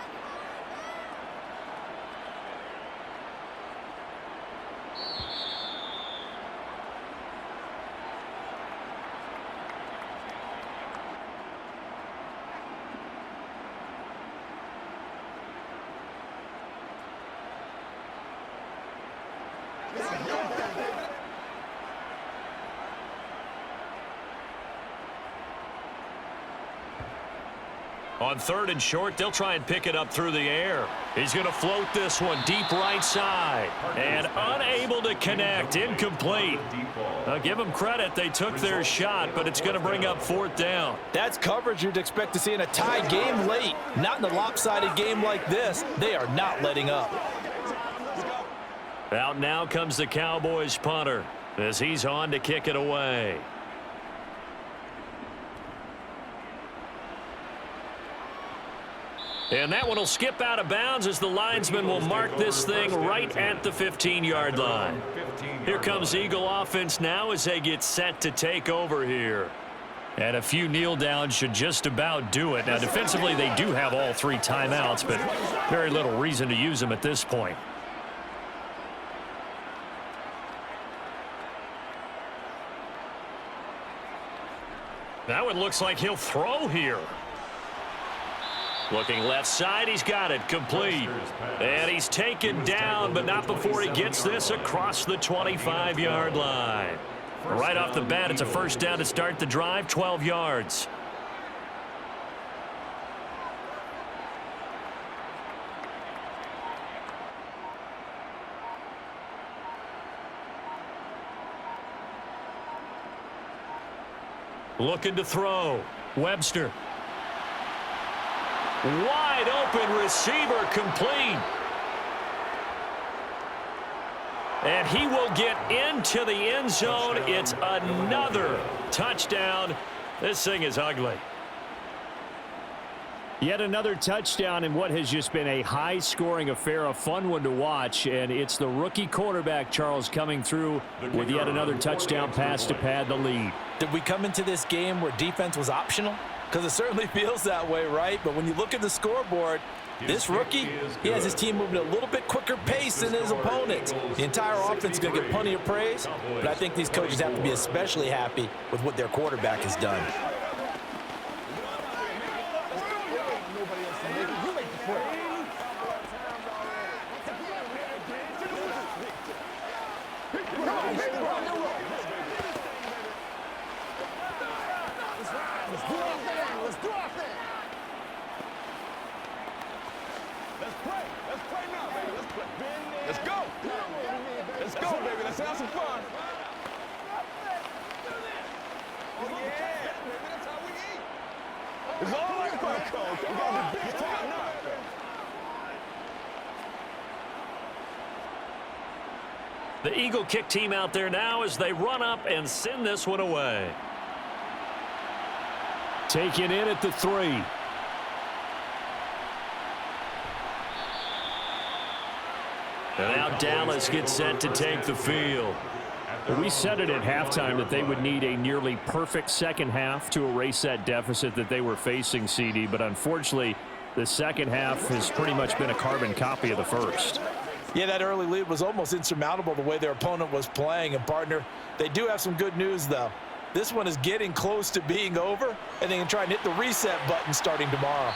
On 3rd and short, they'll try and pick it up through the air. He's going to float this one deep right side. And unable to connect. Incomplete. I'll give them credit. They took their shot, but it's going to bring up 4th down. That's coverage you'd expect to see in a tie game late. Not in a lopsided game like this. They are not letting up. Out now comes the Cowboys punter as he's on to kick it away. And that one will skip out of bounds as the linesman will mark this thing right at the 15-yard line. Here comes Eagle offense now as they get set to take over here. And a few kneel downs should just about do it. Now, defensively, they do have all 3 timeouts, but very little reason to use them at this point. Now it looks like he'll throw here. Looking left side, he's got it complete. And he's taken down, but not before he gets this across the 25-yard line. Right off the bat, it's a 1st down to start the drive, 12 yards. Looking to throw. Webster. Wide open receiver complete. And he will get into the end zone. It's another touchdown. This thing is ugly. Yet another touchdown in what has just been a high-scoring affair, a fun one to watch, and it's the rookie quarterback, Charles, coming through with yet another touchdown pass to pad the lead. Did we come into this game where defense was optional? Because it certainly feels that way, right? But when you look at the scoreboard, this rookie, he has his team moving at a little bit quicker pace than his opponents. The entire offense is going to get plenty of praise, but I think these coaches have to be especially happy with what their quarterback has done. The Eagle kick team out there now as they run up and send this one away. Taken in at the 3. And now Dallas gets set to take the field. We said it at halftime that they would need a nearly perfect second half to erase that deficit that they were facing, CD, but unfortunately the second half has pretty much been a carbon copy of the first. Yeah, that early lead was almost insurmountable the way their opponent was playing. And, partner, they do have some good news, though. This one is getting close to being over, and they can try and hit the reset button starting tomorrow.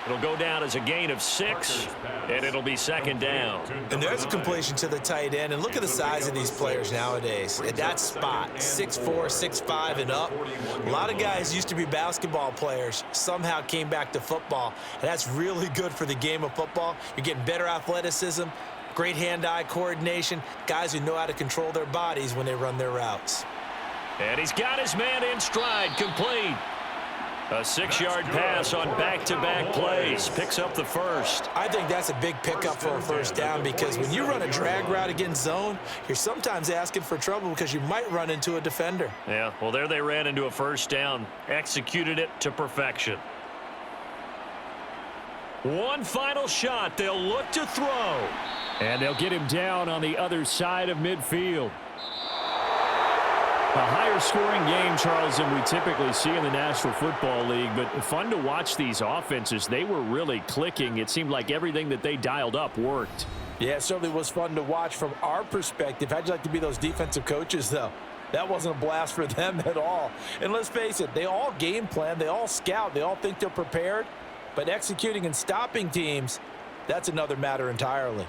It'll go down as a gain of 6, and it'll be 2nd down. And there's a completion to the tight end. And look at the size of these players nowadays. At that spot, 6'4", 6'5", and up. A lot of guys used to be basketball players, somehow came back to football. And that's really good for the game of football. You're getting better athleticism, great hand-eye coordination, guys who know how to control their bodies when they run their routes. And he's got his man in stride, complete. A 6-yard pass on back-to-back plays. Picks up the first. I think that's a big pickup for a 1st down because when you run a drag route against zone, you're sometimes asking for trouble because you might run into a defender. Yeah, well, there they ran into a 1st down. Executed it to perfection. One final shot. They'll look to throw. And they'll get him down on the other side of midfield. A higher scoring game, Charles, than we typically see in the National Football League, but fun to watch these offenses. They were really clicking. It seemed like everything that they dialed up worked. Yeah, it certainly was fun to watch from our perspective. How'd you like to be those defensive coaches, though? That wasn't a blast for them at all. And let's face it, they all game plan, they all scout, they all think they're prepared, but executing and stopping teams, that's another matter entirely.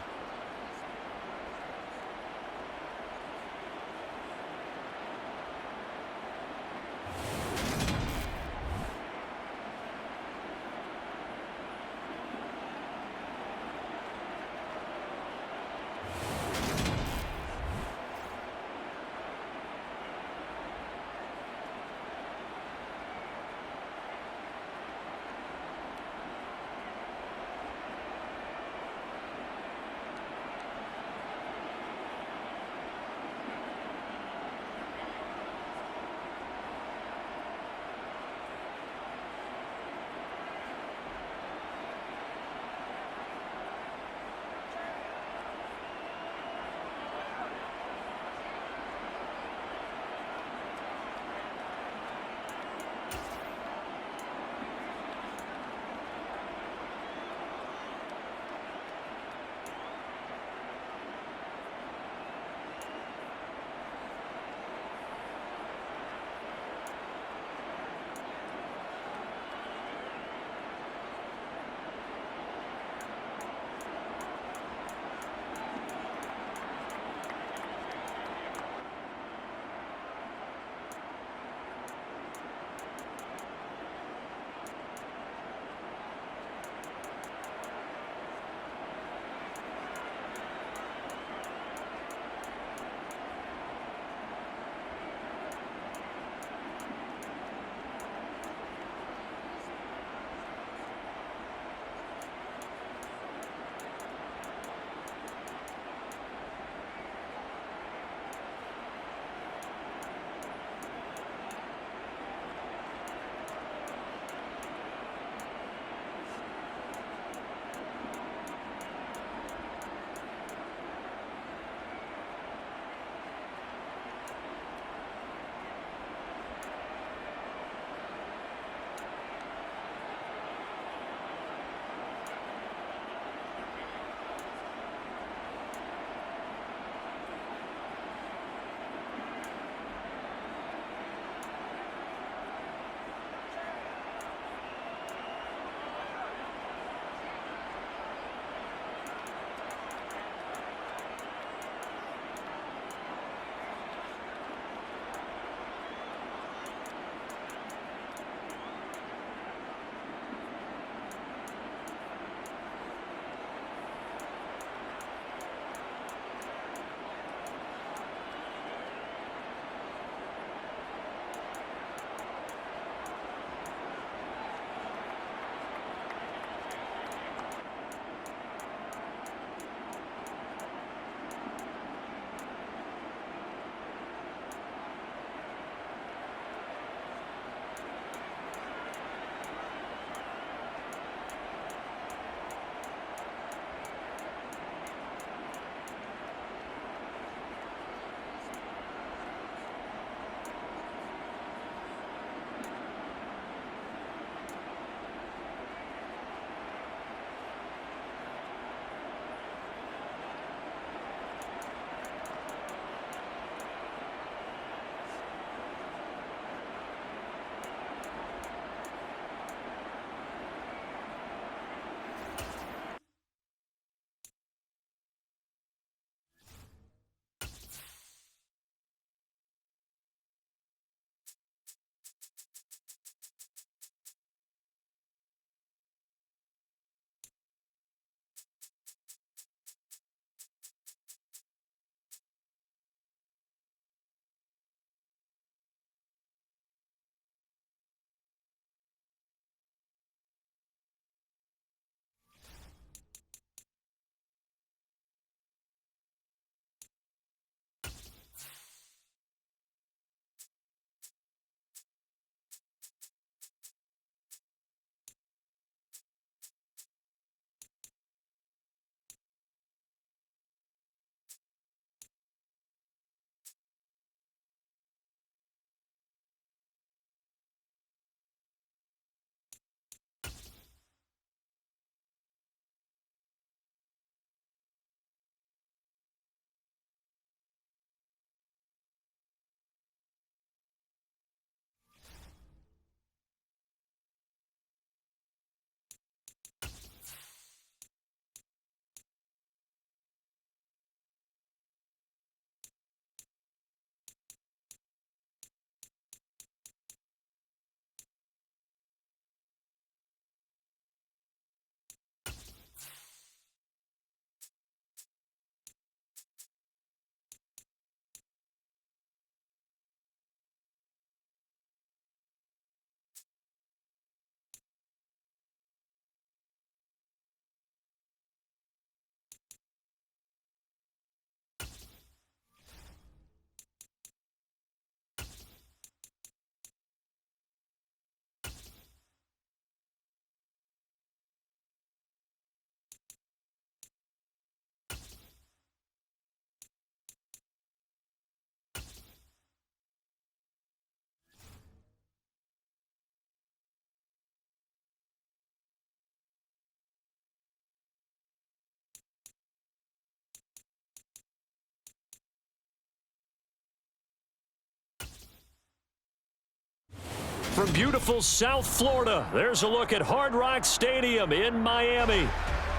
From beautiful South Florida, there's a look at Hard Rock Stadium in Miami.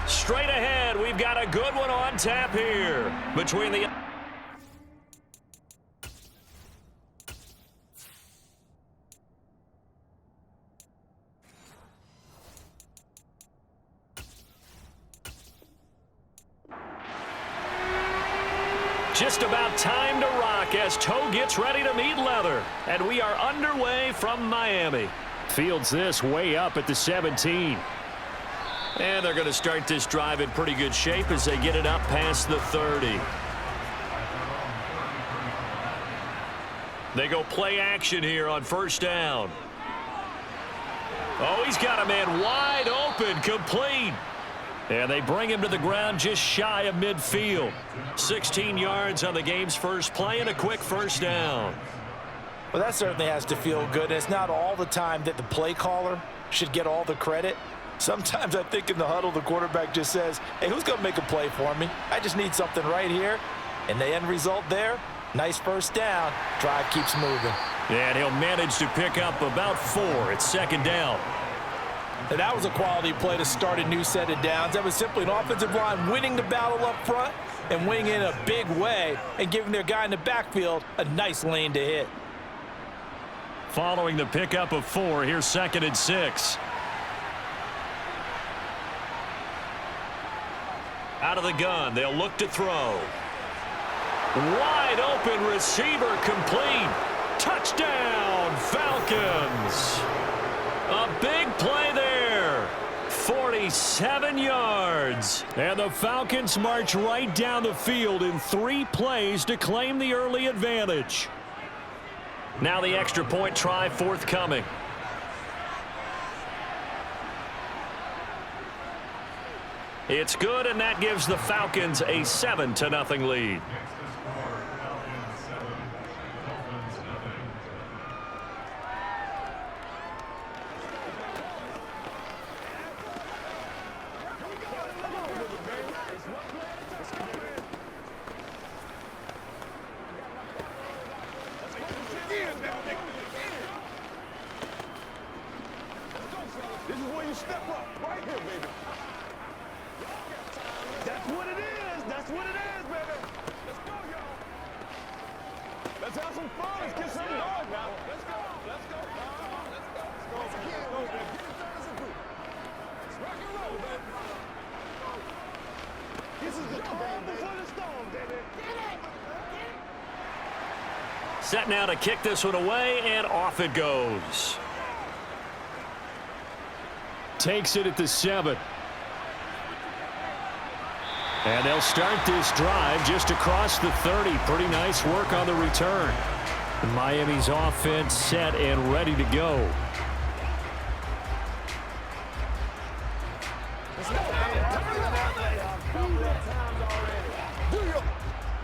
Straight ahead, we've got a good one on tap here between the... Just about time to rock as toe gets ready to meet leather. And we are underway from Miami. Fields this way up at the 17. And they're going to start this drive in pretty good shape as they get it up past the 30. They go play action here on first down. Oh, he's got a man wide open, complete. And they bring him to the ground just shy of midfield. 16 yards on the game's first play and a quick first down. Well, that certainly has to feel good. And it's not all the time that the play caller should get all the credit. Sometimes I think in the huddle, the quarterback just says, hey, who's going to make a play for me? I just need something right here. And the end result there, nice first down. Drive keeps moving. And he'll manage to pick up about 4. It's second down. And that was a quality play to start a new set of downs. That was simply an offensive line winning the battle up front and winning in a big way and giving their guy in the backfield a nice lane to hit. Following the pickup of 4, here's 2nd and 6. Out of the gun, they'll look to throw. Wide open receiver complete. Touchdown, Falcons. A big play there. 47 yards. And the Falcons march right down the field in 3 plays to claim the early advantage. Now the extra point try forthcoming. It's good, and that gives the Falcons a 7-0 lead. This is where you step up, right here, baby. That's what it is. That's what it is, baby. Let's go, y'all. Let's have some fun. Let's get something going now. Let's go. Let's go. Let's go. Let's go. Let's go, baby. Get it done as a group. Let's rock and roll, baby. This is the calm before the storm, baby. Get it. Set now to kick this one away, and off it goes. Takes it at the 7. And they'll start this drive just across the 30. Pretty nice work on the return. Miami's offense set and ready to go.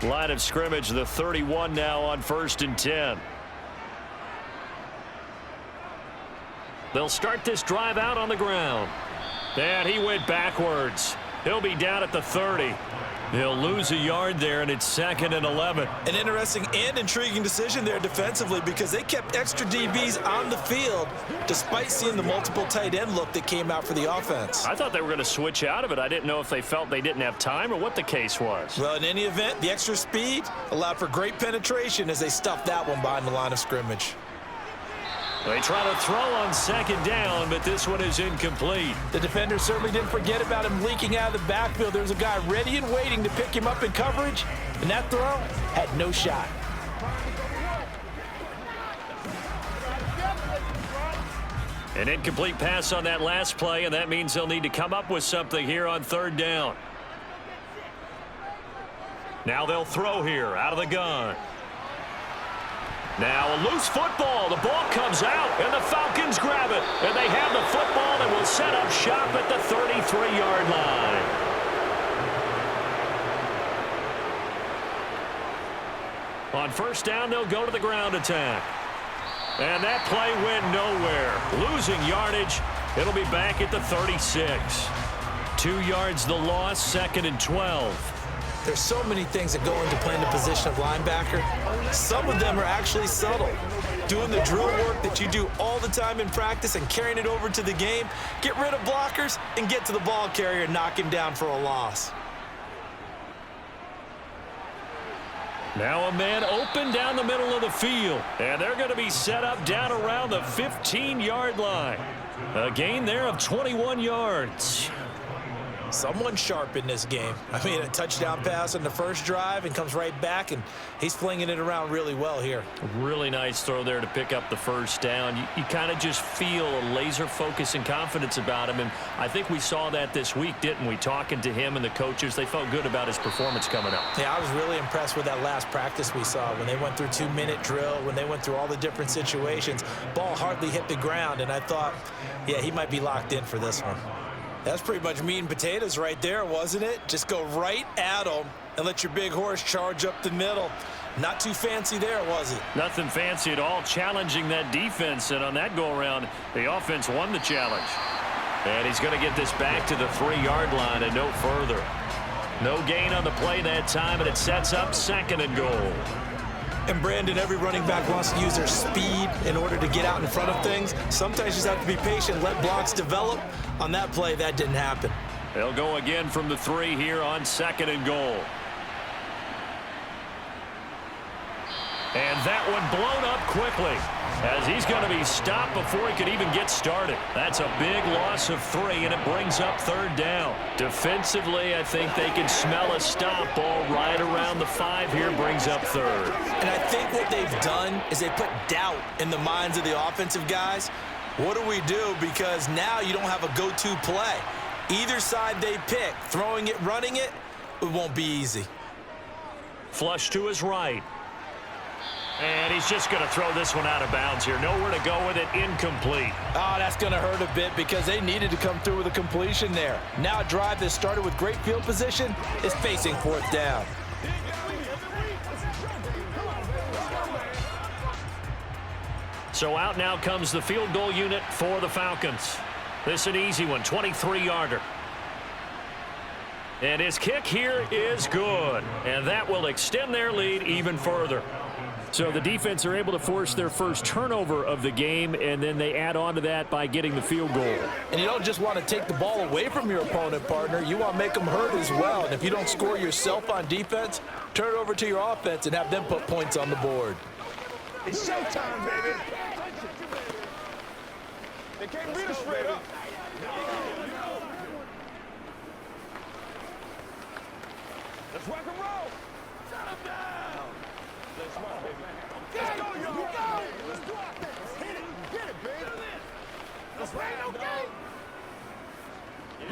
Line of scrimmage, the 31 now on 1st and 10. They'll start this drive out on the ground. And he went backwards. He'll be down at the 30. He'll lose a yard there, and it's 2nd and 11. An interesting and intriguing decision there defensively because they kept extra DBs on the field despite seeing the multiple tight end look that came out for the offense. I thought they were going to switch out of it. I didn't know if they felt they didn't have time or what the case was. Well, in any event, the extra speed allowed for great penetration as they stuffed that one behind the line of scrimmage. They try to throw on 2nd down, but this one is incomplete. The defender certainly didn't forget about him leaking out of the backfield. There's a guy ready and waiting to pick him up in coverage, and that throw had no shot. An incomplete pass on that last play, and that means they'll need to come up with something here on 3rd down. Now they'll throw here out of the gun. Now a loose football. The ball comes out, and the Falcons grab it. And they have the football and will set up shop at the 33-yard line. On 1st down, they'll go to the ground attack. And that play went nowhere. Losing yardage. It'll be back at the 36. 2 yards the loss, 2nd and 12. There's so many things that go into playing the position of linebacker. Some of them are actually subtle. doing the drill work that you do all the time in practice and carrying it over to the game. Get rid of blockers and get to the ball carrier and knock him down for a loss. Now a man open down the middle of the field, and they're going to be set up down around the 15-yard line. A gain there of 21 yards. Someone sharp in this game. I mean, a touchdown pass on the first drive and comes right back, and he's flinging it around really well here. Really nice throw there to pick up the first down. You kind of just feel a laser focus and confidence about him, and I think we saw that this week, didn't we? Talking to him and the coaches, they felt good about his performance coming up. Yeah, I was really impressed with that last practice we saw when they went through 2-minute drill, when they went through all the different situations. Ball hardly hit the ground, and I thought, yeah, he might be locked in for this one. That's pretty much meat and potatoes right there, wasn't it? Just go right at them and let your big horse charge up the middle. Not too fancy there, was it? Nothing fancy at all, challenging that defense, and on that go-around, the offense won the challenge. And he's going to get this back to the 3-yard line and no further. No gain on the play that time, and it sets up 2nd and goal. And Brandon, every running back wants to use their speed in order to get out in front of things. Sometimes you just have to be patient, let blocks develop. On that play, that didn't happen. They'll go again from the 3 here on 2nd and goal. And that one blown up quickly as he's going to be stopped before he could even get started. That's a big loss of 3, and it brings up 3rd down. Defensively, I think they can smell a stop. Ball right around the 5 here, brings up 3rd. And I think what they've done is they put doubt in the minds of the offensive guys. What do we do? Because now you don't have a go-to play. Either side they pick, throwing it, running it, it won't be easy. Flush to his right. And he's just going to throw this one out of bounds here. Nowhere to go with it, incomplete. Oh, that's going to hurt a bit because they needed to come through with a completion there. Now a drive that started with great field position is facing 4th down. So out now comes the field goal unit for the Falcons. This an easy one, 23-yarder. And his kick here is good. And that will extend their lead even further. So the defense are able to force their first turnover of the game, and then they add on to that by getting the field goal. And you don't just want to take the ball away from your opponent, partner. You want to make them hurt as well. And if you don't score yourself on defense, turn it over to your offense and have them put points on the board. It's showtime, baby. They can't beat us straight up. Let's rock and roll. Shut him down. Let's rock, baby. Let's go, y'all. Let's do our thing. Let's hit it. Get it, baby. Let's ride, no game.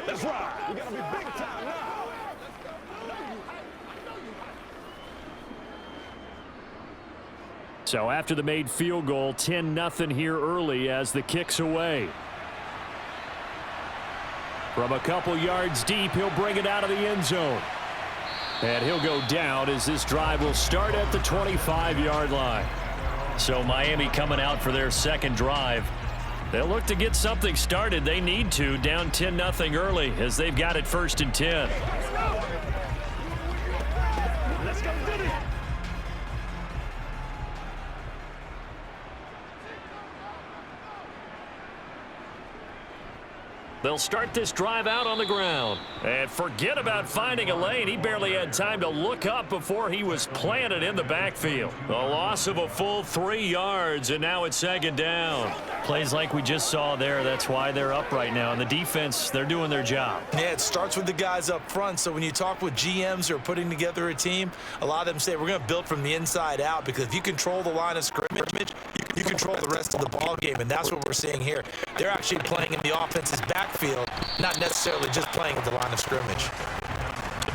Let's ride. We gotta be big time now. So after the made field goal, 10-0 here early as the kick's away. From a couple yards deep, he'll bring it out of the end zone. And he'll go down as this drive will start at the 25-yard line. So Miami coming out for their 2nd drive. They'll look to get something started. They need to, down 10-0 early as they've got it 1st and 10. Let's go do this. They'll start this drive out on the ground. And forget about finding a lane. He barely had time to look up before he was planted in the backfield. A loss of a full 3 yards, and now it's 2nd down. Plays like we just saw there. That's why they're up right now. And the defense, they're doing their job. Yeah, it starts with the guys up front. So when you talk with GMs who are putting together a team, a lot of them say we're going to build from the inside out, because if you control the line of scrimmage, you control the rest of the ball game, and that's what we're seeing here. They're actually playing in the offense's backfield, not necessarily just playing at the line of scrimmage.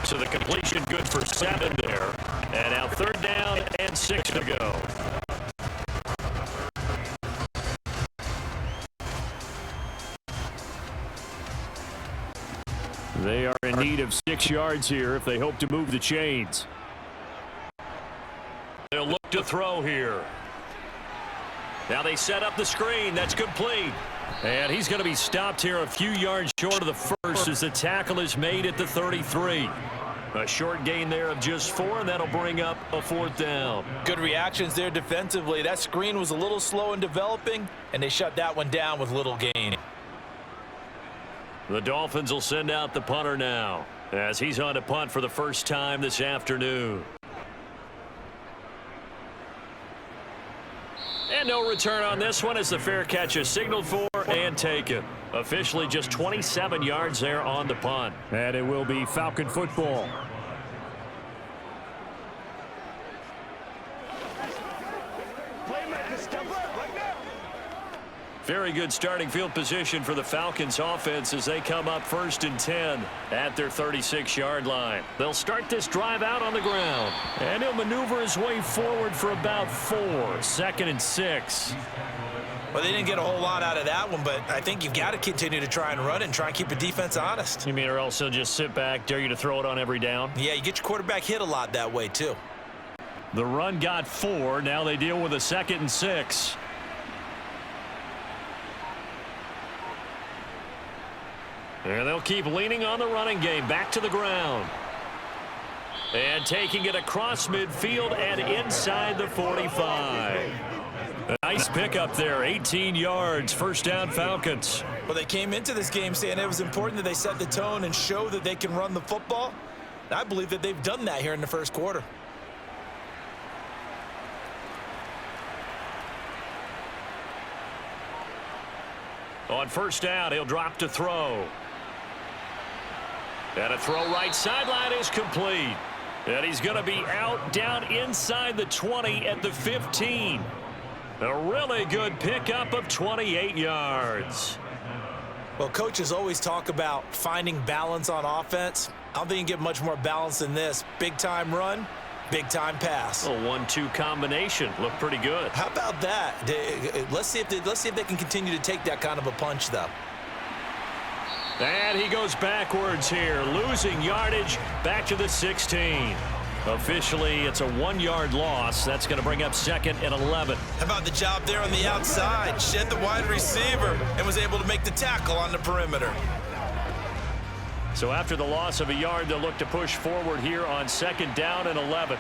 So the completion good for 7 there. And now 3rd down and 6 to go. They are in need of 6 yards here if they hope to move the chains. They'll look to throw here. Now they set up the screen. That's complete. And he's going to be stopped here a few yards short of the first as the tackle is made at the 33. A short gain there of just 4, and that'll bring up a 4th down. Good reactions there defensively. That screen was a little slow in developing, and they shut that one down with little gain. The Dolphins will send out the punter now, as he's on to punt for the first time this afternoon. And no return on this one as the fair catch is signaled for and taken. Officially just 27 yards there on the punt. And it will be Falcon football. Very good starting field position for the Falcons offense as they come up 1st and 10 at their 36-yard line. They'll start this drive out on the ground. And he'll maneuver his way forward for about 4. 2nd and 6. Well, they didn't get a whole lot out of that one, but I think you've got to continue to try and run and try and keep the defense honest. You mean or else he'll just sit back, dare you to throw it on every down? Yeah, you get your quarterback hit a lot that way, too. The run got 4. Now they deal with a 2nd and 6. And they'll keep leaning on the running game. Back to the ground. And taking it across midfield and inside the 45. A nice pickup there. 18 yards. 1st down Falcons. Well, they came into this game saying it was important that they set the tone and show that they can run the football. And I believe that they've done that here in the 1st quarter. On 1st down, he'll drop to throw. And a throw right sideline is complete. And he's going to be out down inside the 20 at the 15. A really good pickup of 28 yards. Well, coaches always talk about finding balance on offense. I don't think you can get much more balance than this. Big-time run, big-time pass. A 1-2 combination. Looked pretty good. How about that? Let's see if they can continue to take that kind of a punch, though. And he goes backwards here, losing yardage back to the 16. Officially, it's a 1-yard loss. That's going to bring up 2nd and 11. How about the job there on the outside? Shed the wide receiver and was able to make the tackle on the perimeter. So after the loss of a yard, they'll look to push forward here on 2nd down and 11.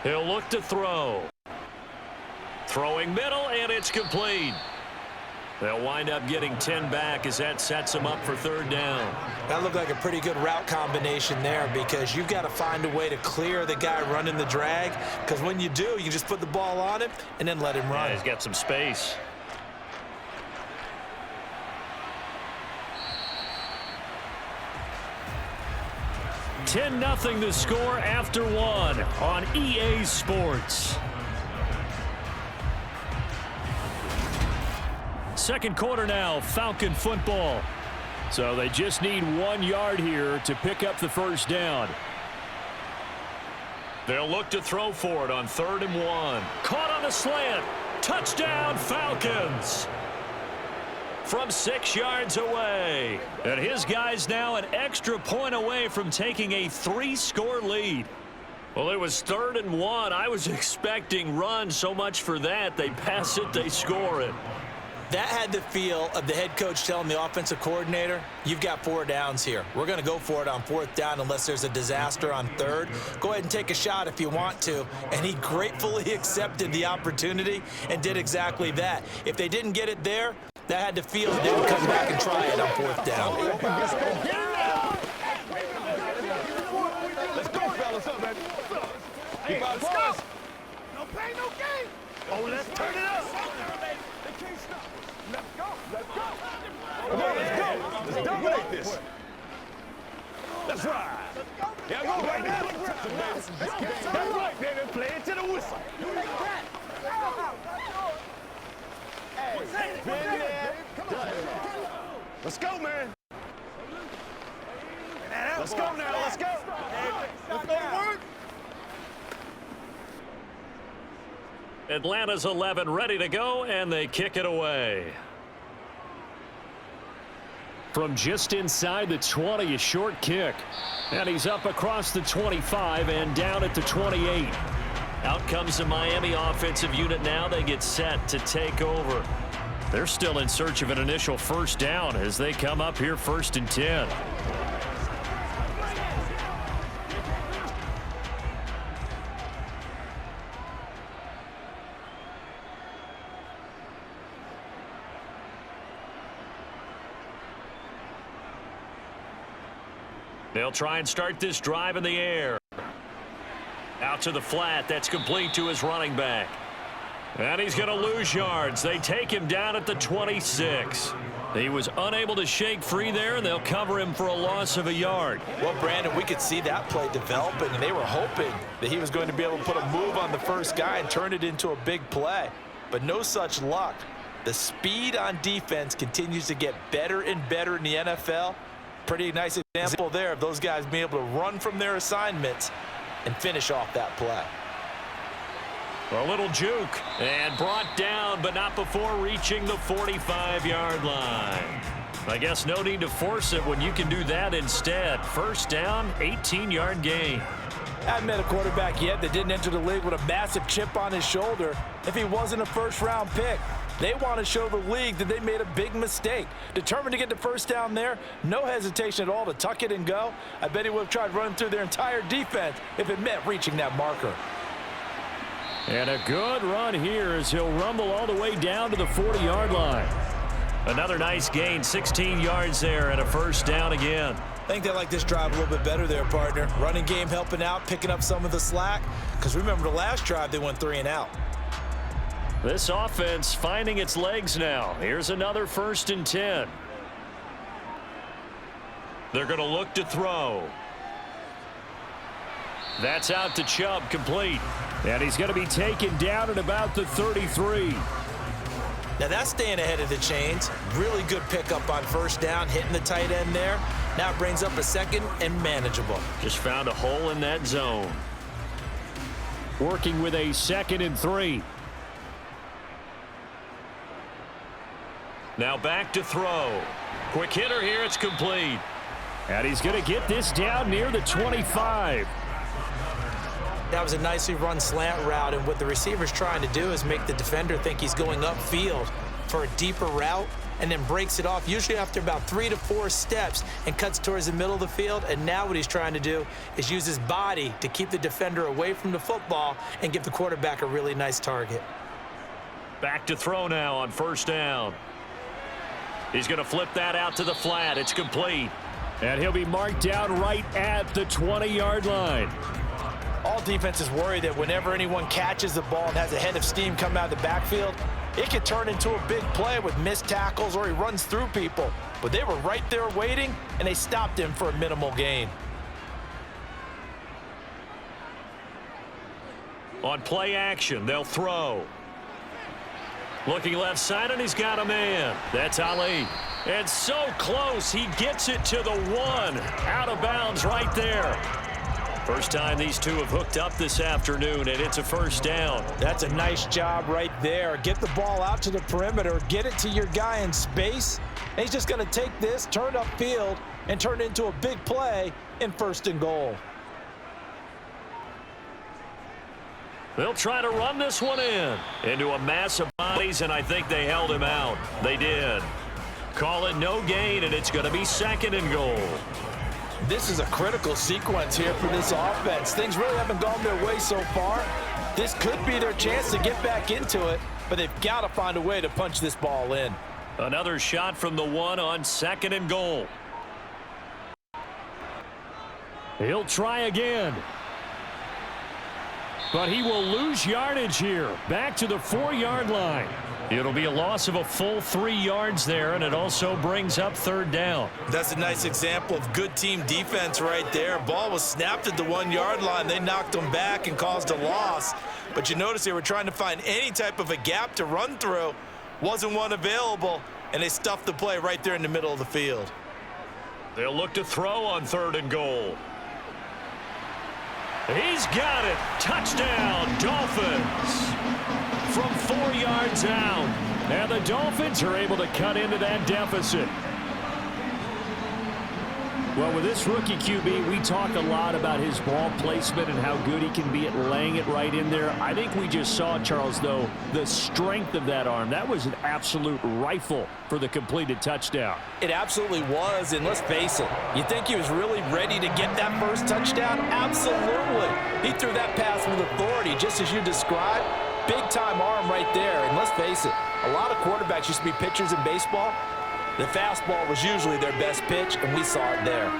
He'll look to throw. Throwing middle, and it's complete. They'll wind up getting 10 back as that sets them up for 3rd down. That looked like a pretty good route combination there because you've got to find a way to clear the guy running the drag, because when you do, you just put the ball on him and then let him run. Yeah, he's got some space. $10-0 the score after 1 on EA Sports. 2nd quarter now, Falcon football. So they just need 1 yard here to pick up the 1st down. They'll look to throw for it on 3rd and 1. Caught on the slant. Touchdown, Falcons. From 6 yards away. And his guys now an extra point away from taking a 3-score lead. Well, it was 3rd and 1. I was expecting run, so much for that. They pass it, they score it. That had the feel of the head coach telling the offensive coordinator, you've got 4 downs here. We're going to go for it on 4th down unless there's a disaster on 3rd. Go ahead and take a shot if you want to. And he gratefully accepted the opportunity and did exactly that. If they didn't get it there, that had the feel that they would come back and try it on 4th down. Let's go, fellas. Hey, let's go. No pain, no gain. Oh, let's turn it up. They can't stop us. Let's go. Let's go. Come on, let's go. Let's dominate this. Let's ride. Yeah, go right now. That's right, baby. Play it to the whistle. Let's go, man. Let's go now. Let's go. Let's go to work. Atlanta's 11 ready to go, and they kick it away. From just inside the 20, a short kick. And he's up across the 25 and down at the 28. Out comes the Miami offensive unit now. They get set to take over. They're still in search of an initial first down as they come up here 1st and 10. They'll try and start this drive in the air. Out to the flat. That's complete to his running back. And he's going to lose yards. They take him down at the 26. He was unable to shake free there, and they'll cover him for a loss of a yard. Well, Brandon, we could see that play developing, and they were hoping that he was going to be able to put a move on the first guy and turn it into a big play. But no such luck. The speed on defense continues to get better and better in the NFL. Pretty nice example there of those guys being able to run from their assignments and finish off that play. A little juke and brought down, but not before reaching the 45-yard line. I guess no need to force it when you can do that instead. First down, 18-yard gain. I haven't met a quarterback yet that didn't enter the league with a massive chip on his shoulder if he wasn't a first-round pick. They want to show the league that they made a big mistake. Determined to get the first down there, no hesitation at all to tuck it and go. I bet he would have tried running through their entire defense if it meant reaching that marker. And a good run here as he'll rumble all the way down to the 40-yard line. Another nice gain, 16 yards there and a first down again. I think they like this drive a little bit better there, partner. Running game helping out, picking up some of the slack. Because remember the last drive, they went 3 and out. This offense finding its legs now. Here's another 1st and 10. They're going to look to throw. That's out to Chubb, complete. And he's going to be taken down at about the 33. Now that's staying ahead of the chains. Really good pickup on first down, hitting the tight end there. Now it brings up a second and manageable. Just found a hole in that zone. Working with a 2nd and 3. Now back to throw. Quick hitter here, it's complete. And he's going to get this down near the 25. That was a nicely run slant route, and what the receiver's trying to do is make the defender think he's going upfield for a deeper route and then breaks it off, usually after about 3 to 4 steps, and cuts towards the middle of the field. And now what he's trying to do is use his body to keep the defender away from the football and give the quarterback a really nice target. Back to throw now on first down. He's going to flip that out to the flat. It's complete. And he'll be marked down right at the 20-yard line. All defenses worry that whenever anyone catches the ball and has a head of steam come out of the backfield, it could turn into a big play with missed tackles or he runs through people. But they were right there waiting, and they stopped him for a minimal gain. On play action, they'll throw. Looking left side, and he's got a man. That's Ali. And so close, he gets it to the 1. Out of bounds right there. First time these two have hooked up this afternoon, and it's a first down. That's a nice job right there. Get the ball out to the perimeter, get it to your guy in space, and he's just going to take this, turn upfield, and turn it into a big play in 1st and goal. They'll try to run this one into a mass of bodies, and I think they held him out. They did. Call it no gain, and it's going to be 2nd and goal. This is a critical sequence here for this offense. Things really haven't gone their way so far. This could be their chance to get back into it, but they've got to find a way to punch this ball in. Another shot from the 1 on 2nd and goal. He'll try again. But he will lose yardage here. Back to the 4-yard line. It'll be a loss of a full 3 yards there, and it also brings up 3rd down. That's a nice example of good team defense right there. Ball was snapped at the 1-yard line. They knocked them back and caused a loss. But you notice they were trying to find any type of a gap to run through. Wasn't one available, and they stuffed the play right there in the middle of the field. They'll look to throw on 3rd and goal. He's got it. Touchdown, Dolphins. From 4 yards out. And the Dolphins are able to cut into that deficit. Well, with this rookie QB, we talk a lot about his ball placement and how good he can be at laying it right in there. I think we just saw, Charles, though, the strength of that arm. That was an absolute rifle for the completed touchdown. It absolutely was, and let's face it, you think he was really ready to get that first touchdown? Absolutely. He threw that pass with authority, just as you described. Big-time arm right there, and let's face it, a lot of quarterbacks used to be pitchers in baseball. The fastball was usually their best pitch, and we saw it there.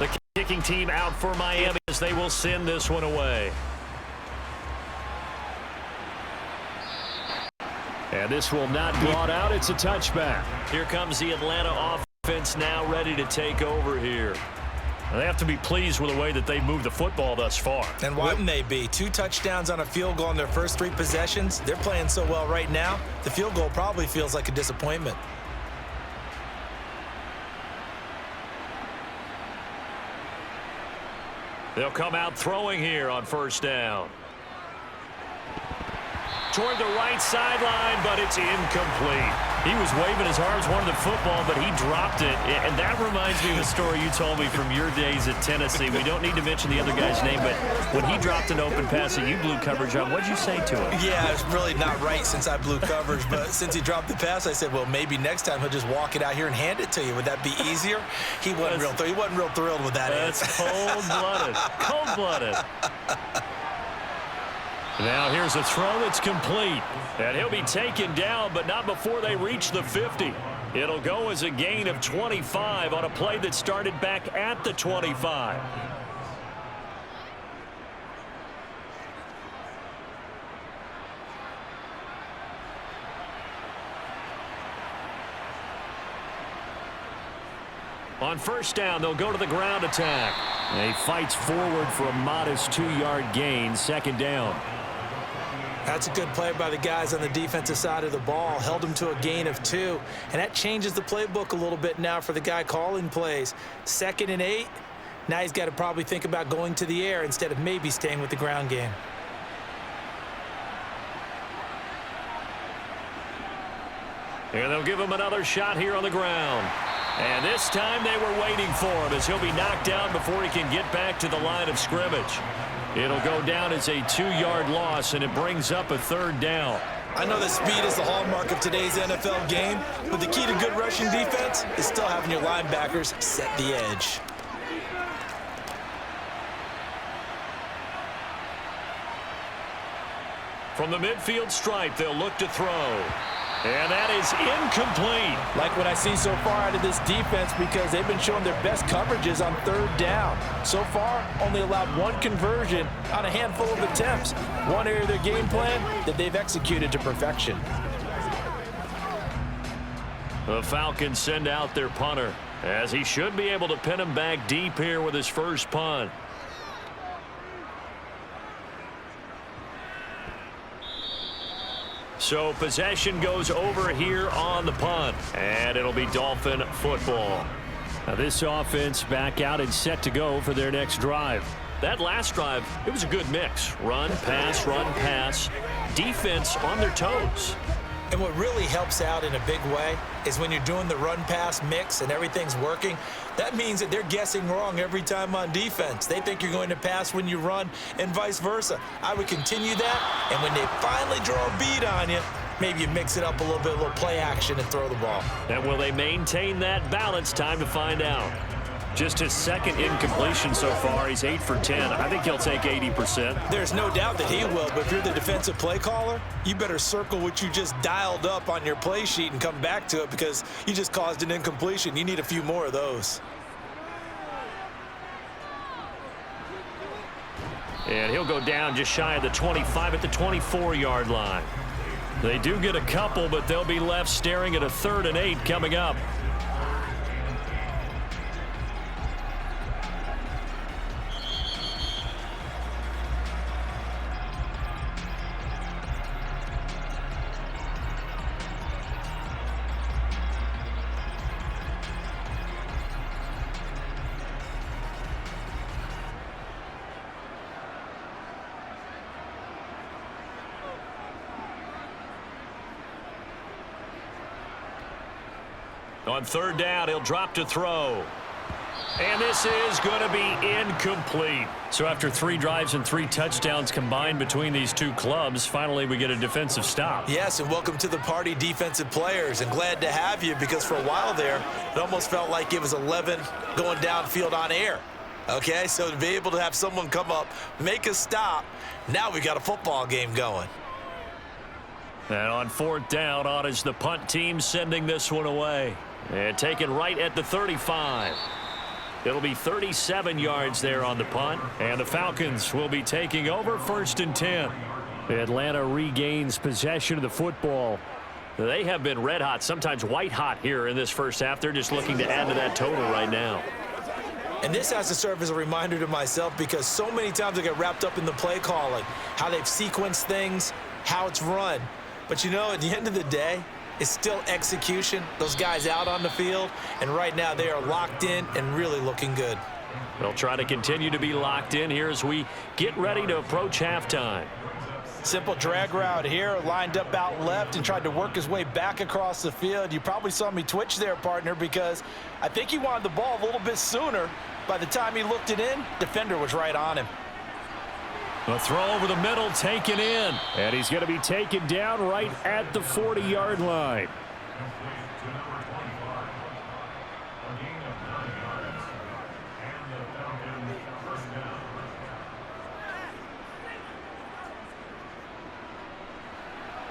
The kicking team out for Miami as they will send this one away. And this will not be brought out. It's a touchback. Here comes the Atlanta offense now ready to take over here. And they have to be pleased with the way that they moved the football thus far. And why wouldn't they be? 2 touchdowns on a field goal in their first 3 possessions. They're playing so well right now, the field goal probably feels like a disappointment. They'll come out throwing here on first down. Toward the right sideline, but it's incomplete. He was waving his arms, wanted the football, but he dropped it. And that reminds me of a story you told me from your days at Tennessee. We don't need to mention the other guy's name, but when he dropped an open pass that you blew coverage on, what'd you say to him? Yeah, it's really not right since I blew coverage, but since he dropped the pass, I said, well, maybe next time he'll just walk it out here and hand it to you. Would that be easier? He wasn't real thrilled with that. That's cold-blooded. Cold-blooded. Now here's a throw that's complete. And he'll be taken down, but not before they reach the 50. It'll go as a gain of 25 on a play that started back at the 25. On first down, they'll go to the ground attack. And he fights forward for a modest 2-yard gain, second down. That's a good play by the guys on the defensive side of the ball. Held them to a gain of 2. And that changes the playbook a little bit now for the guy calling plays. 2nd and 8. Now he's got to probably think about going to the air instead of maybe staying with the ground game. And they'll give him another shot here on the ground. And this time they were waiting for him as he'll be knocked down before he can get back to the line of scrimmage. It'll go down as a 2-yard loss, and it brings up a 3rd down. I know that speed is the hallmark of today's NFL game, but the key to good rushing defense is still having your linebackers set the edge. From the midfield stripe, they'll look to throw. And that is incomplete. Like what I see so far out of this defense, because they've been showing their best coverages on 3rd down. So far, only allowed 1 conversion on a handful of attempts. One area of their game plan that they've executed to perfection. The Falcons send out their punter, as he should be able to pin him back deep here with his first punt. So possession goes over here on the punt, and it'll be Dolphin football. Now this offense back out and set to go for their next drive. That last drive, it was a good mix. Run, pass, defense on their toes. And what really helps out in a big way is when you're doing the run-pass mix and everything's working, that means that they're guessing wrong every time on defense. They think you're going to pass when you run and vice versa. I would continue that, and when they finally draw a bead on you, maybe you mix it up a little bit, a little play action and throw the ball. And will they maintain that balance? Time to find out. Just his 2nd incompletion so far. He's 8 for 10. I think he'll take 80%. There's no doubt that he will, but if you're the defensive play caller, you better circle what you just dialed up on your play sheet and come back to it because you just caused an incompletion. You need a few more of those. And he'll go down just shy of the 25 at the 24-yard line. They do get a couple, but they'll be left staring at a 3rd and 8 coming up. On third down, he'll drop to throw. And this is going to be incomplete. So after 3 drives and 3 touchdowns combined between these two clubs, finally we get a defensive stop. Yes, and welcome to the party, defensive players. And glad to have you, because for a while there, it almost felt like it was 11 going downfield on air. Okay, so to be able to have someone come up, make a stop, now we got a football game going. And on fourth down, on is the punt team sending this one away. And taken right at the 35. It'll be 37 yards there on the punt, and the Falcons will be taking over 1st and 10. Atlanta regains possession of the football. They have been red hot, sometimes white hot here in this first half. They're just looking to add to that total right now. And this has to serve as a reminder to myself, because so many times I get wrapped up in the play calling, how they've sequenced things, how it's run. But, you know, at the end of the day, it's still execution. Those guys out on the field, and right now they are locked in and really looking good. They'll try to continue to be locked in here as we get ready to approach halftime. Simple drag route here, lined up out left and tried to work his way back across the field. You probably saw me twitch there, partner, because I think he wanted the ball a little bit sooner. By the time he looked it in, defender was right on him. A throw over the middle, taken in. And he's going to be taken down right at the 40-yard line.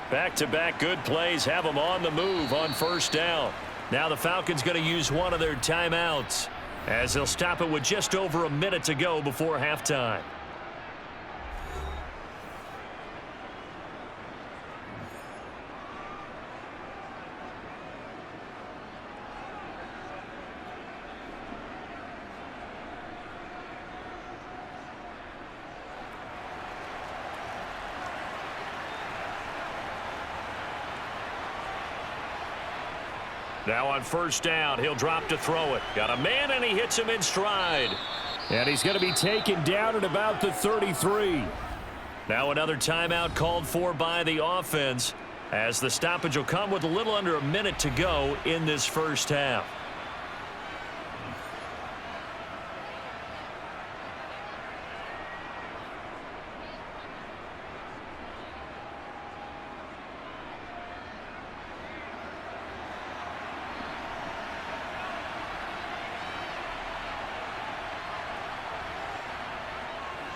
Back-to-back good plays have them on the move on first down. Now the Falcons going to use one of their timeouts, as they'll stop it with just over a minute to go before halftime. Now on first down, he'll drop to throw it. Got a man, and he hits him in stride. And he's going to be taken down at about the 33. Now another timeout called for by the offense, as the stoppage will come with a little under a minute to go in this first half.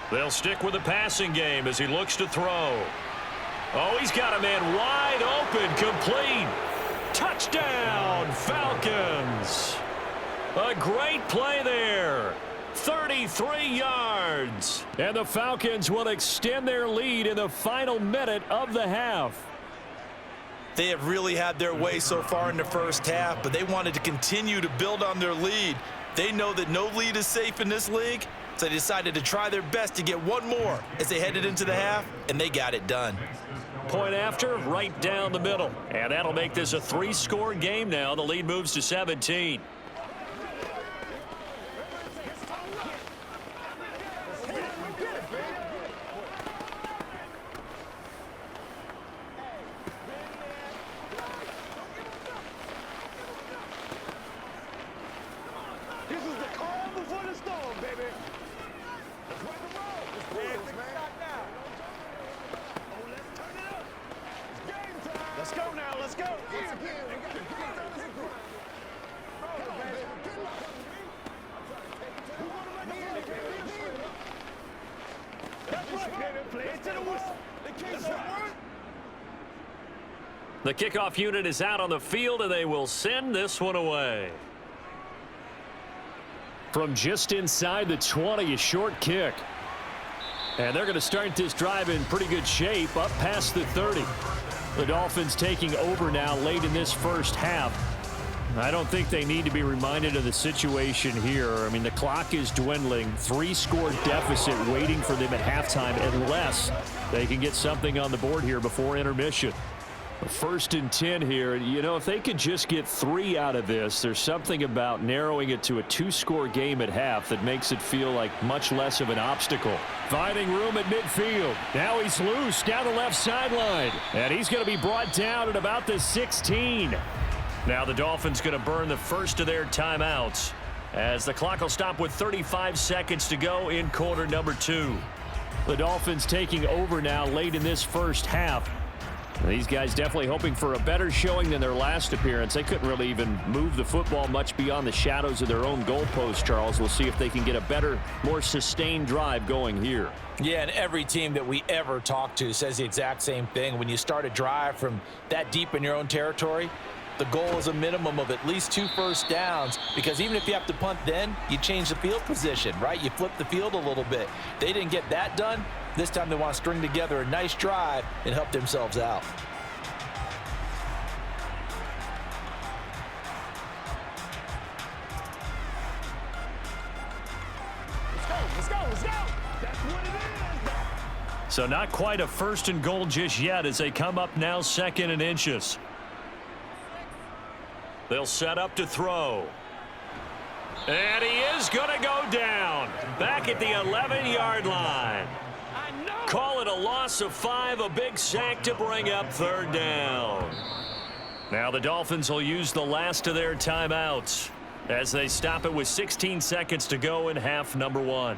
They'll stick with the passing game as he looks to throw. Oh, he's got a man wide open, complete. Touchdown, Falcons. A great play there. 33 yards. And the Falcons will extend their lead in the final minute of the half. They have really had their way so far in the first half, but they wanted to continue to build on their lead. They know that no lead is safe in this league, so they decided to try their best to get one more as they headed into the half, and they got it done. Point after, right down the middle. And that'll make this a 3-score game now. The lead moves to 17. This is the calm before the storm, baby. Let's rock and roll. Let's do this, man. Oh, let's turn it up. It's game time. Let's go now. Let's go. Once again, we got to get it done as a group. Come on, baby. Get locked on me. We want to make a play, baby. That's right, baby. Play it to the whistle. They can't say word. The kickoff unit is out on the field, and they will send this one away. From just inside the 20, a short kick. And they're going to start this drive in pretty good shape, up past the 30. The Dolphins taking over now late in this first half. I don't think they need to be reminded of the situation here. I mean, the clock is dwindling. 3-score deficit waiting for them at halftime unless they can get something on the board here before intermission. 1st and 10 here. You know, if they could just get 3 out of this, there's something about narrowing it to a 2-score game at half that makes it feel like much less of an obstacle. Finding room at midfield. Now he's loose down the left sideline. And he's going to be brought down at about the 16. Now the Dolphins going to burn the first of their timeouts as the clock will stop with 35 seconds to go in quarter number 2. The Dolphins taking over now late in this first half. These guys definitely hoping for a better showing than their last appearance. They couldn't really even move the football much beyond the shadows of their own goalpost, Charles. We'll see if they can get a better, more sustained drive going here. Yeah, and every team that we ever talk to says the exact same thing. When you start a drive from that deep in your own territory, the goal is a minimum of at least 2 first downs, because even if you have to punt then, you change the field position, right? You flip the field a little bit. They didn't get that done. This time they want to string together a nice drive and help themselves out. Let's go. That's what it is. So not quite a first and goal just yet as they come up now 2nd and inches. They'll set up to throw. And he is going to go down back at the 11-yard line. Call it a loss of 5, a big sack to bring up 3rd down. Now the Dolphins will use the last of their timeouts as they stop it with 16 seconds to go in half number 1.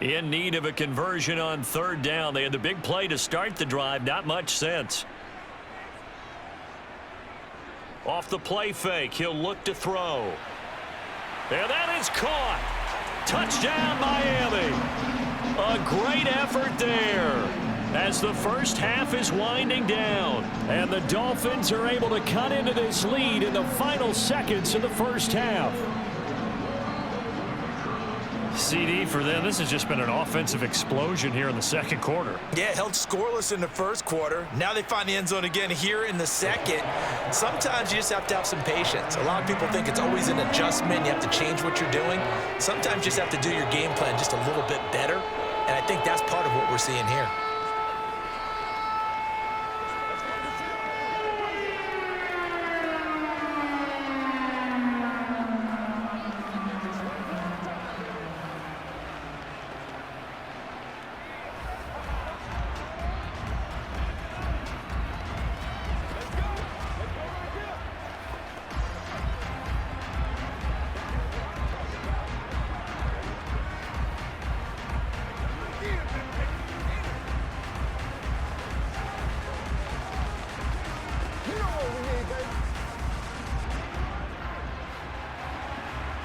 In need of a conversion on 3rd down. They had the big play to start the drive. Not much sense. Off the play fake, he'll look to throw. And that is caught. Touchdown, Miami. A great effort there as the first half is winding down. And the Dolphins are able to cut into this lead in the final seconds of the first half. CD for them, this has just been an offensive explosion here in the second quarter. Yeah, held scoreless in the first quarter. Now they find the end zone again here in the second. Sometimes you just have to have some patience. A lot of people think it's always an adjustment. You have to change what you're doing. Sometimes you just have to do your game plan just a little bit better. And I think that's part of what we're seeing here.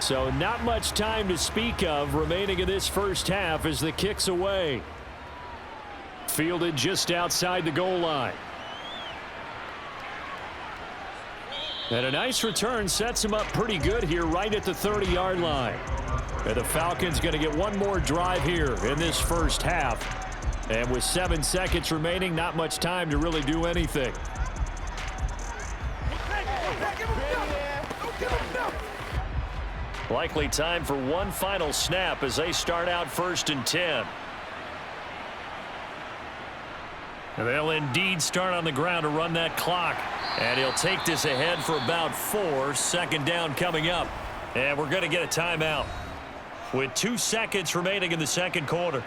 So not much time to speak of remaining in this first half as the kick's away. Fielded just outside the goal line. And a nice return sets him up pretty good here right at the 30-yard line. And the Falcons going to get one more drive here in this first half. And with 7 seconds remaining, not much time to really do anything. Likely time for one final snap as they start out 1st and 10. And they'll indeed start on the ground to run that clock. And he'll take this ahead for about 4. 2nd down coming up. And we're going to get a timeout with 2 seconds remaining in the second quarter.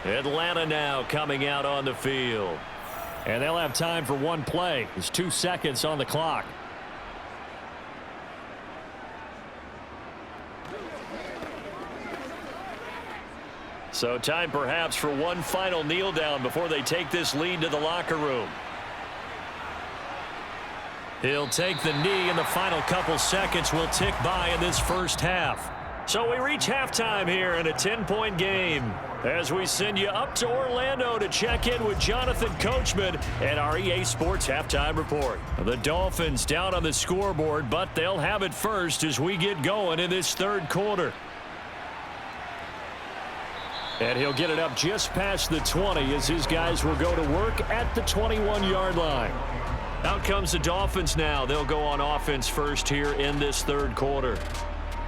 Atlanta now coming out on the field. And they'll have time for one play. There's 2 seconds on the clock. So time perhaps for one final kneel down before they take this lead to the locker room. He'll take the knee, and the final couple seconds will tick by in this first half. So we reach halftime here in a 10-point game as we send you up to Orlando to check in with Jonathan Coachman and our EA Sports Halftime Report. The Dolphins down on the scoreboard, but they'll have it first as we get going in this third quarter. And he'll get it up just past the 20 as his guys will go to work at the 21-yard line. Out comes the Dolphins now. They'll go on offense first here in this third quarter.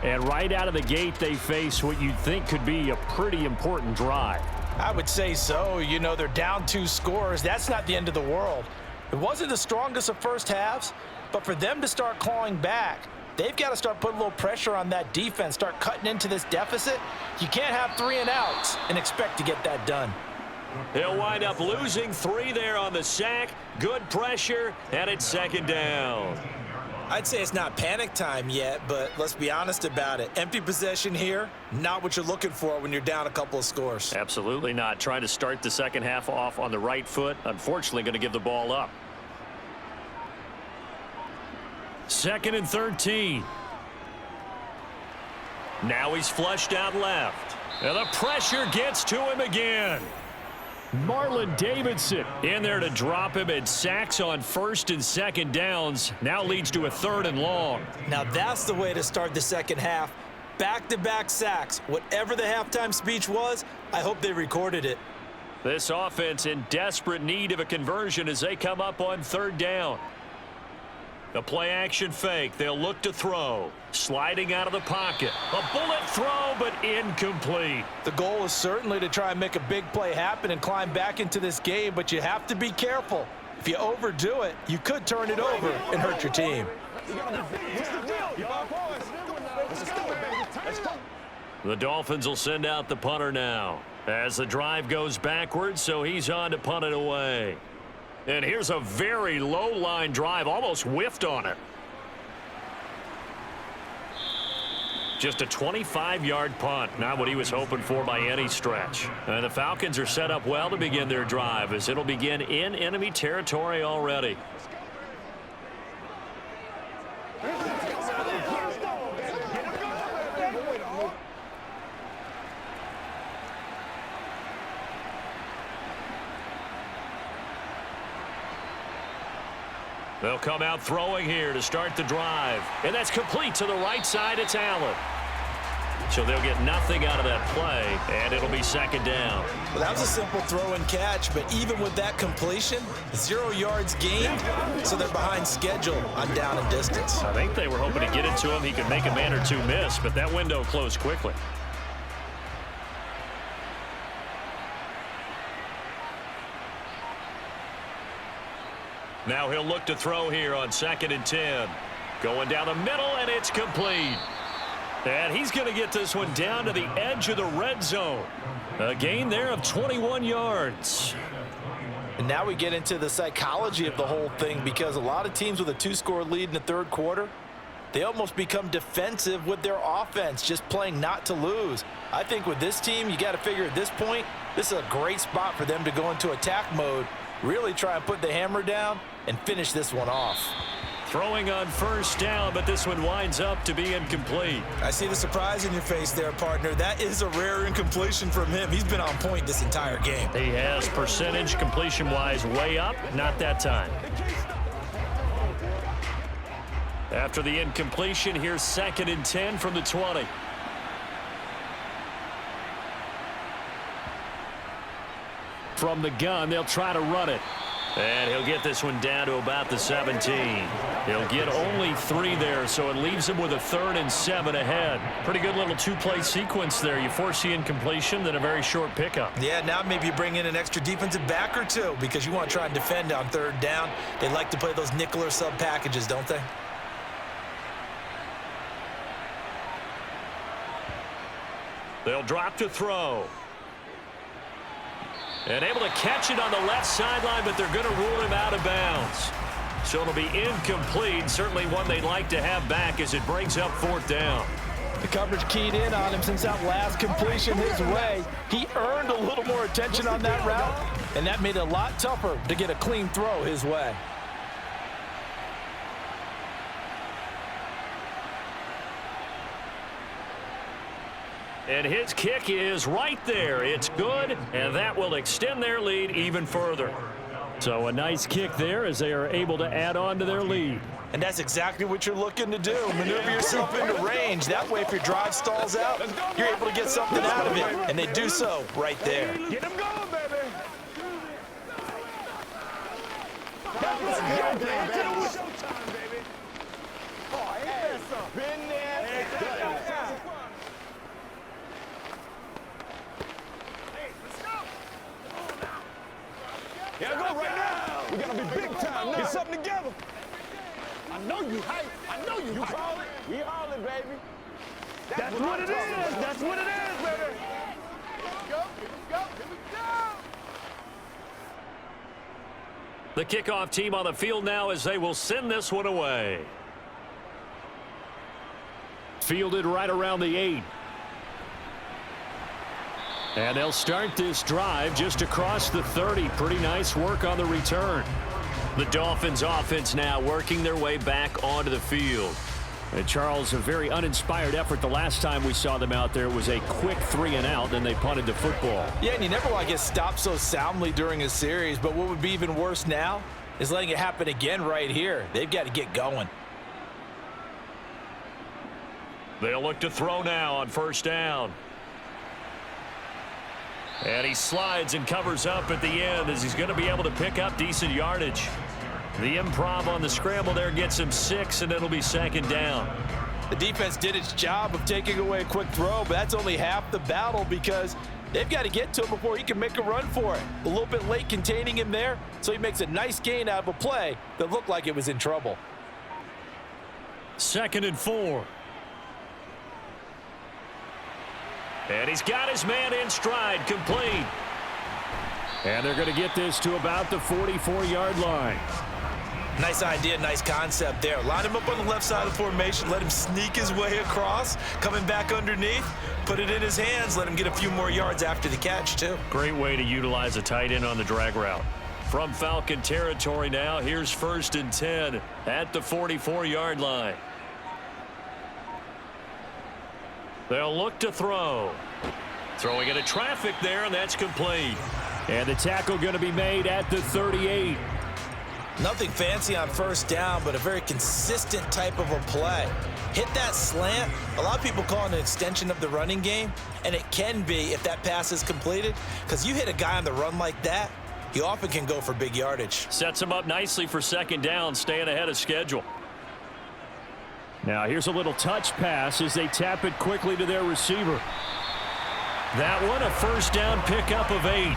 And right out of the gate, they face what you'd think could be a pretty important drive. I would say so. You know, they're down 2 scores. That's not the end of the world. It wasn't the strongest of first halves, but for them to start clawing back, they've got to start putting a little pressure on that defense, start cutting into this deficit. You can't have 3 and outs and expect to get that done. He'll wind up losing 3 there on the sack. Good pressure, and it's second down. I'd say it's not panic time yet, but let's be honest about it. Empty possession here, not what you're looking for when you're down a couple of scores. Absolutely not. Trying to start the second half off on the right foot. Unfortunately, going to give the ball up. 2nd and 13. Now he's flushed out left. And the pressure gets to him again. Marlon Davidson in there to drop him, and sacks on 1st and 2nd downs. Now leads to a 3rd and long. Now that's the way to start the second half. Back-to-back sacks. Whatever the halftime speech was, I hope they recorded it. This offense in desperate need of a conversion as they come up on 3rd down. The play-action fake. They'll look to throw. Sliding out of the pocket. A bullet throw, but incomplete. The goal is certainly to try and make a big play happen and climb back into this game, but you have to be careful. If you overdo it, you could turn it over and hurt your team. The Dolphins will send out the punter now as the drive goes backwards, so he's on to punt it away. And here's a very low-line drive, almost whiffed on it. Just a 25-yard punt, not what he was hoping for by any stretch. And the Falcons are set up well to begin their drive as it'll begin in enemy territory already. They'll come out throwing here to start the drive. And that's complete to the right side. It's Allen. So they'll get nothing out of that play, and it'll be 2nd down. Well, that was a simple throw and catch, but even with that completion, 0 yards gained, so they're behind schedule on down and distance. I think they were hoping to get it to him. He could make a man or two miss, but that window closed quickly. Now he'll look to throw here on 2nd and 10. Going down the middle, and it's complete. And he's going to get this one down to the edge of the red zone. A gain there of 21 yards. And now we get into the psychology of the whole thing, because a lot of teams with a 2-score lead in the 3rd quarter, they almost become defensive with their offense, just playing not to lose. I think with this team, you got to figure at this point, this is a great spot for them to go into attack mode, really try and put the hammer down and finish this one off. Throwing on 1st down, but this one winds up to be incomplete. I see the surprise in your face there, partner. That is a rare incompletion from him. He's been on point this entire game. He has percentage completion-wise way up. Not that time. After the incompletion, here's 2nd and 10 from the 20. From the gun, they'll try to run it. And he'll get this one down to about the 17. He'll get only 3 there, so it leaves him with a 3rd and 7 ahead. Pretty good little 2-play sequence there. You force the incompletion, then a very short pickup. Yeah, now maybe you bring in an extra defensive back or two because you want to try and defend on 3rd down. They like to play those nickel or sub packages, don't they? They'll drop to throw. And able to catch it on the left sideline, but they're going to rule him out of bounds. So it'll be incomplete. Certainly one they'd like to have back as it brings up 4th down. The coverage keyed in on him since that last completion his way. He earned a little more attention on that route, and that made it a lot tougher to get a clean throw his way. And his kick is right there. It's good, and that will extend their lead even further. So a nice kick there as they are able to add on to their lead. And that's exactly what you're looking to do. Maneuver yourself into range. That way, if your drive stalls out, you're able to get something out of it. And they do so right there. Get them going, baby. Showtime, baby. Oh, yeah, been there. Yeah, go right now. We're going to be big time I know you hype. I know you hype. Call it. We all it, baby. That's what it is. That's what it is, baby. Here we go. Here we go. Here we go. The kickoff team on the field now as they will send this one away. Fielded right around the 8. And they'll start this drive just across the 30. Pretty nice work on the return. The Dolphins offense now working their way back onto the field. And Charles, a very uninspired effort. The last time we saw them out there was a quick 3-and-out, then they punted the football. Yeah, and you never want to get stopped so soundly during a series, but what would be even worse now is letting it happen again right here. They've got to get going. They'll look to throw now on first down. And he slides and covers up at the end as he's going to be able to pick up decent yardage. The improv on the scramble there gets him 6, and it'll be second down. The defense did its job of taking away a quick throw, but that's only half the battle because they've got to get to him before he can make a run for it. A little bit late containing him there, so he makes a nice gain out of a play that looked like it was in trouble. 2nd and 4. And he's got his man in stride, complete. And they're going to get this to about the 44-yard line. Nice idea, nice concept there. Line him up on the left side of the formation, let him sneak his way across, coming back underneath, put it in his hands, let him get a few more yards after the catch, too. Great way to utilize a tight end on the drag route. From Falcon territory now, here's 1st and 10 at the 44-yard line. They'll look to throw. Throwing into traffic there, and that's complete. And the tackle going to be made at the 38. Nothing fancy on first down, but a very consistent type of a play. Hit that slant. A lot of people call it an extension of the running game, and it can be if that pass is completed, because you hit a guy on the run like that, he often can go for big yardage. Sets him up nicely for second down, staying ahead of schedule. Now here's a little touch pass as they tap it quickly to their receiver. That one, a first down pickup of 8.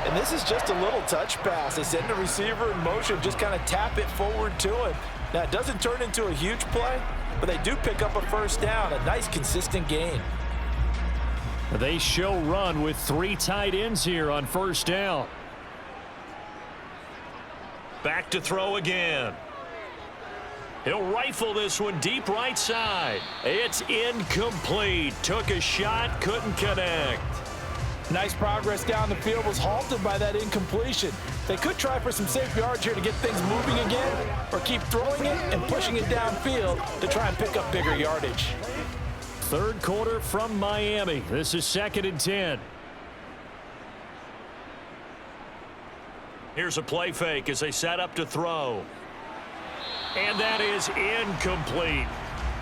And this is just a little touch pass. They send the receiver in motion, just kind of tap it forward to him. Now, it doesn't turn into a huge play, but they do pick up a first down, a nice, consistent gain. They show run with 3 tight ends here on first down. Back to throw again. He'll rifle this one deep right side. It's incomplete. Took a shot, couldn't connect. Nice progress down the field, was halted by that incompletion. They could try for some safe yards here to get things moving again, or keep throwing it and pushing it downfield to try and pick up bigger yardage. 3rd quarter from Miami. This is 2nd and 10. Here's a play fake as they set up to throw. And that is incomplete.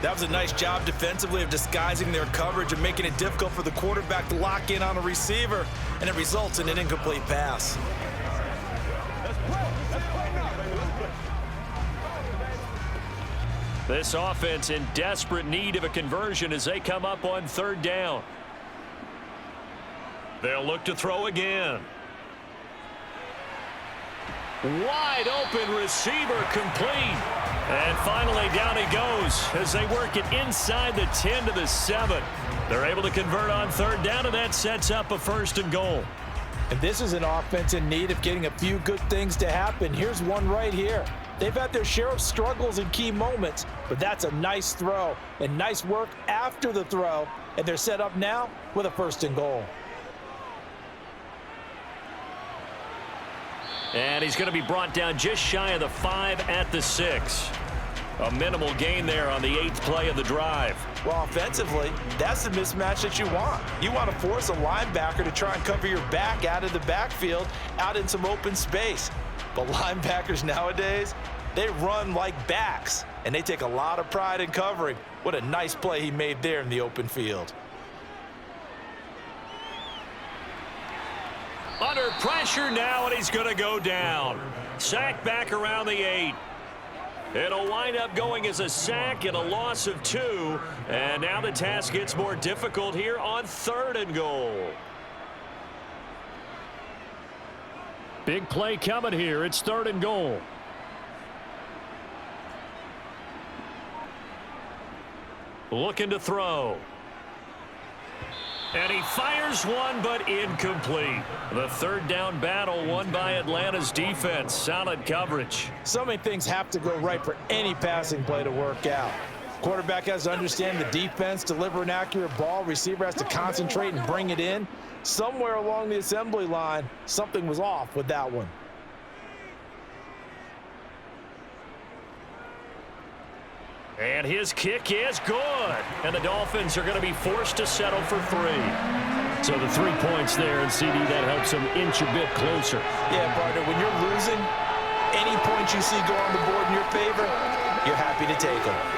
That was a nice job defensively of disguising their coverage and making it difficult for the quarterback to lock in on a receiver, and it results in an incomplete pass. This offense in desperate need of a conversion as they come up on 3rd down. They'll look to throw again. Wide open receiver, complete. And finally down he goes as they work it inside the 10 to the 7. They're able to convert on 3rd down, and that sets up a 1st and goal. And this is an offense in need of getting a few good things to happen. Here's one right here. They've had their share of struggles in key moments, but that's a nice throw and nice work after the throw, and they're set up now with a 1st and goal. And he's going to be brought down just shy of the 5 at the 6. A minimal gain there on the 8th play of the drive. Well, offensively, that's the mismatch that you want. You want to force a linebacker to try and cover your back out of the backfield, out in some open space. But linebackers nowadays, they run like backs, and they take a lot of pride in covering. What a nice play he made there in the open field. Under pressure now, and he's going to go down. Sack back around the 8. It'll wind up going as a sack and a loss of 2. And now the task gets more difficult here on 3rd and goal. Big play coming here. It's 3rd and goal. looking to throw. And he fires one, but incomplete. The third down battle won by Atlanta's defense. Solid coverage. So many things have to go right for any passing play to work out. Quarterback has to understand the defense, deliver an accurate ball. Receiver has to concentrate and bring it in. Somewhere along the assembly line, something was off with that one. And his kick is good. And the Dolphins are going to be forced to settle for 3. So the 3 points there, and CD, that helps them inch a bit closer. Yeah, partner, when you're losing, any points you see go on the board in your favor, you're happy to take them.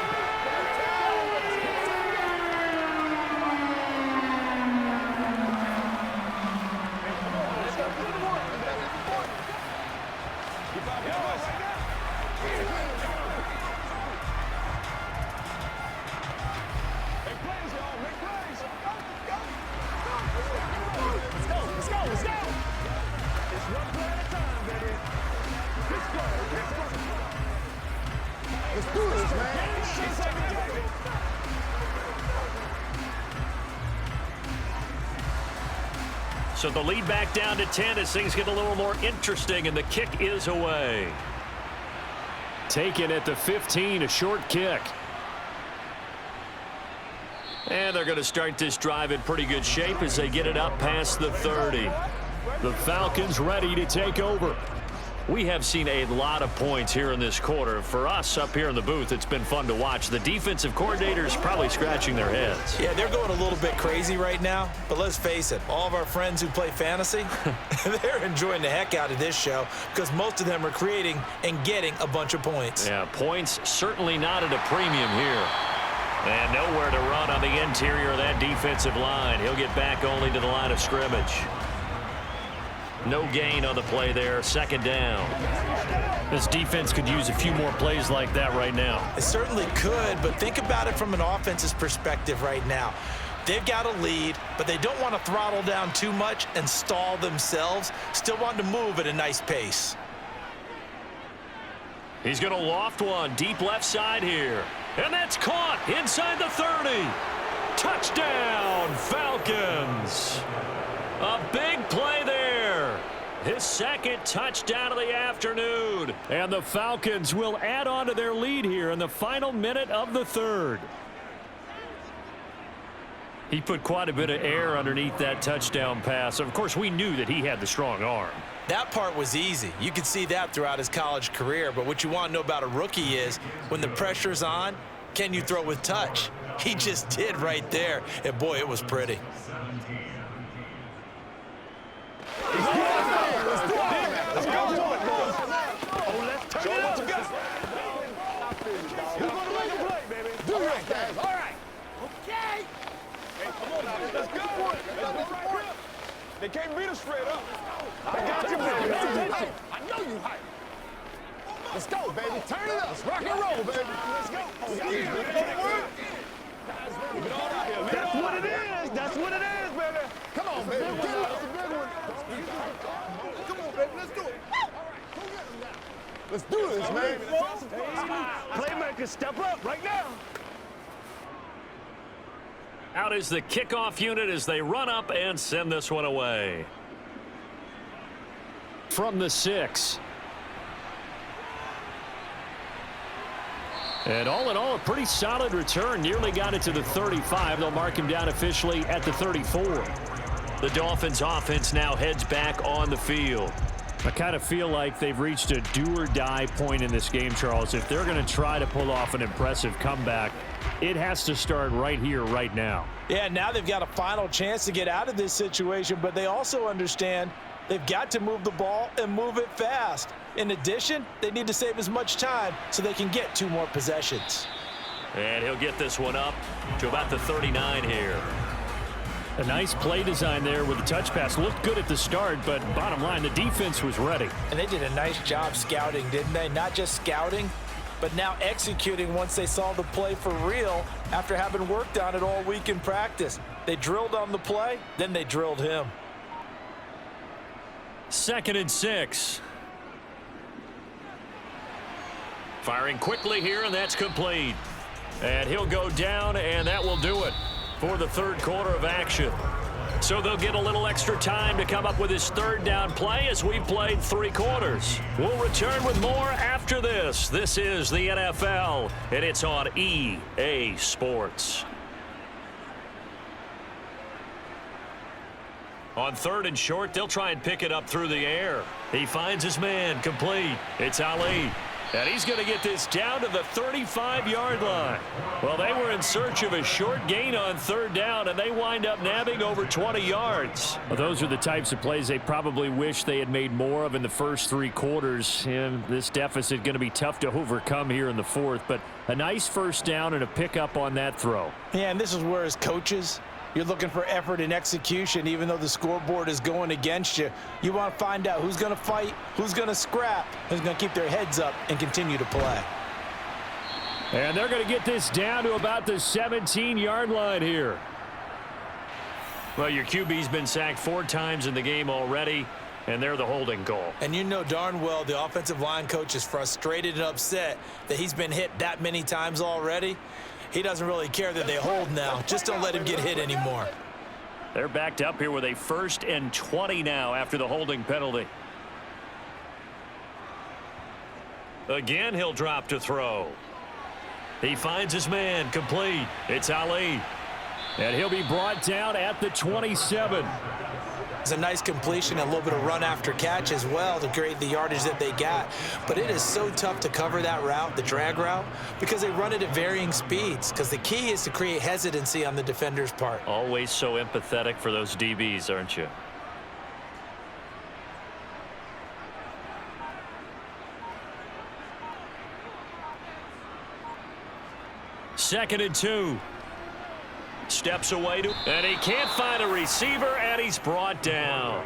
So the lead back down to 10 as things get a little more interesting, and the kick is away. Taken at the 15, a short kick. And they're going to start this drive in pretty good shape as they get it up past the 30. The Falcons ready to take over. We have seen a lot of points here in this quarter. For us up here in the booth, it's been fun to watch. The defensive coordinators probably scratching their heads. Yeah, they're going a little bit crazy right now, but let's face it, all of our friends who play fantasy, they're enjoying the heck out of this show because most of them are creating and getting a bunch of points. Yeah, points certainly not at a premium here. And nowhere to run on the interior of that defensive line. He'll get back only to the line of scrimmage. No gain on the play there. Second down. This defense could use a few more plays like that right now. It certainly could, but think about it from an offense's perspective right now. They've got a lead, but they don't want to throttle down too much and stall themselves. Still want to move at a nice pace. He's going to loft one deep left side here. And that's caught inside the 30. Touchdown, Falcons. A big play there. His second touchdown of the afternoon. And the Falcons will add on to their lead here in the final minute of the third. He put quite a bit of air underneath that touchdown pass. Of course, we knew that he had the strong arm. That part was easy. You could see that throughout his college career. But what you want to know about a rookie is when the pressure's on, can you throw with touch? He just did right there. And, boy, it was pretty. They can't beat us straight up. I got you, baby. I know you hype. Let's go, baby. Turn it up. Let's rock and roll, baby. Let's go. That's what it is. That's what it is, baby. Come on, baby. Get it. That's a big one. Come on, baby. Let's do it. Let's do this, man. Playmakers, step up right now. Out is the kickoff unit as they run up and send this one away. From the 6. And all in all, a pretty solid return. Nearly got it to the 35. They'll mark him down officially at the 34. The Dolphins offense now heads back on the field. I kind of feel like they've reached a do-or-die point in this game, Charles. If they're going to try to pull off an impressive comeback, it has to start right here, right now. Yeah, now they've got a final chance to get out of this situation, but they also understand they've got to move the ball and move it fast. In addition, they need to save as much time so they can get 2 more possessions. And he'll get this one up to about the 39 here. A nice play design there with the touch pass. Looked good at the start, but bottom line, the defense was ready. And they did a nice job scouting, didn't they? Not just scouting, but now executing once they saw the play for real after having worked on it all week in practice. They drilled on the play, then they drilled him. 2nd and 6. Firing quickly here, and that's complete. And he'll go down, and that will do it for the third quarter of action. So they'll get a little extra time to come up with his third down play as we've played 3 quarters. We'll return with more after this. This is the NFL, and it's on EA Sports. On 3rd and short, they'll try and pick it up through the air. He finds his man, complete. It's Ali. And he's going to get this down to the 35-yard line. Well, they were in search of a short gain on 3rd down, and they wind up nabbing over 20 yards. Well, those are the types of plays they probably wish they had made more of in the first 3 quarters. And this deficit going to be tough to overcome here in the 4th. But a nice first down and a pickup on that throw. Yeah, and this is where as coaches, you're looking for effort and execution. Even though the scoreboard is going against you, you want to find out who's going to fight, who's going to scrap, who's going to keep their heads up and continue to play. And they're going to get this down to about the 17-yard line here. Well, your QB's been sacked 4 times in the game already, and they're the holding call. And you know darn well the offensive line coach is frustrated and upset that he's been hit that many times already. He doesn't really care that they hold now. Just don't let him get hit anymore. They're backed up here with a 1st and 20 now after the holding penalty. Again, he'll drop to throw. He finds his man, complete. It's Ali. And he'll be brought down at the 27. It's a nice completion and a little bit of run after catch as well to create the yardage that they got. But it is so tough to cover that route, the drag route, because they run it at varying speeds. Because the key is to create hesitancy on the defender's part. Always so empathetic for those DBs, aren't you? Second and 2. Steps away to, and he can't find a receiver, and he's brought down.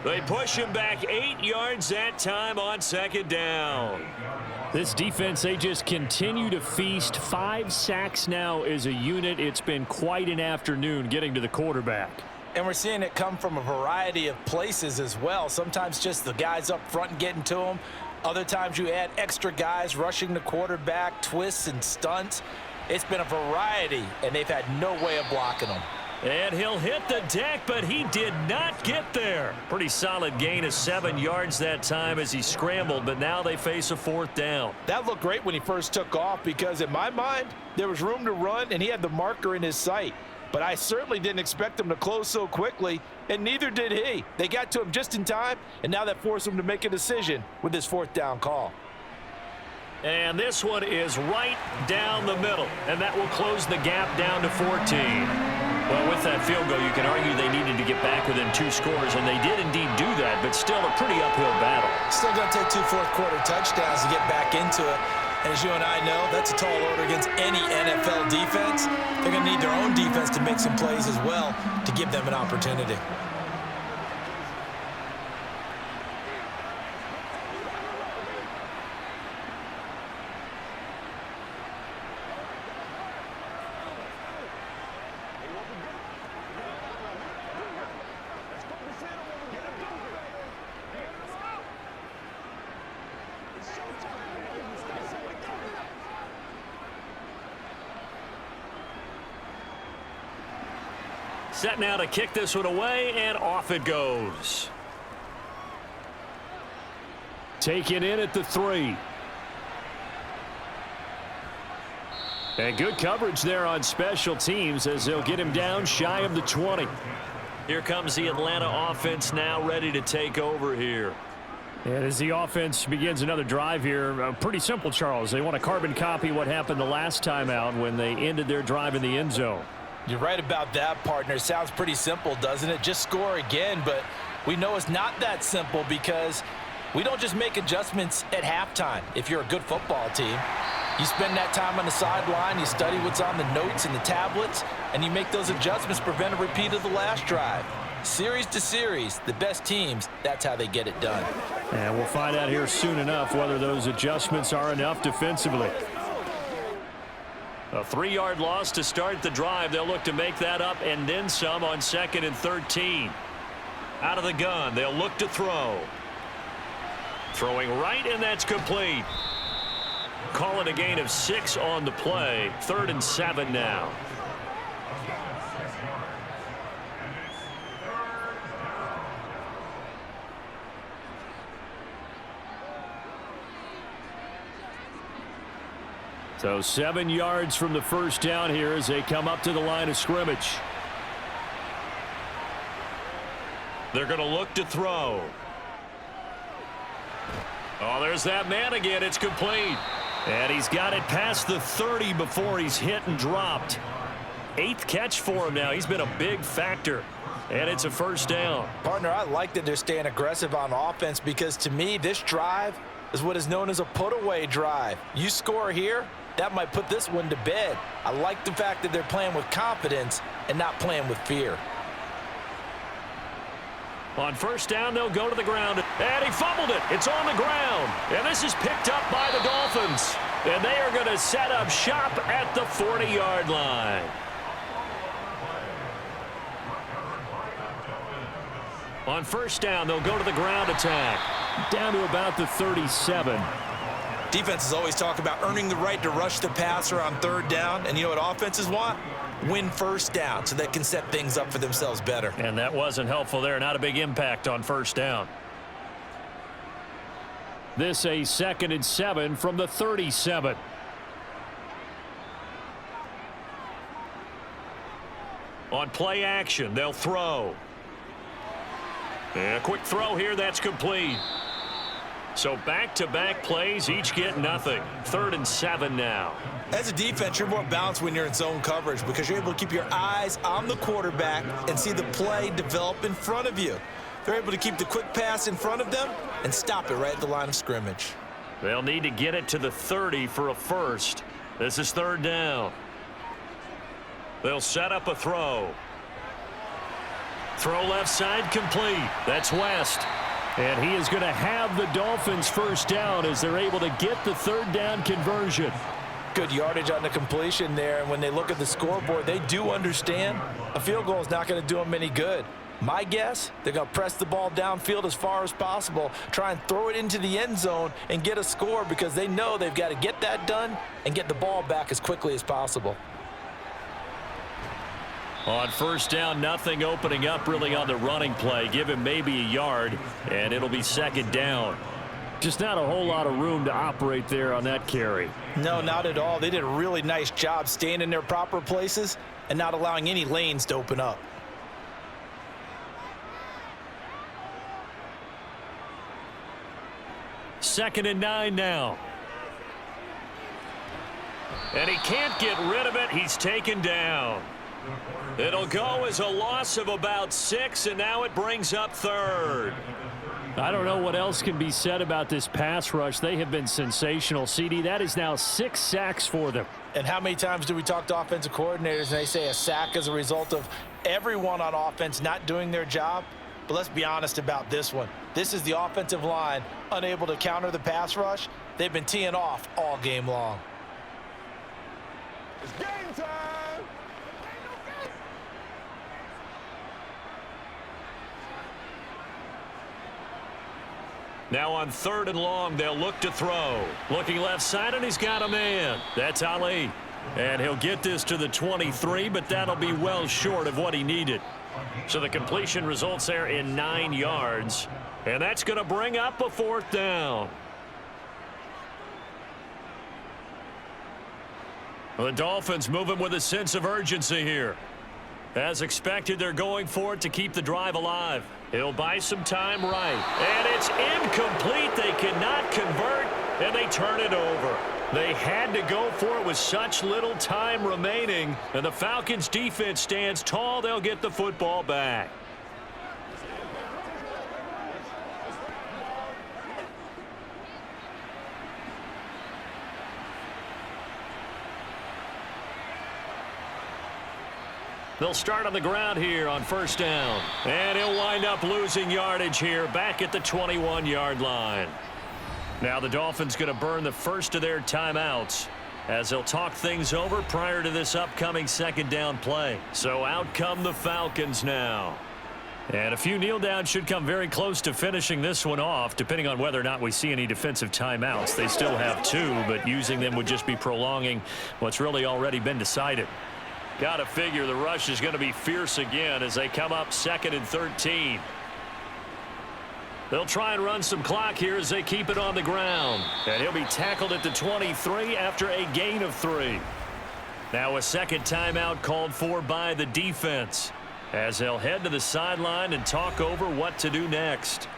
They push him back 8 yards that time on 2nd down. This defense, they just continue to feast. 5 sacks now as a unit. It's been quite an afternoon getting to the quarterback. And we're seeing it come from a variety of places as well. Sometimes just the guys up front and getting to them. Other times you add extra guys rushing the quarterback, twists and stunts. It's been a variety, and they've had no way of blocking them. And he'll hit the deck, but he did not get there. Pretty solid gain of 7 yards that time as he scrambled, but now they face a 4th down. That looked great when he first took off because in my mind, there was room to run and he had the marker in his sight. But I certainly didn't expect him to close so quickly, and neither did he. They got to him just in time, and now that forced him to make a decision with his 4th down call. And this one is right down the middle, and that will close the gap down to 14. Well, with that field goal, you can argue they needed to get back within 2 scores, and they did indeed do that, but still a pretty uphill battle. Still going to take 2 fourth-quarter touchdowns to get back into it. And as you and I know, that's a tall order against any NFL defense. They're going to need their own defense to make some plays as well to give them an opportunity. Set now to kick this one away, and off it goes. Taken in at the 3. And good coverage there on special teams as they'll get him down shy of the 20. Here comes the Atlanta offense now ready to take over here. And as the offense begins another drive here, pretty simple, Charles. They want to carbon copy what happened the last time out when they ended their drive in the end zone. You're right about that, partner. Sounds pretty simple, doesn't it? Just score again, but we know it's not that simple because we don't just make adjustments at halftime. If you're a good football team, you spend that time on the sideline, you study what's on the notes and the tablets, and you make those adjustments to prevent a repeat of the last drive. Series to series, the best teams, that's how they get it done. And we'll find out here soon enough whether those adjustments are enough defensively. A 3-yard loss to start the drive. They'll look to make that up and then some on 2nd and 13. Out of the gun, they'll look to throw. Throwing right, and that's complete. Call it a gain of 6 on the play. 3rd and 7 now. So 7 yards from the first down here as they come up to the line of scrimmage. They're going to look to throw. Oh, there's that man again. It's complete. And he's got it past the 30 before he's hit and dropped. 8th catch for him now. He's been a big factor. And it's a first down. Partner, I like that they're staying aggressive on offense because to me, this drive is what is known as a put-away drive. You score here, that might put this one to bed. I like the fact that they're playing with confidence and not playing with fear. On first down, they'll go to the ground. And he fumbled it. It's on the ground. And this is picked up by the Dolphins. And they are going to set up shop at the 40-yard line. On first down, they'll go to the ground attack. Down to about the 37. Defenses always talk about earning the right to rush the passer on 3rd down. And you know what offenses want? Win first down so they can set things up for themselves better. And that wasn't helpful there. Not a big impact on first down. This a 2nd and 7 from the 37. On play action, they'll throw. And a quick throw here, that's complete. So back-to-back plays, each get nothing. 3rd and 7 now. As a defense, you're more balanced when you're in zone coverage because you're able to keep your eyes on the quarterback and see the play develop in front of you. They're able to keep the quick pass in front of them and stop it right at the line of scrimmage. They'll need to get it to the 30 for a first. This is 3rd down. They'll set up a throw. Throw left side complete. That's West. And he is going to have the Dolphins first down as they're able to get the 3rd down conversion. Good yardage on the completion there, and when they look at the scoreboard, they do understand a field goal is not going to do them any good. My guess, they're going to press the ball downfield as far as possible, try and throw it into the end zone and get a score because they know they've got to get that done and get the ball back as quickly as possible. On first down, nothing opening up really on the running play. Give him maybe a yard, and it'll be 2nd down. Just not a whole lot of room to operate there on that carry. No, not at all. They did a really nice job staying in their proper places and not allowing any lanes to open up. Second and 9 now. And he can't get rid of it. He's taken down. It'll go as a loss of about 6, and now it brings up 3rd. I don't know what else can be said about this pass rush. They have been sensational, CD. That is now 6 sacks for them. And how many times do we talk to offensive coordinators and they say a sack is a result of everyone on offense not doing their job? But let's be honest about this one. This is the offensive line unable to counter the pass rush. They've been teeing off all game long. It's game time. Now on 3rd and long, they'll look to throw. Looking left side, and he's got a man. That's Ali. And he'll get this to the 23, but that'll be well short of what he needed. So the completion results there in 9 yards. And that's going to bring up a 4th down. The Dolphins moving with a sense of urgency here. As expected, they're going for it to keep the drive alive. He'll buy some time right. And it's incomplete. They cannot convert, and they turn it over. They had to go for it with such little time remaining. And the Falcons' defense stands tall. They'll get the football back. They'll start on the ground here on first down. And he'll wind up losing yardage here back at the 21-yard line. Now the Dolphins going to burn the first of their timeouts as they'll talk things over prior to this upcoming 2nd down play. So out come the Falcons now. And a few kneel downs should come very close to finishing this one off, depending on whether or not we see any defensive timeouts. They still have 2, but using them would just be prolonging what's really already been decided. Got to figure the rush is going to be fierce again as they come up 2nd and 13. They'll try and run some clock here as they keep it on the ground. And he'll be tackled at the 23 after a gain of 3. Now a second timeout called for by the defense, as they'll head to the sideline and talk over what to do next.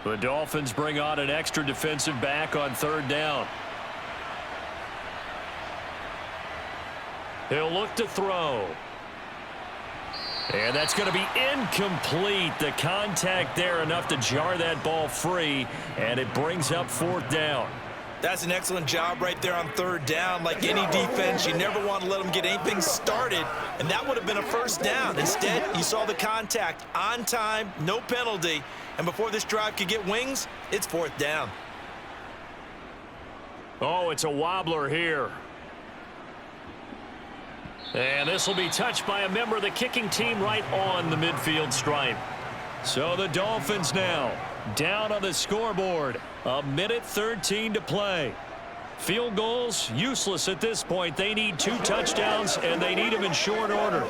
The Dolphins bring on an extra defensive back on 3rd down. He'll look to throw. And that's going to be incomplete. The contact there enough to jar that ball free, and it brings up 4th down. That's an excellent job right there on 3rd down. Like any defense, you never want to let them get anything started, and that would have been a 1st down. Instead, you saw the contact on time, no penalty, and before this drive could get wings, it's 4th down. Oh, it's a wobbler here. And this will be touched by a member of the kicking team right on the midfield stripe. So the Dolphins now down on the scoreboard. 1:13 to play. Field goals useless at this point. They need 2 touchdowns, and they need them in short order.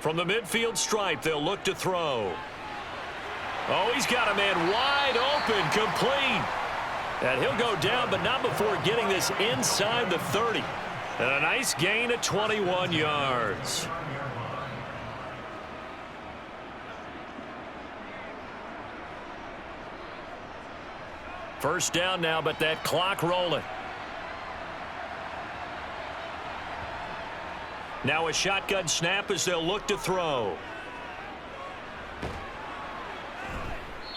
From the midfield stripe, they'll look to throw. Oh, he's got a man wide open, complete. And he'll go down, but not before getting this inside the 30. And a nice gain of 21 yards. First down now, but that clock rolling. Now a shotgun snap as they'll look to throw.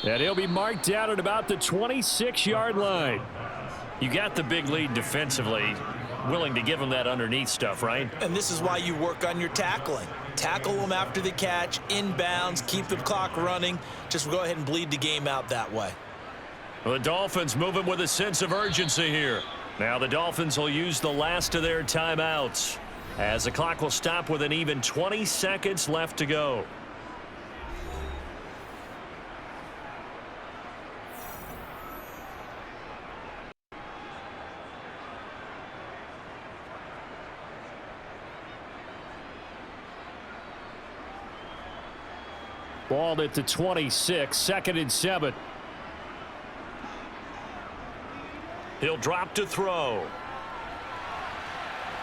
And he'll be marked down at about the 26-yard line. You got the big lead defensively. Willing to give him that underneath stuff, right? And this is why you work on your tackling. Tackle them after the catch, inbounds, keep the clock running. Just go ahead and bleed the game out that way. Well, the Dolphins moving with a sense of urgency here. Now the Dolphins will use the last of their timeouts, as the clock will stop with an even 20 seconds left to go. Ball at the 26, 2nd and 7. He'll drop to throw.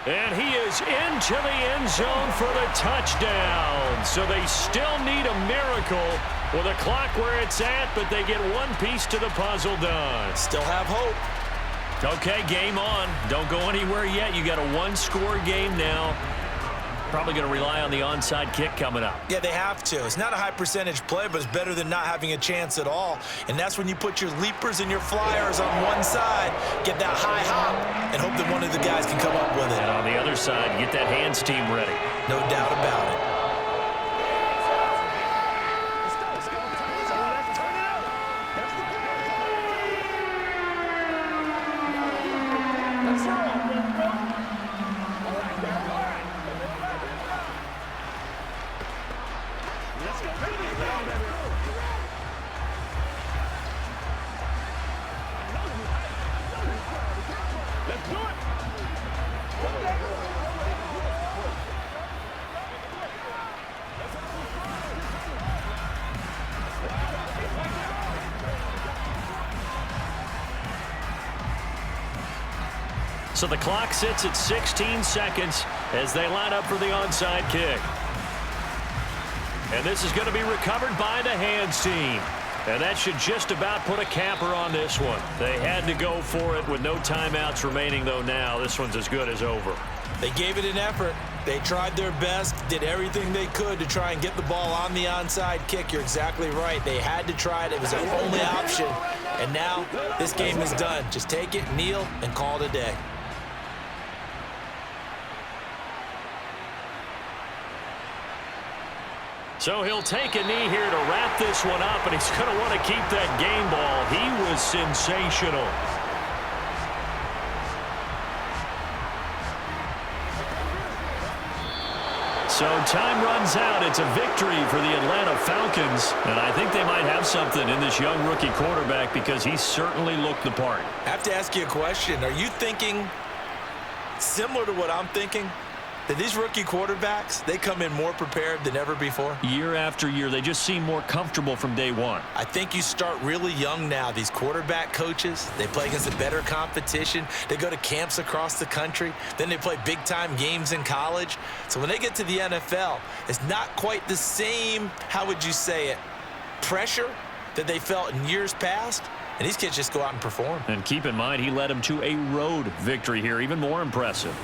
And he is into the end zone for the touchdown. So they still need a miracle with a clock where it's at, but they get one piece to the puzzle done. Still have hope. Okay, game on. Don't go anywhere yet. You got a 1-score game now. Probably going to rely on the onside kick coming up. Yeah, they have to. It's not a high percentage play, but it's better than not having a chance at all. And that's when you put your leapers and your flyers on one side, get that high hop, and hope that one of the guys can come up with it. And on the other side, get that hands team ready. No doubt about it. So the clock sits at 16 seconds as they line up for the onside kick. And this is going to be recovered by the hands team. And that should just about put a capper on this one. They had to go for it with no timeouts remaining, though now this one's as good as over. They gave it an effort. They tried their best, did everything they could to try and get the ball on the onside kick. You're exactly right. They had to try it. It was their only option. And now this game is done. Just take it, kneel, and call it a day. So he'll take a knee here to wrap this one up, and he's going to want to keep that game ball. He was sensational. So time runs out. It's a victory for the Atlanta Falcons, and I think they might have something in this young rookie quarterback because he certainly looked the part. I have to ask you a question. Are you thinking similar to what I'm thinking? That these rookie quarterbacks, they come in more prepared than ever before? Year after year, they just seem more comfortable from day one. I think you start really young now. These quarterback coaches, they play against a better competition. They go to camps across the country. Then they play big-time games in college. So when they get to the NFL, it's not quite the same, how would you say it, pressure that they felt in years past. And these kids just go out and perform. And keep in mind, he led them to a road victory here, even more impressive.